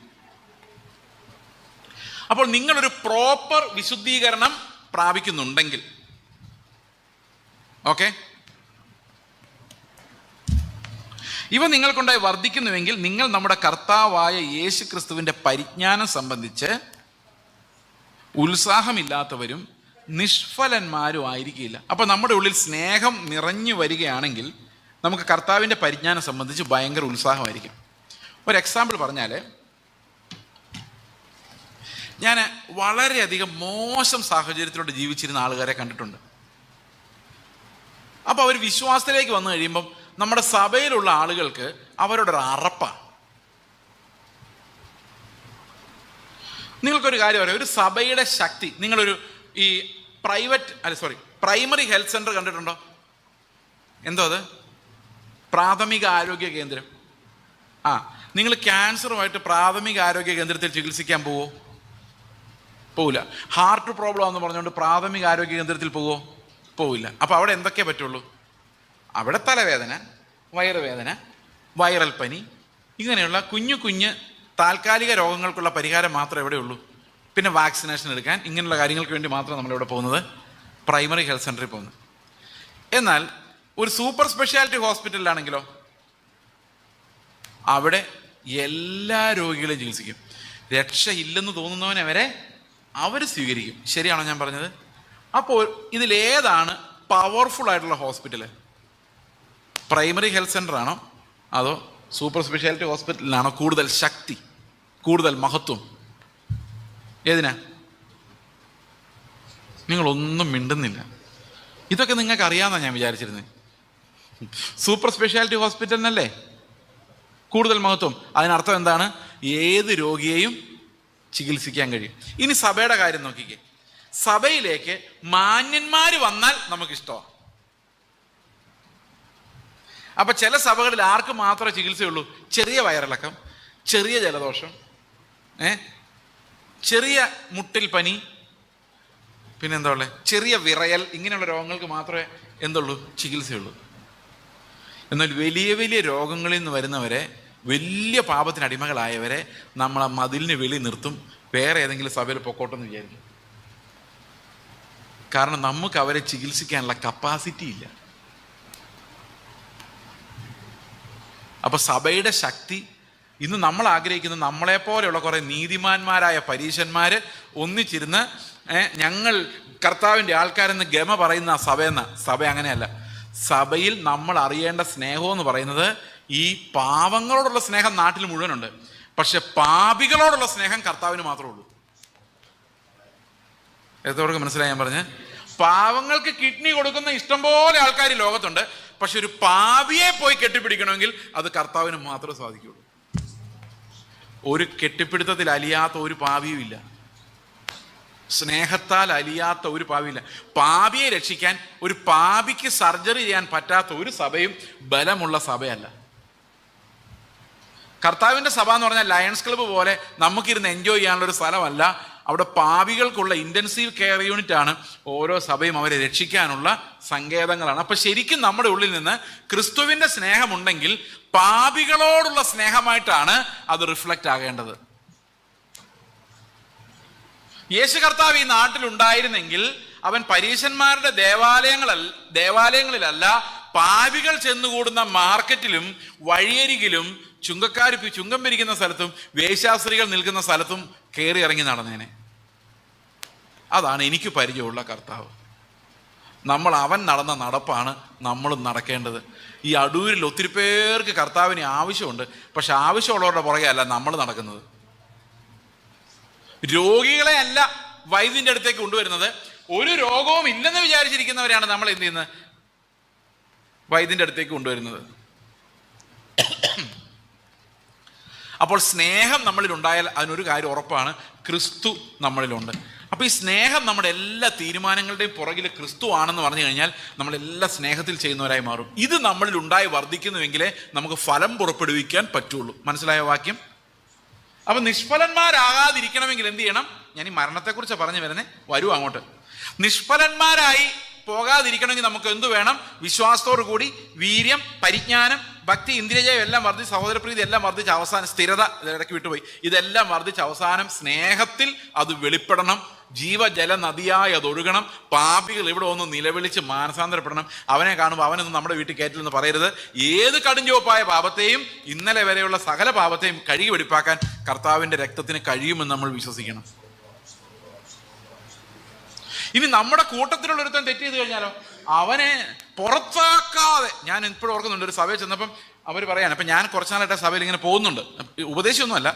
അപ്പോൾ നിങ്ങളൊരു പ്രോപ്പർ വിശുദ്ധീകരണം പ്രാപിക്കുന്നുണ്ടെങ്കിൽ, ഓക്കെ, ഇവ നിങ്ങൾക്കുണ്ടായി വർദ്ധിക്കുന്നുവെങ്കിൽ നിങ്ങൾ നമ്മുടെ കർത്താവായ യേശു ക്രിസ്തുവിൻ്റെ പരിജ്ഞാനം സംബന്ധിച്ച് ഉത്സാഹമില്ലാത്തവരും നിഷ്ഫലന്മാരും ആയിരിക്കില്ല. അപ്പോൾ നമ്മുടെ ഉള്ളിൽ സ്നേഹം നിറഞ്ഞു വരികയാണെങ്കിൽ നമുക്ക് കർത്താവിൻ്റെ പരിജ്ഞാനം സംബന്ധിച്ച് ഭയങ്കര ഉത്സാഹമായിരിക്കും. ഒരു എക്സാമ്പിൾ പറഞ്ഞാൽ, ഞാൻ വളരെയധികം മോശം സാഹചര്യത്തിലൂടെ ജീവിച്ചിരുന്ന ആളുകാരെ കണ്ടിട്ടുണ്ട്. അപ്പോൾ അവർ വിശ്വാസത്തിലേക്ക് വന്നു കഴിയുമ്പം നമ്മുടെ സഭയിലുള്ള ആളുകൾക്ക് അവരോടൊരു അറപ്പാണ്. നിങ്ങൾക്കൊരു കാര്യം പറയാം, ഒരു സഭയുടെ ശക്തി, നിങ്ങളൊരു ഈ പ്രൈമറി ഹെൽത്ത് സെൻ്റർ കണ്ടിട്ടുണ്ടോ? എന്തോ അത്? പ്രാഥമിക ആരോഗ്യ കേന്ദ്രം. നിങ്ങൾ ക്യാൻസറുമായിട്ട് പ്രാഥമിക ആരോഗ്യ കേന്ദ്രത്തിൽ ചികിത്സിക്കാൻ പോവില്ല. ഹാർട്ട് പ്രോബ്ലം എന്ന് പറഞ്ഞുകൊണ്ട് പ്രാഥമിക ആരോഗ്യ കേന്ദ്രത്തിൽ പോവില്ല. അപ്പോൾ അവിടെ എന്തൊക്കെ പറ്റുള്ളൂ? അവിടെ തലവേദന, വയറുവേദന, വൈറൽ പനി, ഇങ്ങനെയുള്ള കുഞ്ഞു താൽക്കാലിക രോഗങ്ങൾക്കുള്ള പരിഹാരം മാത്രമേ എവിടെയുള്ളൂ. പിന്നെ വാക്സിനേഷൻ എടുക്കാൻ, ഇങ്ങനെയുള്ള കാര്യങ്ങൾക്ക് വേണ്ടി മാത്രം നമ്മളിവിടെ പോകുന്നത് പ്രൈമറി ഹെൽത്ത് സെൻ്ററിൽ പോകുന്നത്. എന്നാൽ ഒരു സൂപ്പർ സ്പെഷ്യാലിറ്റി ഹോസ്പിറ്റലിലാണെങ്കിലോ അവിടെ എല്ലാ രോഗികളെയും ചികിത്സിക്കും. രക്ഷയില്ലെന്ന് തോന്നുന്നവനെ വരെ അവർ സ്വീകരിക്കും. ശരിയാണോ ഞാൻ പറഞ്ഞത്? അപ്പോൾ ഇതിലേതാണ് പവർഫുൾ ആയിട്ടുള്ള ഹോസ്പിറ്റല്? പ്രൈമറി ഹെൽത്ത് സെൻ്റർ ആണോ അതോ സൂപ്പർ സ്പെഷ്യാലിറ്റി ഹോസ്പിറ്റലിനാണോ കൂടുതൽ ശക്തി, കൂടുതൽ മഹത്വം? ഏതിനാ? നിങ്ങളൊന്നും മിണ്ടുന്നില്ല. ഇതൊക്കെ നിങ്ങൾക്ക് അറിയാമെന്നാണ് ഞാൻ വിചാരിച്ചിരുന്നത്. സൂപ്പർ സ്പെഷ്യാലിറ്റി ഹോസ്പിറ്റലിനല്ലേ കൂടുതൽ മഹത്വം. അതിനർത്ഥം എന്താണ്? ഏത് രോഗിയെയും ചികിത്സിക്കാൻ കഴിയും. ഇനി സഭയുടെ കാര്യം നോക്കിക്കേ. സഭയിലേക്ക് മാന്യന്മാർ വന്നാൽ നമുക്കിഷ്ടമാണ്. അപ്പൊ ചില സഭകളിൽ ആർക്ക് മാത്രമേ ചികിത്സയുള്ളൂ? ചെറിയ വയറിളക്കം, ചെറിയ ജലദോഷം, ചെറിയ മുട്ടിൽ പനി, പിന്നെന്താ ഉള്ളത്, ചെറിയ വിറയൽ, ഇങ്ങനെയുള്ള രോഗങ്ങൾക്ക് മാത്രമേ എന്തുള്ളൂ? ചികിത്സയുള്ളൂ. എന്നാൽ വലിയ വലിയ രോഗങ്ങളിൽ നിന്ന് വരുന്നവരെ, വലിയ പാപത്തിന് അടിമകളായവരെ നമ്മൾ ആ മതിലിന് വെളി നിർത്തും. വേറെ ഏതെങ്കിലും സഭയിൽ പൊക്കോട്ടെന്ന് വിചാരിക്കും. കാരണം നമുക്ക് അവരെ ചികിത്സിക്കാനുള്ള കപ്പാസിറ്റി ഇല്ല. അപ്പൊ സഭയുടെ ശക്തി ഇന്ന് നമ്മൾ ആഗ്രഹിക്കുന്നത് നമ്മളെപ്പോലെയുള്ള കുറെ നീതിമാന്മാരായ പരീശന്മാര് ഒന്നിച്ചിരുന്ന് ഞങ്ങൾ കർത്താവിൻ്റെ ആൾക്കാരെന്ന് ഗമ പറയുന്ന സഭയെന്ന. സഭ അങ്ങനെയല്ല. സഭയിൽ നമ്മൾ അറിയേണ്ട സ്നേഹം എന്ന് പറയുന്നത് ഈ പാവങ്ങളോടുള്ള സ്നേഹം നാട്ടിൽ മുഴുവനുണ്ട്. പക്ഷെ പാപികളോടുള്ള സ്നേഹം കർത്താവിന് മാത്രമേ ഉള്ളൂ. എത്രവർക്ക് മനസ്സിലായി ഞാൻ പറഞ്ഞ്? പാവങ്ങൾക്ക് കിഡ്നി കൊടുക്കുന്ന ഇഷ്ടംപോലെ ആൾക്കാർ ലോകത്തുണ്ട്. പക്ഷെ ഒരു പാപിയെ പോയി കെട്ടിപ്പിടിക്കണമെങ്കിൽ അത് കർത്താവിന് മാത്രമേ സാധിക്കുകയുള്ളൂ. ഒരു കെട്ടിപ്പിടുത്തത്തിൽ അലിയാത്ത ഒരു പാപിയും ഇല്ല. സ്നേഹത്താൽ അലിയാത്ത ഒരു പാപിയില്ല. പാപിയെ രക്ഷിക്കാൻ ഒരു പാപിക്ക് സർജറി ചെയ്യാൻ പറ്റാത്ത ഒരു സഭയും ബലമുള്ള സഭയല്ല. കർത്താവിൻ്റെ സഭ എന്ന് പറഞ്ഞാൽ ലയൺസ് ക്ലബ്ബ് പോലെ നമുക്കിരുന്ന് എൻജോയ് ചെയ്യാനുള്ള ഒരു സ്ഥലമല്ല. അവിടെ പാപികൾക്കുള്ള ഇൻറ്റൻസീവ് കെയർ യൂണിറ്റ് ആണ്. ഓരോ സഭയും അവരെ രക്ഷിക്കാനുള്ള സങ്കേതങ്ങളാണ്. അപ്പൊ ശരിക്കും നമ്മുടെ ഉള്ളിൽ നിന്ന് ക്രിസ്തുവിന്റെ സ്നേഹമുണ്ടെങ്കിൽ പാപികളോടുള്ള സ്നേഹമായിട്ടാണ് അത് റിഫ്ലക്റ്റ് ആകേണ്ടത്. യേശു കർത്താവ് ഈ നാട്ടിലുണ്ടായിരുന്നെങ്കിൽ അവൻ പരീശന്മാരുടെ ദേവാലയങ്ങളിലല്ല, പാപികൾ ചെന്നുകൂടുന്ന മാർക്കറ്റിലും വഴിയരികിലും ചുങ്കം പിരിക്കുന്ന സ്ഥലത്തും വേശ്യാസ്ത്രീകൾ നിൽക്കുന്ന സ്ഥലത്തും കയറി ഇറങ്ങി നടന്നേനെ. അതാണ് എനിക്ക് പരിചയമുള്ള കർത്താവ്. അവൻ നടന്ന നടപ്പാണ് നമ്മളും നടക്കേണ്ടത്. ഈ അടൂരിൽ ഒത്തിരി പേർക്ക് കർത്താവിന് ആവശ്യമുണ്ട്. പക്ഷെ ആവശ്യമുള്ളവരുടെ പുറകെ അല്ല നമ്മൾ നടക്കുന്നത്. രോഗികളെ അല്ല വൈദ്യന്റെ അടുത്തേക്ക് കൊണ്ടുവരുന്നത്. ഒരു രോഗവും ഇല്ലെന്ന് വിചാരിച്ചിരിക്കുന്നവരാണ് നമ്മൾ എന്ത് ചെയ്യുന്നത്? വൈദ്യന്റെ അടുത്തേക്ക് കൊണ്ടുവരുന്നത്. അപ്പോൾ സ്നേഹം നമ്മളിൽ ഉണ്ടായാൽ അതിനൊരു കാര്യം ഉറപ്പാണ്, ക്രിസ്തു നമ്മളിലുണ്ട്. അപ്പൊ ഈ സ്നേഹം നമ്മുടെ എല്ലാ തീരുമാനങ്ങളുടെയും പുറകിൽ ക്രിസ്തു ആണെന്ന് പറഞ്ഞു കഴിഞ്ഞാൽ നമ്മളെല്ലാം സ്നേഹത്തിൽ ചെയ്യുന്നവരായി മാറും. ഇത് നമ്മളിൽ ഉണ്ടായി വർദ്ധിക്കുന്നുവെങ്കിലേ നമുക്ക് ഫലം പുറപ്പെടുവിക്കാൻ പറ്റുള്ളൂ. മനസ്സിലായ വാക്യം? അപ്പൊ നിഷ്ഫലന്മാരാകാതിരിക്കണമെങ്കിൽ എന്ത് ചെയ്യണം? ഞാൻ ഈ മരണത്തെക്കുറിച്ച് പറഞ്ഞു വരുന്നത്, വരൂ അങ്ങോട്ട്. നിഷ്ഫലന്മാരായി പോകാതിരിക്കണമെങ്കിൽ നമുക്ക് എന്ത് വേണം? വിശ്വാസത്തോടു കൂടി വീര്യം, പരിജ്ഞാനം, ഭക്തി, ഇന്ദ്രിയജയം എല്ലാം വർദ്ധിച്ച്, സഹോദരപ്രീതി എല്ലാം വർദ്ധിച്ച്, അവസാനം സ്ഥിരത, ഇടയ്ക്ക് വിട്ടുപോയി, ഇതെല്ലാം വർദ്ധിച്ച് അവസാനം സ്നേഹത്തിൽ അത് വെളിപ്പെടണം. ജീവജല നദിയായി അത് ഒഴുകണം. പാപികൾ ഇവിടെ ഒന്ന് നിലവിളിച്ച് മാനസാന്തരപ്പെടണം. അവനെ കാണുമ്പോൾ അവനൊന്നും നമ്മുടെ വീട്ടിൽ കയറ്റില്ലെന്ന് പറയരുത്. ഏത് കടുംചുവപ്പായ പാപത്തെയും ഇന്നലെ വരെയുള്ള സകല പാപത്തെയും കഴുകി വെടിപ്പാക്കാൻ കർത്താവിന്റെ രക്തത്തിന് കഴിയുമെന്ന് നമ്മൾ വിശ്വസിക്കണം. ഇനി നമ്മുടെ കൂട്ടത്തിലുള്ള ഒരുത്തൻ തെറ്റ് ചെയ്ത് കഴിഞ്ഞാലോ അവനെ പുറത്താക്കാതെ, ഞാൻ ഇപ്പോഴും ഓർക്കുന്നുണ്ട്, ഒരു സഭയിൽ ചെന്നപ്പം അവർ പറയാൻ, അപ്പം ഞാൻ കുറച്ചാളായിട്ട് സഭയിൽ ഇങ്ങനെ പോകുന്നുണ്ട്, ഉപദേശമൊന്നുമല്ല.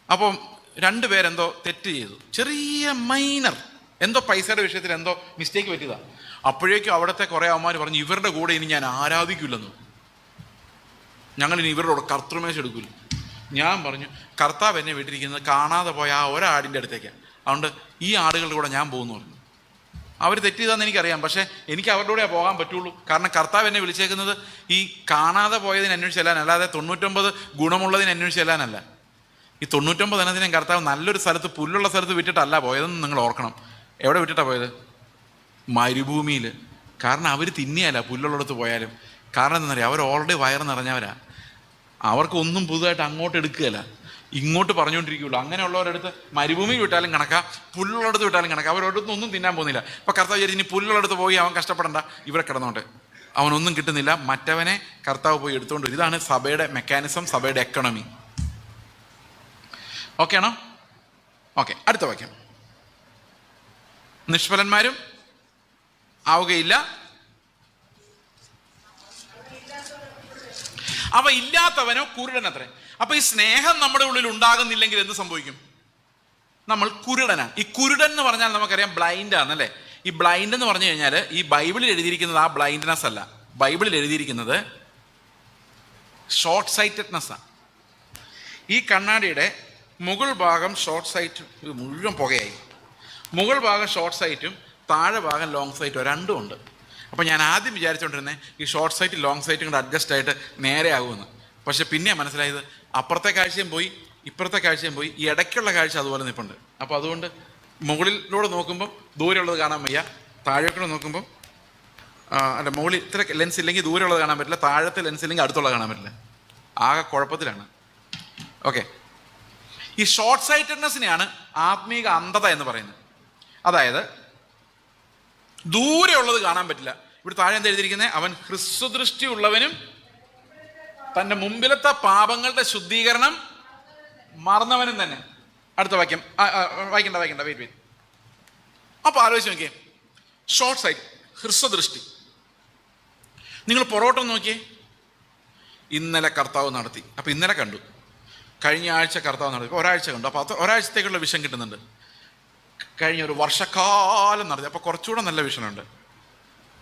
അപ്പം രണ്ടുപേരെന്തോ തെറ്റ് ചെയ്തു, ചെറിയ മൈനർ എന്തോ പൈസയുടെ വിഷയത്തിൽ എന്തോ മിസ്റ്റേക്ക് പറ്റിയതാണ്. അപ്പോഴേക്കും അവിടുത്തെ കുറേ അവന്മാർ പറഞ്ഞു, ഇവരുടെ കൂടെ ഇനി ഞാൻ ആരാധിക്കില്ലെന്ന്, ഞങ്ങളിനി ഇവരുടെ കൂടെ കർത്തൃമേശം എടുക്കില്ല. ഞാൻ പറഞ്ഞു, കർത്താവ് എന്നെ വിട്ടിരിക്കുന്നത് കാണാതെ പോയ ആ ഒരാടിൻ്റെ അടുത്തേക്കാണ്, അതുകൊണ്ട് ഈ ആടുകളുടെ കൂടെ ഞാൻ പോകുന്നു പറഞ്ഞു. അവർ തെറ്റ് ചെയ്താന്ന് എനിക്കറിയാം, പക്ഷേ എനിക്ക് അവരുടെ കൂടെ പോകാൻ പറ്റുള്ളൂ. കാരണം കർത്താവ് എന്നെ വിളിച്ചേക്കുന്നത് ഈ കാണാതെ പോയതിന് അന്വേഷിച്ച് ചെല്ലാൻ, അല്ലാതെ 99 ഗുണമുള്ളതിന് അന്വേഷിച്ച് ചെല്ലാനല്ല. ഈ 99 എണ്ണത്തിനും കർത്താവ് നല്ലൊരു സ്ഥലത്ത്, പുല്ലുള്ള സ്ഥലത്ത് വിട്ടിട്ടല്ല പോയതെന്ന് നിങ്ങൾ ഓർക്കണം. എവിടെ വിട്ടിട്ടാണ് പോയത്? മരുഭൂമിയിൽ. കാരണം അവർ തിന്നിയല്ല പുല്ലുള്ളിടത്ത് പോയാലും. കാരണം എന്താണെന്നറിയാം, അവർ ഓൾറെഡി വയറ് നിറഞ്ഞവരാ. അവർക്കൊന്നും പുതുതായിട്ട് അങ്ങോട്ട് എടുക്കുകയല്ല, ഇങ്ങോട്ട് പറഞ്ഞുകൊണ്ടിരിക്കുകയുള്ളൂ. അങ്ങനെയുള്ളവരടുത്ത് മരുഭൂമി വിട്ടാലും കണക്കാ, പുല്ലുള്ളടത്ത് വിട്ടാലും കണക്കാ. അവരടുത്ത് ഒന്നും തിന്നാൻ പോകുന്നില്ല. അപ്പം കർത്താവ് വിചാരിച്ചു, ഇനി പുല്ലുള്ളടത്ത് പോയി അവൻ കഷ്ടപ്പെടണ്ട, ഇവിടെ കിടന്നോട്ടെ. അവനൊന്നും കിട്ടുന്നില്ല, മറ്റവനെ കർത്താവ് പോയി എടുത്തുകൊണ്ട് വരും. ഇതാണ് സഭയുടെ മെക്കാനിസം, സഭയുടെ എക്കണമി. ഓക്കെ ആണോ? ഓക്കെ, അടുത്ത വാക്യം. നിഷ്ഫലന്മാരും ആവുകയില്ല, അവ ഇല്ലാത്തവനോ കുരുടനത്രേ. അപ്പൊ ഈ സ്നേഹം നമ്മുടെ ഉള്ളിൽ ഉണ്ടാകുന്നില്ലെങ്കിൽ എന്ത് സംഭവിക്കും? നമ്മൾ കുരുടനാണ്. ഈ കുരുടൻ എന്ന് പറഞ്ഞാൽ നമുക്കറിയാം ബ്ലൈൻഡ് ആണെന്നല്ലേ. ഈ ബ്ലൈൻഡ് എന്ന് പറഞ്ഞു കഴിഞ്ഞാൽ ഈ ബൈബിളിൽ എഴുതിയിരിക്കുന്നത് ആ ബ്ലൈൻഡ്നെസ് അല്ല. ബൈബിളിൽ എഴുതിയിരിക്കുന്നത് ഷോർട്ട് സൈറ്റഡ്നെസ് ആണ്. ഈ കണ്ണാടിയുടെ മുകൾ ഭാഗം ഷോർട്ട് സൈറ്റ്, മുഴുവൻ പുകയായി. മുകൾ ഭാഗം ഷോർട്ട് സൈറ്റും താഴെ ഭാഗം ലോങ് സൈറ്റും രണ്ടും ഉണ്ട്. അപ്പോൾ ഞാൻ ആദ്യം വിചാരിച്ചുകൊണ്ടിരുന്നത് ഈ ഷോർട്ട് സൈറ്റ് ലോങ് സൈറ്റും കൂടെ അഡ്ജസ്റ്റ് ആയിട്ട് നേരെ ആകുമെന്ന്. പക്ഷെ പിന്നെ മനസ്സിലായത് അപ്പുറത്തെ കാഴ്ചയും പോയി ഇപ്പുറത്തെ കാഴ്ചയും പോയി, ഈ ഇടയ്ക്കുള്ള കാഴ്ച അതുപോലെ നിൽപ്പുണ്ട്. അപ്പോൾ അതുകൊണ്ട് മുകളിലൂടെ നോക്കുമ്പം ദൂരെയുള്ളത് കാണാൻ വയ്യ, താഴേക്കൂടെ നോക്കുമ്പം അല്ല, മുകളിൽ ഇത്ര ലെൻസ് ഇല്ലെങ്കിൽ ദൂരെയുള്ളത് കാണാൻ പറ്റില്ല, താഴത്തെ ലെൻസ് ഇല്ലെങ്കിൽ അടുത്തുള്ളത് കാണാൻ പറ്റില്ല. ആകെ കുഴപ്പത്തിലാണ്. ഓക്കെ, ഈ ഷോർട്ട് സൈറ്റഡ്നെസ്സിനെയാണ് ആത്മീക അന്ധത എന്ന് പറയുന്നത്. അതായത് ദൂരെയുള്ളത് കാണാൻ പറ്റില്ല. ഇവിടെ താഴെ എന്താ എഴുതിയിരിക്കുന്നത്? അവൻ ഹ്രസ്വദൃഷ്ടി ഉള്ളവനും തൻ്റെ മുമ്പിലത്തെ പാപങ്ങളുടെ ശുദ്ധീകരണം മറന്നവനും തന്നെ. അടുത്ത വാക്യം വായിക്കണ്ട, വെയിറ്റ്. അപ്പോൾ ആലോചിച്ച് നോക്കിയേ, ഷോർട്ട് സൈറ്റ്, ഹ്രസ്വദൃഷ്ടി. നിങ്ങൾ പൊറോട്ട നോക്കിയേ. ഇന്നലെ കർത്താവ് നടത്തി, അപ്പോൾ ഇന്നലെ കണ്ടു. കഴിഞ്ഞ ആഴ്ച കർത്താവ് നടത്തി, ഒരാഴ്ച കണ്ടു, അപ്പോൾ ഒരാഴ്ചത്തേക്കുള്ള വിഷം കിട്ടുന്നുണ്ട്. കഴിഞ്ഞ ഒരു വർഷക്കാലം നടത്തി, അപ്പോൾ കുറച്ചുകൂടെ നല്ല വിഷനുണ്ട്.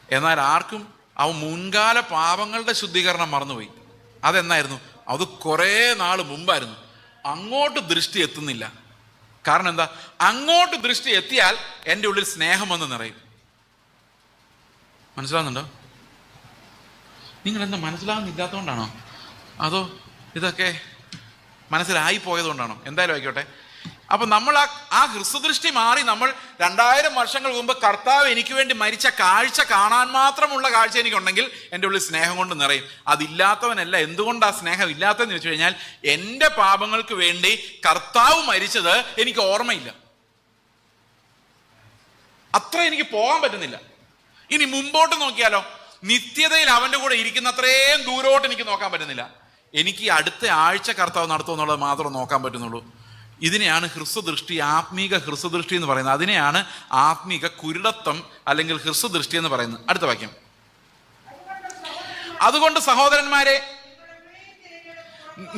എന്നാൽ ആർക്കും അവ മുൻകാല പാപങ്ങളുടെ ശുദ്ധീകരണം മറന്നുപോയി. അതെന്നായിരുന്നു? അത് കുറേ നാൾ മുമ്പായിരുന്നു. അങ്ങോട്ട് ദൃഷ്ടി എത്തുന്നില്ല. കാരണം എന്താ? അങ്ങോട്ട് ദൃഷ്ടി എത്തിയാൽ എൻ്റെ ഉള്ളിൽ സ്നേഹം വന്ന് നിറയും. മനസ്സിലാവുന്നുണ്ടോ? നിങ്ങളെന്താ മനസ്സിലാവുന്നില്ലാത്തതുകൊണ്ടാണോ, അതോ ഇതൊക്കെ മനസ്സിലായി പോയതുകൊണ്ടാണോ? എന്തായാലും ആയിക്കോട്ടെ. അപ്പം നമ്മൾ ആ ഹ്രസ്വദൃഷ്ടി മാറി നമ്മൾ 2000 വർഷങ്ങൾ മുമ്പ് കർത്താവ് എനിക്ക് വേണ്ടി മരിച്ച കാഴ്ച കാണാൻ മാത്രമുള്ള കാഴ്ച എനിക്കുണ്ടെങ്കിൽ എൻ്റെ ഉള്ളിൽ സ്നേഹം കൊണ്ട് നിറയും. അതില്ലാത്തവനല്ല. എന്തുകൊണ്ടാ സ്നേഹം ഇല്ലാത്തതെന്ന് ചോദിച്ചു കഴിഞ്ഞാൽ എൻ്റെ പാപങ്ങൾക്ക് വേണ്ടി കർത്താവ് മരിച്ചത് എനിക്ക് ഓർമ്മയില്ല. അത്ര എനിക്ക് പോകാൻ പറ്റുന്നില്ല. ഇനി മുമ്പോട്ട് നോക്കിയാലോ, നിത്യതയിൽ അവൻ്റെ കൂടെ ഇരിക്കുന്ന അത്രയും ദൂരോട്ട് എനിക്ക് നോക്കാൻ പറ്റുന്നില്ല. എനിക്ക് അടുത്ത ആഴ്ച കർത്താവ് നടത്തുമെന്നുള്ളത് മാത്രം നോക്കാൻ പറ്റുന്നുള്ളൂ. ഇതിനെയാണ് ഹ്രസ്വദൃഷ്ടി, ആത്മീക ഹ്രസ്വദൃഷ്ടി എന്ന് പറയുന്നത്. അതിനെയാണ് ആത്മീക കുരുടത്വം അല്ലെങ്കിൽ ഹ്രസ്വദൃഷ്ടി എന്ന് പറയുന്നത്. അടുത്ത വാക്യം. അതുകൊണ്ട് സഹോദരന്മാരെ,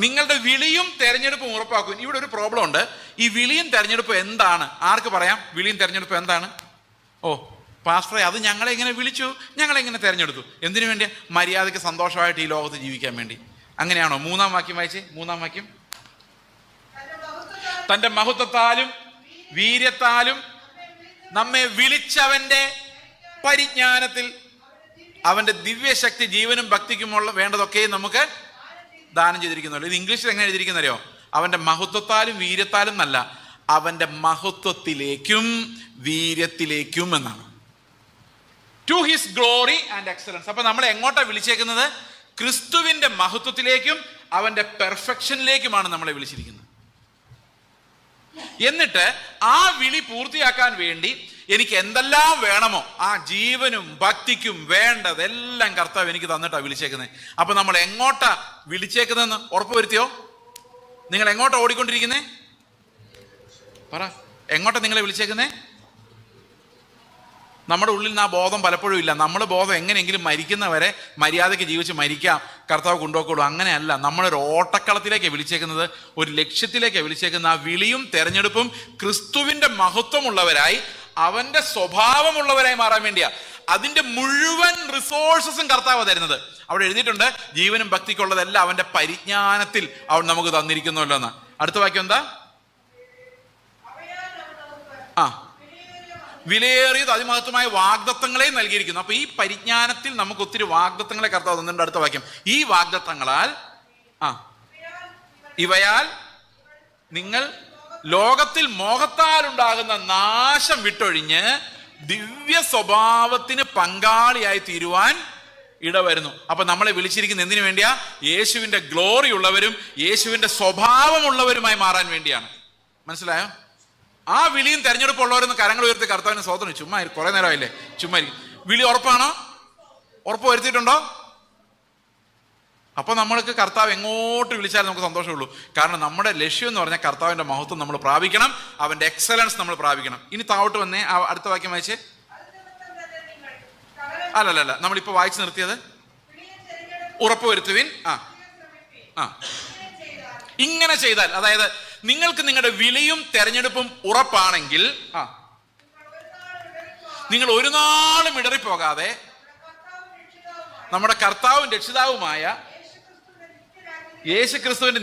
നിങ്ങളുടെ വിളിയും തെരഞ്ഞെടുപ്പും ഉറപ്പാക്കും. ഇവിടെ ഒരു പ്രോബ്ലം ഉണ്ട്. ഈ വിളിയും തെരഞ്ഞെടുപ്പും എന്താണ്? ആർക്ക് പറയാം വിളിയും തെരഞ്ഞെടുപ്പും എന്താണ്? ഓ പാസ്റ്ററെ, അത് ഞങ്ങളെ ഇങ്ങനെ വിളിച്ചു, ഞങ്ങളെങ്ങനെ തെരഞ്ഞെടുത്തു? എന്തിനു വേണ്ടി? മര്യാദയ്ക്ക് സന്തോഷമായിട്ട് ഈ ലോകത്ത് ജീവിക്കാൻ വേണ്ടി. അങ്ങനെയാണോ? 3-ാം വാക്യം വായിച്ചേ. 3-ാം വാക്യം. തൻ്റെ മഹത്വത്താലും വീര്യത്താലും നമ്മെ വിളിച്ചവന്റെ പരിജ്ഞാനത്തിൽ അവന്റെ ദിവ്യശക്തി ജീവനും ഭക്തിക്കുമുള്ള വേണ്ടതൊക്കെ നമുക്ക് ദാനം ചെയ്തിരിക്കുന്നുള്ളൂ. ഇത് ഇംഗ്ലീഷിൽ എങ്ങനെ എഴുതിയിരിക്കുന്നറിയോ? അവന്റെ മഹത്വത്താലും വീര്യത്താലും എന്നല്ല, അവന്റെ മഹത്വത്തിലേക്കും വീര്യത്തിലേക്കും എന്നാണ്. To his glory and excellence. അപ്പൊ നമ്മളെ എങ്ങോട്ടാണ് വിളിച്ചേക്കുന്നത്? ക്രിസ്തുവിന്റെ മഹത്വത്തിലേക്കും അവന്റെ പെർഫെക്ഷനിലേക്കുമാണ് നമ്മളെ വിളിച്ചിരിക്കുന്നത്. എന്നിട്ട് ആ വിളി പൂർത്തിയാക്കാൻ വേണ്ടി എനിക്ക് എന്തെല്ലാം വേണമോ ആ ജീവനും ഭക്തിക്കും വേണ്ടതെല്ലാം കർത്താവ് എനിക്ക് തന്നിട്ടാണ് വിളിച്ചേക്കുന്നത്. അപ്പൊ നമ്മൾ എങ്ങോട്ടാ വിളിച്ചേക്കുന്നതെന്ന് ഉറപ്പ് വരുത്തിയോ? നിങ്ങൾ എങ്ങോട്ടാ ഓടിക്കൊണ്ടിരിക്കുന്നേ? പറ, എങ്ങോട്ടാ നിങ്ങളെ വിളിച്ചേക്കുന്നേ? നമ്മുടെ ഉള്ളിൽ നിന്ന് ആ ബോധം പലപ്പോഴും ഇല്ല. നമ്മൾ ബോധം എങ്ങനെയെങ്കിലും മരിക്കുന്നവരെ മര്യാദയ്ക്ക് ജീവിച്ച് മരിക്കാം, കർത്താവ് കൊണ്ടുപോക്കുള്ളൂ. അങ്ങനെയല്ല. നമ്മളൊരു ഓട്ടക്കളത്തിലേക്കാണ് വിളിച്ചേക്കുന്നത്, ഒരു ലക്ഷ്യത്തിലേക്കാണ് വിളിച്ചേക്കുന്നത്. ആ വിളിയും തെരഞ്ഞെടുപ്പും ക്രിസ്തുവിന്റെ മഹത്വമുള്ളവരായി അവന്റെ സ്വഭാവമുള്ളവരായി മാറാൻ വേണ്ടിയാ. അതിന്റെ മുഴുവൻ റിസോഴ്സസും കർത്താവ് തരുന്നത്. അവിടെ എഴുതിയിട്ടുണ്ട്, ജീവനും ഭക്തിക്കുള്ളതെല്ലാം അവന്റെ പരിജ്ഞാനത്തിൽ അവൻ നമുക്ക് തന്നിരിക്കുന്നുവല്ലോ എന്ന്. അടുത്ത വാക്യം എന്താ? വിലയേറിയത് അതിമഹത്വമായ വാഗ്ദത്തങ്ങളെയും നൽകിയിരിക്കുന്നു. അപ്പൊ ഈ പരിജ്ഞാനത്തിൽ നമുക്ക് ഒത്തിരി വാഗ്ദത്തങ്ങളെ കർത്താവ് തന്നിട്ടുണ്ട്. അടുത്ത വാക്യം. ഈ വാഗ്ദത്തങ്ങളാൽ ഇവയാൽ നിങ്ങൾ ലോകത്തിൽ മോഹത്താൽ ഉണ്ടാകുന്ന നാശം വിട്ടൊഴിഞ്ഞ് ദിവ്യ സ്വഭാവത്തിന് പങ്കാളിയായി തീരുവാൻ ഇടവരുന്നു. അപ്പൊ നമ്മളെ വിളിച്ചിരിക്കുന്ന എന്തിനു വേണ്ടിയാ? യേശുവിന്റെ ഗ്ലോറി ഉള്ളവരും യേശുവിന്റെ സ്വഭാവമുള്ളവരുമായി മാറാൻ വേണ്ടിയാണ്. മനസ്സിലായോ? ആ വിളിയും തെരഞ്ഞെടുപ്പുള്ളവരൊന്ന് കരങ്ങൾ ഉയർത്തി കർത്താവിന് സ്തോത്രം. ചുമ്മാ കുറെ നേരമായില്ലേ, ചുമ്മാ വിളി ഉറപ്പാണോ? ഉറപ്പ് വരുത്തിയിട്ടുണ്ടോ? അപ്പോൾ നമ്മൾക്ക് കർത്താവ് എങ്ങോട്ട് വിളിച്ചാലും നമുക്ക് സന്തോഷമുള്ളൂ. കാരണം നമ്മുടെ ലക്ഷ്യം എന്ന് പറഞ്ഞാൽ കർത്താവിൻ്റെ മഹത്വം നമ്മൾ പ്രാപിക്കണം, അവൻ്റെ എക്സലൻസ് നമ്മൾ പ്രാപിക്കണം. ഇനി താഴോട്ട് വന്നേ, അടുത്ത വാക്യം വായിച്ചേ. അല്ലല്ല, നമ്മളിപ്പോൾ വായിച്ചു നിർത്തിയത് ഉറപ്പ് വരുത്തുവിൻ. ഇങ്ങനെ ചെയ്താൽ, അതായത് നിങ്ങൾക്ക് നിങ്ങളുടെ വിളിയും തെരഞ്ഞെടുപ്പും ഉറപ്പാണെങ്കിൽ നിങ്ങൾ ഒരു നാളും ഇടറിപ്പോകാതെ നമ്മുടെ കർത്താവും രക്ഷിതാവുമായ യേശുക്രിസ്തുവിന്റെ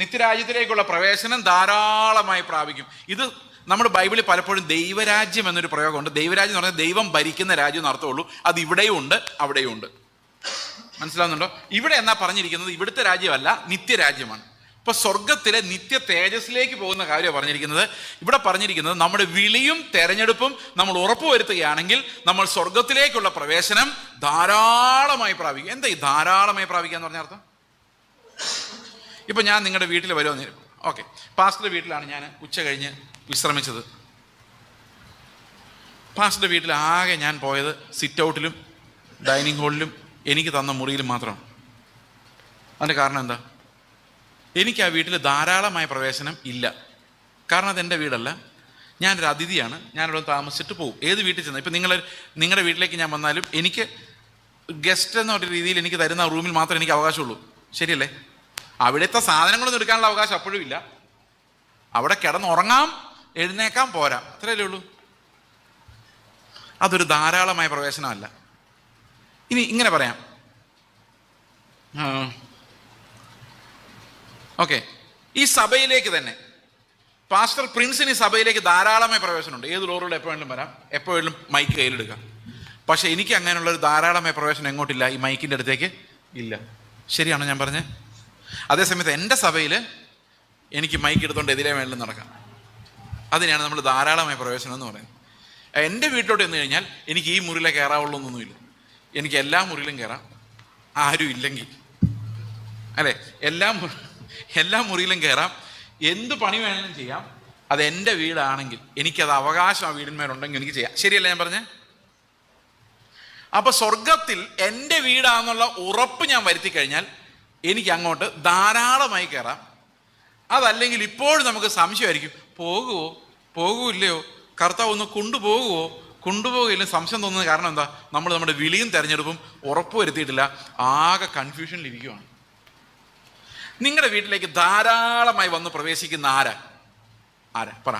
നിത്യരാജ്യത്തിലേക്കുള്ള പ്രവേശനം ധാരാളമായി പ്രാപിക്കും. ഇത് നമ്മുടെ ബൈബിളിൽ പലപ്പോഴും ദൈവരാജ്യം എന്നൊരു പ്രയോഗമുണ്ട്. ദൈവരാജ്യം എന്ന് പറഞ്ഞാൽ ദൈവം ഭരിക്കുന്ന രാജ്യം എന്ന് അർത്ഥമുള്ളൂ. അത് ഇവിടെയും ഉണ്ട്, അവിടെയും ഉണ്ട്. മനസ്സിലാവുന്നുണ്ടോ? ഇവിടെ എന്നാ പറഞ്ഞിരിക്കുന്നത് ഇവിടുത്തെ രാജ്യമല്ല, നിത്യരാജ്യമാണ്. ഇപ്പൊ സ്വർഗത്തിലെ നിത്യ തേജസ്സിലേക്ക് പോകുന്ന കാര്യമാണ് പറഞ്ഞിരിക്കുന്നത്. ഇവിടെ പറഞ്ഞിരിക്കുന്നത് നമ്മുടെ വിളിയും തെരഞ്ഞെടുപ്പും നമ്മൾ ഉറപ്പുവരുത്തുകയാണെങ്കിൽ നമ്മൾ സ്വർഗത്തിലേക്കുള്ള പ്രവേശനം ധാരാളമായി പ്രാപിക്കും. എന്താ ഈ ധാരാളമായി പ്രാപിക്കുക എന്ന് പറഞ്ഞ അർത്ഥം? ഇപ്പൊ ഞാൻ നിങ്ങളുടെ വീട്ടിൽ വരുമെന്ന്, ഓക്കെ, പാസ്റ്ററുടെ വീട്ടിലാണ് ഞാൻ ഉച്ച കഴിഞ്ഞ് വിശ്രമിച്ചത്. പാസ്റ്ററുടെ വീട്ടിൽ ആകെ ഞാൻ പോയത് സിറ്റ് ഔട്ടിലും ഡൈനിങ് ഹാളിലും എനിക്ക് തന്ന മുറിയിലും മാത്രമാണ്. അതിൻ്റെ കാരണം എന്താ? എനിക്ക് ആ വീട്ടിൽ ധാരാളമായ പ്രവേശനം ഇല്ല. കാരണം അതെൻ്റെ വീടല്ല, ഞാനൊരു അതിഥിയാണ്. ഞാനിവിടെ താമസിച്ചിട്ട് പോകും. ഏത് വീട്ടിൽ ചെന്നാൽ, ഇപ്പം നിങ്ങളുടെ വീട്ടിലേക്ക് ഞാൻ വന്നാലും എനിക്ക് ഗസ്റ്റ് എന്നൊരു രീതിയിൽ എനിക്ക് തരുന്ന റൂമിൽ മാത്രമേ എനിക്ക് അവകാശമുള്ളൂ. ശരിയല്ലേ? അവിടുത്തെ സാധനങ്ങളൊന്നും എടുക്കാനുള്ള അവകാശം അപ്പോഴും ഇല്ല. അവിടെ കിടന്നുറങ്ങാം, എഴുന്നേക്കാം, പോരാ, അത്രയല്ലേ ഉള്ളൂ. അതൊരു ധാരാളമായ പ്രവേശനമല്ല. ഇനി ഇങ്ങനെ പറയാം, ഓക്കെ, ഈ സഭയിലേക്ക് തന്നെ പാസ്റ്റർ പ്രിൻസിന് ഈ സഭയിലേക്ക് ധാരാളമായ പ്രവേശനമുണ്ട്. ഏത് ലോറിലൂടെ എപ്പോൾ വേണമെങ്കിലും വരാം, എപ്പോൾ വേണമെങ്കിലും മൈക്ക് കയ്യിലെടുക്കാം. പക്ഷെ എനിക്ക് അങ്ങനെയുള്ളൊരു ധാരാളമായ പ്രവേശനം എങ്ങോട്ടില്ല, ഈ മൈക്കിൻ്റെ അടുത്തേക്ക് ഇല്ല. ശരിയാണോ ഞാൻ പറഞ്ഞത്? അതേസമയത്ത് എൻ്റെ സഭയിൽ എനിക്ക് മൈക്ക് എടുത്തുകൊണ്ട് എതിരെ വേണമെങ്കിലും നടക്കാം. അതിനെയാണ് നമ്മൾ ധാരാളമായ പ്രവേശനം എന്ന് പറയുന്നത്. എൻ്റെ വീട്ടിലോട്ട് ചെന്ന് കഴിഞ്ഞാൽ എനിക്ക് ഈ മുറിയിലെ കയറാവുള്ളൂ എന്നൊന്നുമില്ല. എനിക്ക് എല്ലാ മുറിയിലും കയറാം, ആരും ഇല്ലെങ്കിൽ, അല്ലേ? എല്ലാ മുറിയിലും കയറാം, എന്ത് പണി വേണമെങ്കിലും ചെയ്യാം. അത് എൻ്റെ വീടാണെങ്കിൽ എനിക്കത് അവകാശം ആ വീടിന്മേലുണ്ടെങ്കിൽ എനിക്ക് ചെയ്യാം. ശരിയല്ലേ ഞാൻ പറഞ്ഞേ? അപ്പൊ സ്വർഗത്തിൽ എൻ്റെ വീടാണെന്നുള്ള ഉറപ്പ് ഞാൻ വരുത്തി കഴിഞ്ഞാൽ എനിക്ക് അങ്ങോട്ട് ധാരാളമായി കയറാം. അതല്ലെങ്കിൽ ഇപ്പോഴും നമുക്ക് സംശയമായിരിക്കും, പോകുമോ, കർത്താവ് ഒന്ന് കൊണ്ടുപോകില്ല, സംശയം തോന്നുന്നത്. കാരണം എന്താ? നമ്മൾ നമ്മുടെ വിളിയും തെരഞ്ഞെടുപ്പും ഉറപ്പ് വരുത്തിയിട്ടില്ല, ആകെ കൺഫ്യൂഷനിലിരിക്കുവാണ്. നിങ്ങളുടെ വീട്ടിലേക്ക് ധാരാളമായി വന്ന് പ്രവേശിക്കുന്ന ആരാ പറ.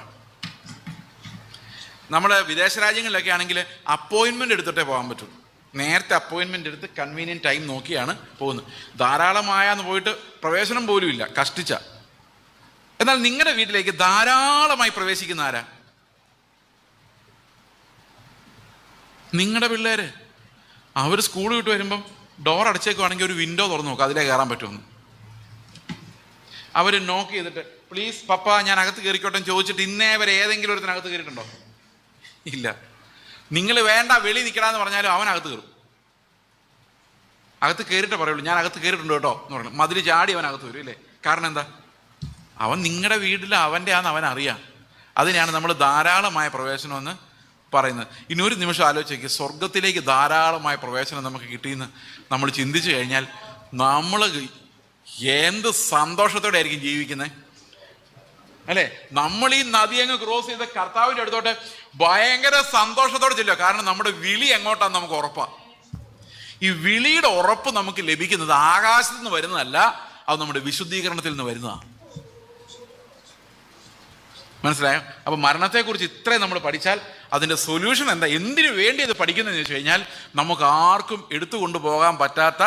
നമ്മുടെ വിദേശ രാജ്യങ്ങളിലൊക്കെ ആണെങ്കിൽ അപ്പോയിൻമെൻ്റ് എടുത്തിട്ടേ പോകാൻ പറ്റും. നേരത്തെ അപ്പോയിൻമെൻ്റ് എടുത്ത് കൺവീനിയൻറ്റ് ടൈം നോക്കിയാണ് പോകുന്നത്. ധാരാളമായെന്ന് പോയിട്ട് പ്രവേശനം പോലും ഇല്ല, കഷ്ടിച്ച. എന്നാൽ നിങ്ങളുടെ വീട്ടിലേക്ക് ധാരാളമായി പ്രവേശിക്കുന്ന ആരാ? നിങ്ങളുടെ പിള്ളേര്. അവർ സ്കൂൾ വിട്ട് വരുമ്പം ഡോർ അടച്ചേക്കുവാണെങ്കിൽ ഒരു വിൻഡോ തുറന്ന് നോക്കുക, അതിലേ കയറാൻ പറ്റുമെന്ന്. അവർ നോക്ക് ചെയ്തിട്ട് പ്ലീസ് പപ്പ ഞാൻ അകത്ത് കയറിക്കോട്ടെ ചോദിച്ചിട്ട് ഇന്നേ വരെ ഏതെങ്കിലും ഒരുത്തിനകത്ത് കയറിയിട്ടുണ്ടോ? ഇല്ല. നിങ്ങൾ വേണ്ട വെളി നിൽക്കണമെന്ന് പറഞ്ഞാലും അവൻ അകത്ത് കയറും. അകത്ത് കയറിയിട്ടേ പറയുള്ളൂ ഞാൻ അകത്ത് കയറിയിട്ടുണ്ട് കേട്ടോ എന്ന് പറഞ്ഞു. മതിൽ ചാടി അവൻ അകത്ത് വരും, ഇല്ലേ? കാരണം എന്താ? അവൻ നിങ്ങളുടെ വീട്ടിൽ അവൻ്റെ ആണെന്ന് അവൻ അറിയാം. അതിനെയാണ് നമ്മൾ ധാരാളമായ പ്രവേശനം എന്ന് പറയുന്നത്. ഇനി ഒരു നിമിഷം ആലോചിക്കുക, സ്വർഗത്തിലേക്ക് ധാരാളമായ പ്രവേശനം നമുക്ക് കിട്ടിയെന്ന് നമ്മൾ ചിന്തിച്ചു കഴിഞ്ഞാൽ നമ്മൾ എന്ത് സന്തോഷത്തോടെ ആയിരിക്കും ജീവിക്കുന്നത്, അല്ലേ? നമ്മൾ ഈ നദി അങ്ങ് ക്രോസ് ചെയ്ത് കർത്താവിൻ്റെ അടുത്തോട്ട് ഭയങ്കര സന്തോഷത്തോടെ ചെല്ലുക. കാരണം നമ്മുടെ വിളി എങ്ങോട്ടാന്ന് നമുക്ക് ഉറപ്പാണ്. ഈ വിളിയുടെ ഉറപ്പ് നമുക്ക് ലഭിക്കുന്നത് ആകാശത്ത് നിന്ന് വരുന്നതല്ല, അത് നമ്മുടെ വിശുദ്ധീകരണത്തിൽ നിന്ന് വരുന്നതാണ്. മനസ്സിലായോ? അപ്പൊ മരണത്തെക്കുറിച്ച് ഇത്രയും നമ്മൾ പഠിച്ചാൽ അതിൻ്റെ സൊല്യൂഷൻ എന്താ, എന്തിനു വേണ്ടി അത് പഠിക്കുന്നതെന്ന് ചോദിച്ചു കഴിഞ്ഞാൽ നമുക്ക് ആർക്കും എടുത്തുകൊണ്ടു പോകാൻ പറ്റാത്ത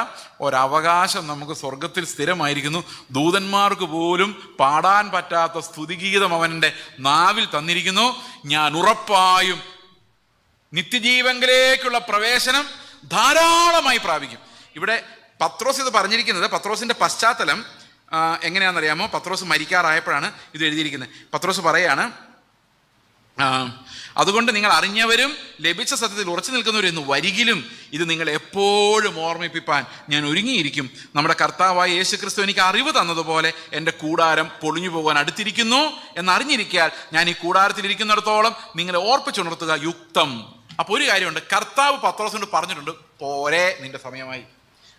ഒരവകാശം നമുക്ക് സ്വർഗത്തിൽ സ്ഥിരമായിരിക്കുന്നു. ദൂതന്മാർക്ക് പോലും പാടാൻ പറ്റാത്ത സ്തുതിഗീതം അവൻ്റെ നാവിൽ തന്നിരിക്കുന്നു. ഞാൻ ഉറപ്പായും നിത്യജീവങ്കിലേക്കുള്ള പ്രവേശനം ധാരാളമായി പ്രാപിക്കും. ഇവിടെ പത്രോസ് ഇത് പറഞ്ഞിരിക്കുന്നത്, പത്രോസിന്റെ പശ്ചാത്തലം എങ്ങനെയാണെന്നറിയാമോ? പത്രോസ് മരിക്കാറായപ്പോഴാണ് ഇത് എഴുതിയിരിക്കുന്നത്. പത്രോസ് പറയാണ്, അതുകൊണ്ട് നിങ്ങൾ അറിഞ്ഞവരും ലഭിച്ച സത്യത്തിൽ ഉറച്ചു നിൽക്കുന്നവരും എന്ന് വരികിലും ഇത് നിങ്ങൾ എപ്പോഴും ഓർമ്മിപ്പിപ്പാൻ ഞാൻ ഒരുങ്ങിയിരിക്കും. നമ്മുടെ കർത്താവായ യേശുക്രിസ്തു എനിക്ക് അറിവ് തന്നതുപോലെ എൻ്റെ കൂടാരം പൊളിഞ്ഞു പോകാൻ അടുത്തിരിക്കുന്നു എന്നറിഞ്ഞിരിക്കാൻ ഞാൻ ഈ കൂടാരത്തിലിരിക്കുന്നിടത്തോളം നിങ്ങളെ ഓർപ്പിച്ചുണർത്തുക യുക്തം. അപ്പോൾ ഒരു കാര്യമുണ്ട്, കർത്താവ് പത്രോസിനോട് പറഞ്ഞിട്ടുണ്ട്, പോരെ, നിന്റെ സമയമായി.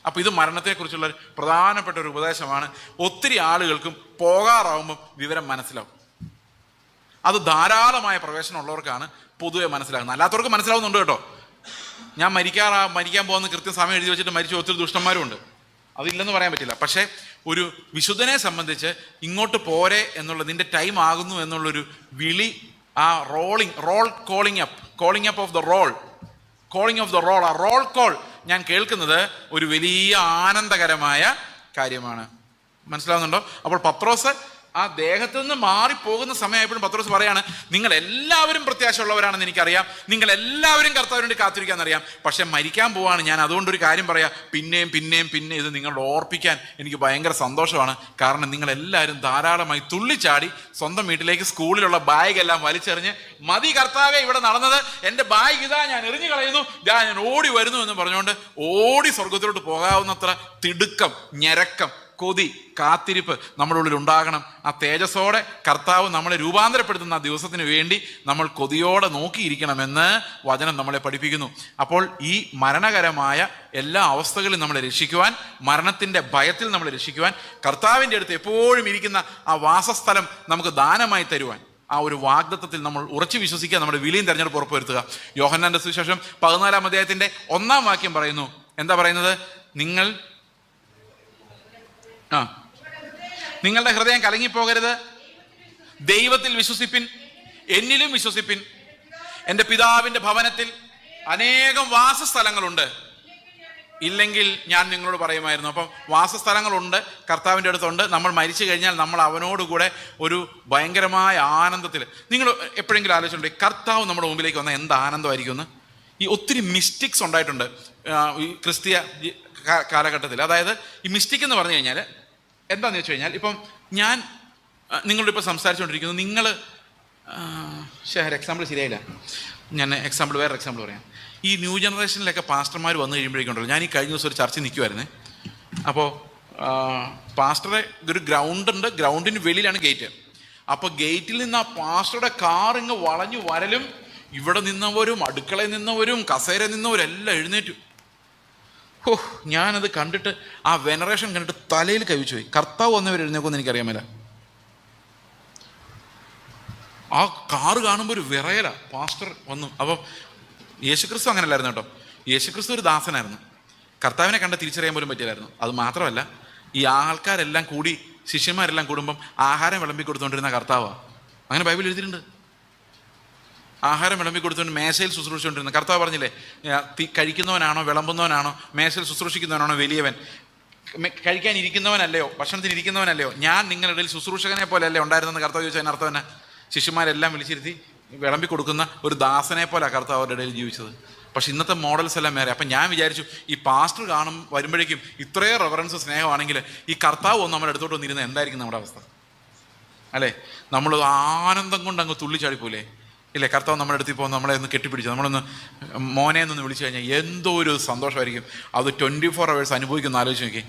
അപ്പോൾ ഇത് മരണത്തെക്കുറിച്ചുള്ള പ്രധാനപ്പെട്ട ഒരു ഉപദേശമാണ്. ഒത്തിരി ആളുകൾക്കും പോകാറാവുമ്പം വിവരം മനസ്സിലാവും. അത് ധാരാളമായ പ്രവേശനമുള്ളവർക്കാണ് പൊതുവെ മനസ്സിലാകുന്നത്. അല്ലാത്തവർക്ക് മനസ്സിലാവുന്നുണ്ട് കേട്ടോ. ഞാൻ മരിക്കാൻ പോകുന്ന കൃത്യം സമയം എഴുതി വെച്ചിട്ട് മരിച്ച ഒത്തിരി ദുഷ്ടന്മാരും ഉണ്ട്, അതില്ലെന്ന് പറയാൻ പറ്റില്ല. പക്ഷേ ഒരു വിശുദ്ധനെ സംബന്ധിച്ച് ഇങ്ങോട്ട് പോരെ എന്നുള്ള, നിന്റെ ടൈം ആകുന്നു എന്നുള്ളൊരു വിളി, ആ calling up of the roll, ആ റോൾ കോൾ ഞാൻ കേൾക്കുന്നത് ഒരു വലിയ ആനന്ദകരമായ കാര്യമാണ്. മനസ്സിലാവുന്നുണ്ടോ? അപ്പോൾ പത്രോസ് ആ ദേഹത്ത് നിന്ന് മാറിപ്പോകുന്ന സമയമായപ്പോഴും പത്രോസ് പറയാണ്, നിങ്ങൾ എല്ലാവരും പ്രത്യാശയുള്ളവരാണെന്ന് എനിക്കറിയാം, നിങ്ങൾ എല്ലാവരും കർത്താവിന് വേണ്ടി കാത്തിരിക്കാന്നറിയാം, പക്ഷെ മരിക്കാൻ പോവാണ് ഞാൻ. അതുകൊണ്ടൊരു കാര്യം പറയാം, പിന്നെ ഇത് നിങ്ങളോട് ഓർപ്പിക്കാൻ എനിക്ക് ഭയങ്കര സന്തോഷമാണ്. കാരണം നിങ്ങളെല്ലാവരും ധാരാളമായി തുള്ളിച്ചാടി സ്വന്തം വീട്ടിലേക്ക് സ്കൂളിലുള്ള ബാഗെല്ലാം വലിച്ചെറിഞ്ഞ്, മതി കർത്താവേ ഇവിടെ നടന്നത്, എൻ്റെ ബാഗ് ഇതാ ഞാൻ എറിഞ്ഞു കളയുന്നു, ഞാൻ ഓടി വരുന്നു എന്ന് പറഞ്ഞുകൊണ്ട് ഓടി സ്വർഗത്തിലോട്ട് പോകാവുന്നത്ര തിടുക്കം, ഞരക്കം, കൊതി, കാത്തിരിപ്പ് നമ്മുടെ ഉള്ളിൽ ഉണ്ടാകണം. ആ തേജസ്സോടെ കർത്താവ് നമ്മളെ രൂപാന്തരപ്പെടുത്തുന്ന ആ ദിവസത്തിന് വേണ്ടി നമ്മൾ കൊതിയോടെ നോക്കിയിരിക്കണമെന്ന് വചനം നമ്മളെ പഠിപ്പിക്കുന്നു. അപ്പോൾ ഈ മരണകരമായ എല്ലാ അവസ്ഥകളിലും നമ്മളെ രക്ഷിക്കുവാൻ, മരണത്തിൻ്റെ ഭയത്തിൽ നമ്മളെ രക്ഷിക്കുവാൻ, കർത്താവിൻ്റെ അടുത്ത് എപ്പോഴും ഇരിക്കുന്ന ആ വാസസ്ഥലം നമുക്ക് ദാനമായി തരുവാൻ, ആ ഒരു വാഗ്ദത്തത്തിൽ നമ്മൾ ഉറച്ചു വിശ്വസിക്കുക, നമ്മുടെ വിലയും തെരഞ്ഞെടുപ്പ് ഉറപ്പുവരുത്തുക. യോഹന്നാന്റെ സുവിശേഷം 14-ാം അധ്യായത്തിൻ്റെ 1-ാം വാക്യം പറയുന്നു. എന്താ പറയുന്നത്? നിങ്ങളുടെ ഹൃദയം കലങ്ങിപ്പോകരുത്, ദൈവത്തിൽ വിശ്വസിപ്പിൻ, എന്നിലും വിശ്വസിപ്പിൻ. എൻ്റെ പിതാവിൻ്റെ ഭവനത്തിൽ അനേകം വാസസ്ഥലങ്ങളുണ്ട്, ഇല്ലെങ്കിൽ ഞാൻ നിങ്ങളോട് പറയുമായിരുന്നു. അപ്പം വാസസ്ഥലങ്ങളുണ്ട്, കർത്താവിൻ്റെ അടുത്തുണ്ട്. നമ്മൾ മരിച്ചു കഴിഞ്ഞാൽ നമ്മൾ അവനോടുകൂടെ ഒരു ഭയങ്കരമായ ആനന്ദത്തിൽ. നിങ്ങൾ എപ്പോഴെങ്കിലും ആലോചിച്ചിട്ടുണ്ട് കർത്താവ് നമ്മുടെ മുമ്പിലേക്ക് വന്നാൽ എന്ത് ആനന്ദമായിരിക്കുമെന്ന്? ഈ ഒത്തിരി മിസ്റ്റിക്സ് ഉണ്ടായിട്ടുണ്ട് ഈ ക്രിസ്തീയ കാലഘട്ടത്തിൽ. അതായത് ഈ മിസ്റ്റിക് എന്ന് പറഞ്ഞു കഴിഞ്ഞാൽ എന്താണെന്ന് വെച്ച് കഴിഞ്ഞാൽ, ഇപ്പം ഞാൻ നിങ്ങളോട് ഇപ്പോൾ സംസാരിച്ചുകൊണ്ടിരിക്കുന്നു, നിങ്ങൾ എക്സാമ്പിൾ ശരിയായില്ല, ഞാൻ വേറെ എക്സാമ്പിൾ പറയാം. ഈ ന്യൂ ജനറേഷനിലൊക്കെ പാസ്റ്റർമാർ വന്നു കഴിയുമ്പോഴേക്കുണ്ടല്ലോ, ഞാൻ ഈ കഴിഞ്ഞ ദിവസം ഒരു ചർച്ച നിൽക്കുമായിരുന്നേ. അപ്പോൾ പാസ്റ്ററെ ഒരു ഗ്രൗണ്ടുണ്ട്, ഗ്രൗണ്ടിന് വെളിയിലാണ് ഗേറ്റ്. അപ്പോൾ ഗേറ്റിൽ നിന്ന് ആ പാസ്റ്ററുടെ കാർ ഇങ്ങ് വളഞ്ഞു വരലും, ഇവിടെ നിന്നവരും അടുക്കളയിൽ നിന്നവരും കസേരയിൽ നിന്നവരും എല്ലാം എഴുന്നേറ്റു. ഞാനത് കണ്ടിട്ട്, ആ വെനറേഷൻ കണ്ടിട്ട് തലയിൽ കവിച്ചു പോയി. കർത്താവ് വന്നവർ എഴുന്നേക്കുമെന്ന് എനിക്കറിയാൻ മേല. ആ കാറ് കാണുമ്പോൾ ഒരു വിറയല, പാസ്റ്റർ വന്നു. അപ്പം യേശുക്രിസ്തു അങ്ങനെയല്ലായിരുന്നു കേട്ടോ. യേശുക്രിസ്തു ഒരു ദാസനായിരുന്നു, കർത്താവിനെ കണ്ട് തിരിച്ചറിയാൻ പോലും പറ്റില്ലായിരുന്നു. അത് മാത്രമല്ല, ഈ ആൾക്കാരെല്ലാം കൂടി, ശിഷ്യന്മാരെല്ലാം കൂടുമ്പം ആഹാരം വിളമ്പി കൊടുത്തുകൊണ്ടിരുന്ന കർത്താവാണ്. അങ്ങനെ ബൈബിൾ എഴുതിയിട്ടുണ്ട്. ആഹാരം വിളമ്പി കൊടുത്തുകൊണ്ട് മേശയിൽ ശുശ്രൂഷിച്ചുകൊണ്ടിരുന്ന കർത്താവ് പറഞ്ഞില്ലേ, കഴിക്കുന്നവനാണോ വിളമ്പുന്നവനാണോ മേശയിൽ ശുശ്രൂഷിക്കുന്നവനാണോ വലിയവൻ? കഴിക്കാൻ ഇരിക്കുന്നവനല്ലയോ, ഭക്ഷണത്തിന് ഇരിക്കുന്നവനല്ലയോ? ഞാൻ നിങ്ങളുടെ ഇടയിൽ ശുശ്രൂഷകനെ പോലെ അല്ലേ ഉണ്ടായിരുന്നെന്ന് കർത്താവ് ചോദിച്ചാൽ അതിനർത്ഥം തന്നെ ശിഷ്യന്മാരെല്ലാം വിളിച്ചിരുത്തി വിളമ്പി കൊടുക്കുന്ന ഒരു ദാസനെ പോലെ കർത്താവ് അവരുടെ ഇടയിൽ ജീവിച്ചത്. പക്ഷെ ഇന്നത്തെ മോഡൽസ് എല്ലാം വേറെ. അപ്പം ഞാൻ വിചാരിച്ചു, ഈ പാസ്റ്റർ വരുമ്പോഴേക്കും ഇത്രയും റെഫറൻസ് സ്നേഹമാണെങ്കിൽ ഈ കർത്താവ് ഒന്ന് നമ്മുടെ അടുത്തോട്ട് വന്നിരുന്ന എന്തായിരിക്കും നമ്മുടെ അവസ്ഥ? അല്ലേ? നമ്മൾ ആനന്ദം കൊണ്ട് അങ്ങ് തുള്ളിച്ചാടിപ്പോലെ ഇല്ലേ? കർത്താവ് നമ്മുടെ അടുത്ത് ഇപ്പോൾ നമ്മളെ ഒന്ന് കെട്ടിപ്പിടിച്ചു, നമ്മളൊന്ന് മോനെ എന്നൊന്ന് വിളിച്ചു കഴിഞ്ഞാൽ എന്തോ ഒരു സന്തോഷമായിരിക്കും. അത് 24 hours അനുഭവിക്കുന്ന ആലോചിച്ച് നോക്കി,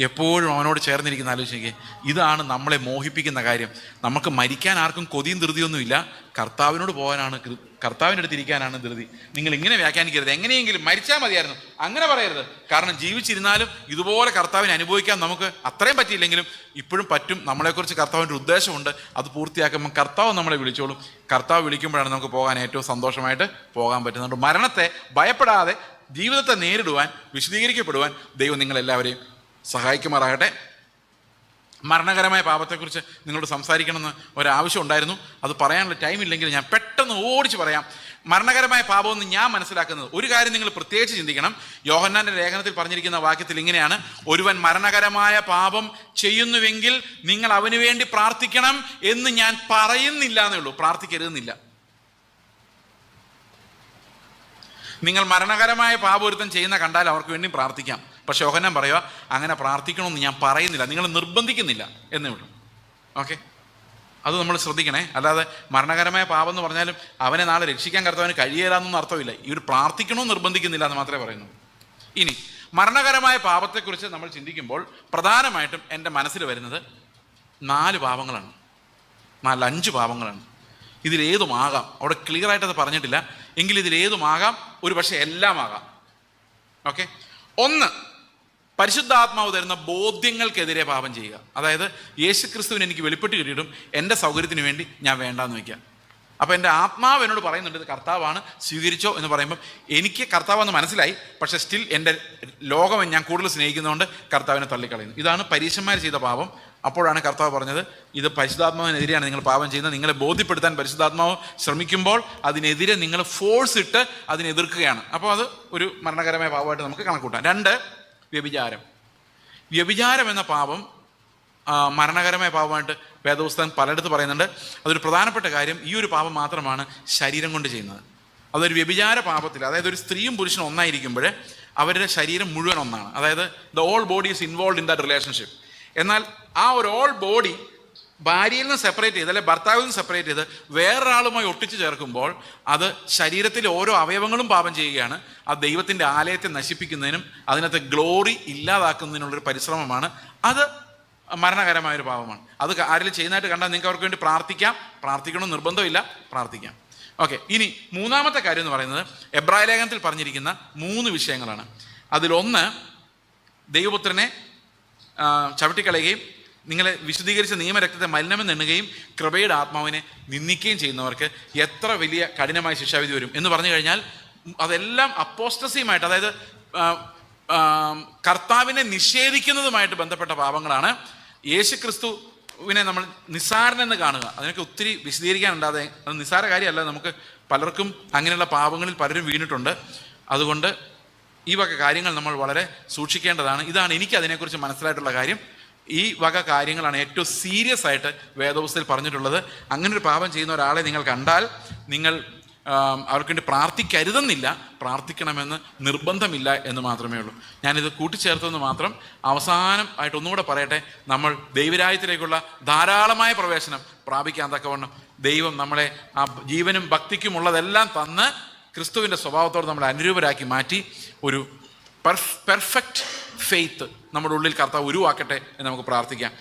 എപ്പോഴും അവനോട് ചേർന്നിരിക്കുന്ന ആലോചിച്ച് നോക്കി. ഇതാണ് നമ്മളെ മോഹിപ്പിക്കുന്ന കാര്യം. നമുക്ക് മരിക്കാൻ ആർക്കും കൊതിയും ധൃതിയൊന്നുമില്ല, കർത്താവിനോട് പോകാനാണ്, കർത്താവിൻ്റെ അടുത്ത് ഇരിക്കാനാണ് ധൃതി. നിങ്ങൾ ഇങ്ങനെ വ്യാഖ്യാനിക്കരുത്, എങ്ങനെയെങ്കിലും മരിച്ചാൽ മതിയായിരുന്നു, അങ്ങനെ പറയരുത്. കാരണം ജീവിച്ചിരുന്നാലും ഇതുപോലെ കർത്താവിനെ അനുഭവിക്കാൻ നമുക്ക് അത്രയും പറ്റിയില്ലെങ്കിലും ഇപ്പോഴും പറ്റും. നമ്മളെക്കുറിച്ച് കർത്താവിൻ്റെ ഉദ്ദേശമുണ്ട്, അത് പൂർത്തിയാക്കുമ്പോൾ കർത്താവ് നമ്മളെ വിളിച്ചോളും. കർത്താവ് വിളിക്കുമ്പോഴാണ് നമുക്ക് പോകാൻ ഏറ്റവും സന്തോഷമായിട്ട് പോകാൻ പറ്റുന്നുണ്ട്. മരണത്തെ ഭയപ്പെടാതെ ജീവിതത്തെ നേരിടുവാൻ, വിശദീകരിക്കപ്പെടുവാൻ ദൈവം നിങ്ങളെല്ലാവരെയും സഹായിക്കുമാറാകട്ടെ. മരണകരമായ പാപത്തെക്കുറിച്ച് നിങ്ങളോട് സംസാരിക്കണമെന്ന് ഒരാവശ്യം ഉണ്ടായിരുന്നു. അത് പറയാനുള്ള ടൈം ഇല്ലെങ്കിൽ ഞാൻ പെട്ടെന്ന് ഓടിച്ച് പറയാം. മരണകരമായ പാപമെന്ന് ഞാൻ മനസ്സിലാക്കുന്നത് ഒരു കാര്യം നിങ്ങൾ പ്രത്യേകിച്ച് ചിന്തിക്കണം. യോഹന്നാന്റെ ലേഖനത്തിൽ പറഞ്ഞിരിക്കുന്ന വാക്യത്തിൽ ഇങ്ങനെയാണ്: ഒരുവൻ മരണകരമായ പാപം ചെയ്യുന്നുവെങ്കിൽ നിങ്ങൾ അവന് വേണ്ടി പ്രാർത്ഥിക്കണം എന്ന് ഞാൻ പറയുന്നില്ല എന്നേ ഉള്ളൂ, പ്രാർത്ഥിക്കരുതെന്നില്ല. നിങ്ങൾ മരണകരമായ പാപം ഒരുത്തൻ ചെയ്യുന്ന കണ്ടാൽ അവർക്ക് വേണ്ടി പ്രാർത്ഥിക്കാം. പക്ഷെ യോഹന്നാൻ പറയുക, അങ്ങനെ പ്രാർത്ഥിക്കണമെന്ന് ഞാൻ പറയുന്നില്ല, നിങ്ങൾ നിർബന്ധിക്കുന്നില്ല എന്നേ ഉള്ളൂ. ഓക്കെ, അത് നമ്മൾ ശ്രദ്ധിക്കണേ. അല്ലാതെ മരണകരമായ പാപം എന്ന് പറഞ്ഞാലും അവനെ നാളെ രക്ഷിക്കാൻ കർത്താവിന് കഴിയേലാന്നൊന്നും അർത്ഥമില്ല. ഇവർ പ്രാർത്ഥിക്കണമെന്ന് നിർബന്ധിക്കുന്നില്ല എന്ന് മാത്രമേ പറയുന്നു. ഇനി മരണകരമായ പാപത്തെക്കുറിച്ച് നമ്മൾ ചിന്തിക്കുമ്പോൾ പ്രധാനമായിട്ടും എൻ്റെ മനസ്സിൽ വരുന്നത് 4 പാപങ്ങളാണ്, 5 പാപങ്ങളാണ്. ഇതിലേതുമാകാം, അവിടെ ക്ലിയർ ആയിട്ടത് പറഞ്ഞിട്ടില്ല, എങ്കിൽ ഇതിലേതുമാകാം, ഒരു പക്ഷേ എല്ലാം ആകാം. ഓക്കെ. 1, പരിശുദ്ധാത്മാവ് തരുന്ന ബോധ്യങ്ങൾക്കെതിരെ പാപം ചെയ്യുക. അതായത് യേശുക്രിസ്തുവിന് എനിക്ക് വെളിപ്പെട്ട് കിട്ടിയിട്ടും എൻ്റെ സൗകര്യത്തിന് വേണ്ടി ഞാൻ വേണ്ടാന്ന് വയ്ക്കുക. അപ്പോൾ എൻ്റെ ആത്മാവ് എന്നോട് പറയുന്നുണ്ട് ഇത് കർത്താവാണ്, സ്വീകരിച്ചോ എന്ന് പറയുമ്പം എനിക്ക് കർത്താവെന്ന് മനസ്സിലായി, പക്ഷേ സ്റ്റിൽ എൻ്റെ ലോകം ഞാൻ കൂടുതൽ സ്നേഹിക്കുന്നതുകൊണ്ട് കർത്താവിനെ തള്ളിക്കളയുന്നു. ഇതാണ് പരീശന്മാർ ചെയ്ത പാപം. അപ്പോഴാണ് കർത്താവ് പറഞ്ഞത് ഇത് പരിശുദ്ധാത്മാവിനെതിരെയാണ് നിങ്ങൾ പാപം ചെയ്യുന്നത്. നിങ്ങളെ ബോധ്യപ്പെടുത്താൻ പരിശുദ്ധാത്മാവ് ശ്രമിക്കുമ്പോൾ അതിനെതിരെ നിങ്ങൾ ഫോഴ്സ് ഇട്ട് അതിനെ എതിർക്കുകയാണ്. അപ്പോൾ അത് ഒരു മരണകരമായ പാപമായിട്ട് നമുക്ക് കണക്കൂട്ടാം. 2, വ്യഭിചാരം എന്ന പാപം മരണകരമായ പാപമായിട്ട് വേദപുസ്തകം പലയിടത്ത് പറയുന്നുണ്ട്. അതൊരു പ്രധാനപ്പെട്ട കാര്യം. ഈ ഒരു പാപം മാത്രമാണ് ശരീരം കൊണ്ട് ചെയ്യുന്നത്. അതൊരു വ്യഭിചാര പാപത്തിൽ, അതായത് ഒരു സ്ത്രീയും പുരുഷനും ഒന്നായിരിക്കുമ്പോൾ അവരുടെ ശരീരം മുഴുവൻ ഒന്നാണ്. അതായത് the all body is involve in that relationship. എന്നാൽ ആ ഒരു ഓൾ ബോഡി ഭാര്യയിൽ നിന്ന് സെപ്പറേറ്റ് ചെയ്ത്, അല്ലെങ്കിൽ ഭർത്താവിൽ നിന്ന് സെപ്പറേറ്റ് ചെയ്ത് വേറൊരാളുമായി ഒട്ടിച്ചു ചേർക്കുമ്പോൾ അത് ശരീരത്തിലെ ഓരോ അവയവങ്ങളും പാപം ചെയ്യുകയാണ്. അത് ദൈവത്തിൻ്റെ ആലയത്തെ നശിപ്പിക്കുന്നതിനും അതിനകത്ത് ഗ്ലോറി ഇല്ലാതാക്കുന്നതിനുള്ളൊരു പരിശ്രമമാണ്. അത് മരണകരമായൊരു പാപമാണ്. അത് ആരെങ്കിലും ചെയ്യുന്നതായിട്ട് കണ്ടാൽ നിങ്ങൾക്ക് അവർക്ക് വേണ്ടി പ്രാർത്ഥിക്കണം, നിർബന്ധമില്ല, പ്രാർത്ഥിക്കാം. ഓക്കെ. ഇനി 3-ാമത്തെ കാര്യം എന്ന് പറയുന്നത് എബ്രായ ലേഖനത്തിൽ പറഞ്ഞിരിക്കുന്ന 3 വിഷയങ്ങളാണ്. അതിലൊന്ന് ദൈവപുത്രനെ ചവിട്ടിക്കളയുകയും നിങ്ങളെ വിശുദ്ധീകരിച്ച നിയമരക്തത്തെ മലിനമെന്ന് എണ്ണുകയും കൃപയുടെ ആത്മാവിനെ നിന്ദിക്കുകയും ചെയ്യുന്നവർക്ക് എത്ര വലിയ കഠിനമായ ശിക്ഷാവിധി വരും എന്ന് പറഞ്ഞു കഴിഞ്ഞാൽ അതെല്ലാം അപ്പോസ്റ്റസിയുമായിട്ട്, അതായത് കർത്താവിനെ നിഷേധിക്കുന്നതുമായിട്ട് ബന്ധപ്പെട്ട പാപങ്ങളാണ്. യേശുക്രിസ്തുവിനെ നമ്മൾ നിസ്സാരനെന്ന് കാണുക, അതിനൊക്കെ ഒത്തിരി വിശദീകരിക്കാനുണ്ടാതെ, അത് നിസ്സാര കാര്യമല്ല. നമുക്ക് പലർക്കും അങ്ങനെയുള്ള പാപങ്ങളിൽ പലരും വീണിട്ടുണ്ട്. അതുകൊണ്ട് ഈ വക കാര്യങ്ങൾ നമ്മൾ വളരെ സൂക്ഷിക്കേണ്ടതാണ്. ഇതാണ് എനിക്ക് അതിനെക്കുറിച്ച് മനസ്സിലായിട്ടുള്ള കാര്യം. ഈ വക കാര്യങ്ങളാണ് ഏറ്റവും സീരിയസ് ആയിട്ട് വേദപുസ്തകത്തിൽ പറഞ്ഞിട്ടുള്ളത്. അങ്ങനൊരു പാപം ചെയ്യുന്ന ഒരാളെ നിങ്ങൾ കണ്ടാൽ നിങ്ങൾ അവർക്ക് വേണ്ടി പ്രാർത്ഥിക്കരുതെന്നില്ല, പ്രാർത്ഥിക്കണമെന്ന് നിർബന്ധമില്ല എന്ന് മാത്രമേ ഉള്ളൂ. ഞാനിത് കൂട്ടിച്ചേർത്തെന്ന് മാത്രം. അവസാനം ആയിട്ട് ഒന്നുകൂടെ പറയട്ടെ, നമ്മൾ ദൈവരാജ്യത്തിലേക്കുള്ള ധാരാളമായ പ്രവേശനം പ്രാപിക്കാൻ തക്കവണ്ണം ദൈവം നമ്മളെ ആ ജീവനും ഭക്തിക്കുമുള്ളതെല്ലാം തന്ന് ക്രിസ്തുവിൻ്റെ സ്വഭാവത്തോട് നമ്മളെ അനുരൂപരാക്കി മാറ്റി ഒരു പെർഫെക്റ്റ് ഫെയ്ത്ത് നമ്മുടെ ഉള്ളിൽ കർത്താവ് ഉരുവാക്കട്ടെ എന്ന് നമുക്ക് പ്രാർത്ഥിക്കാം.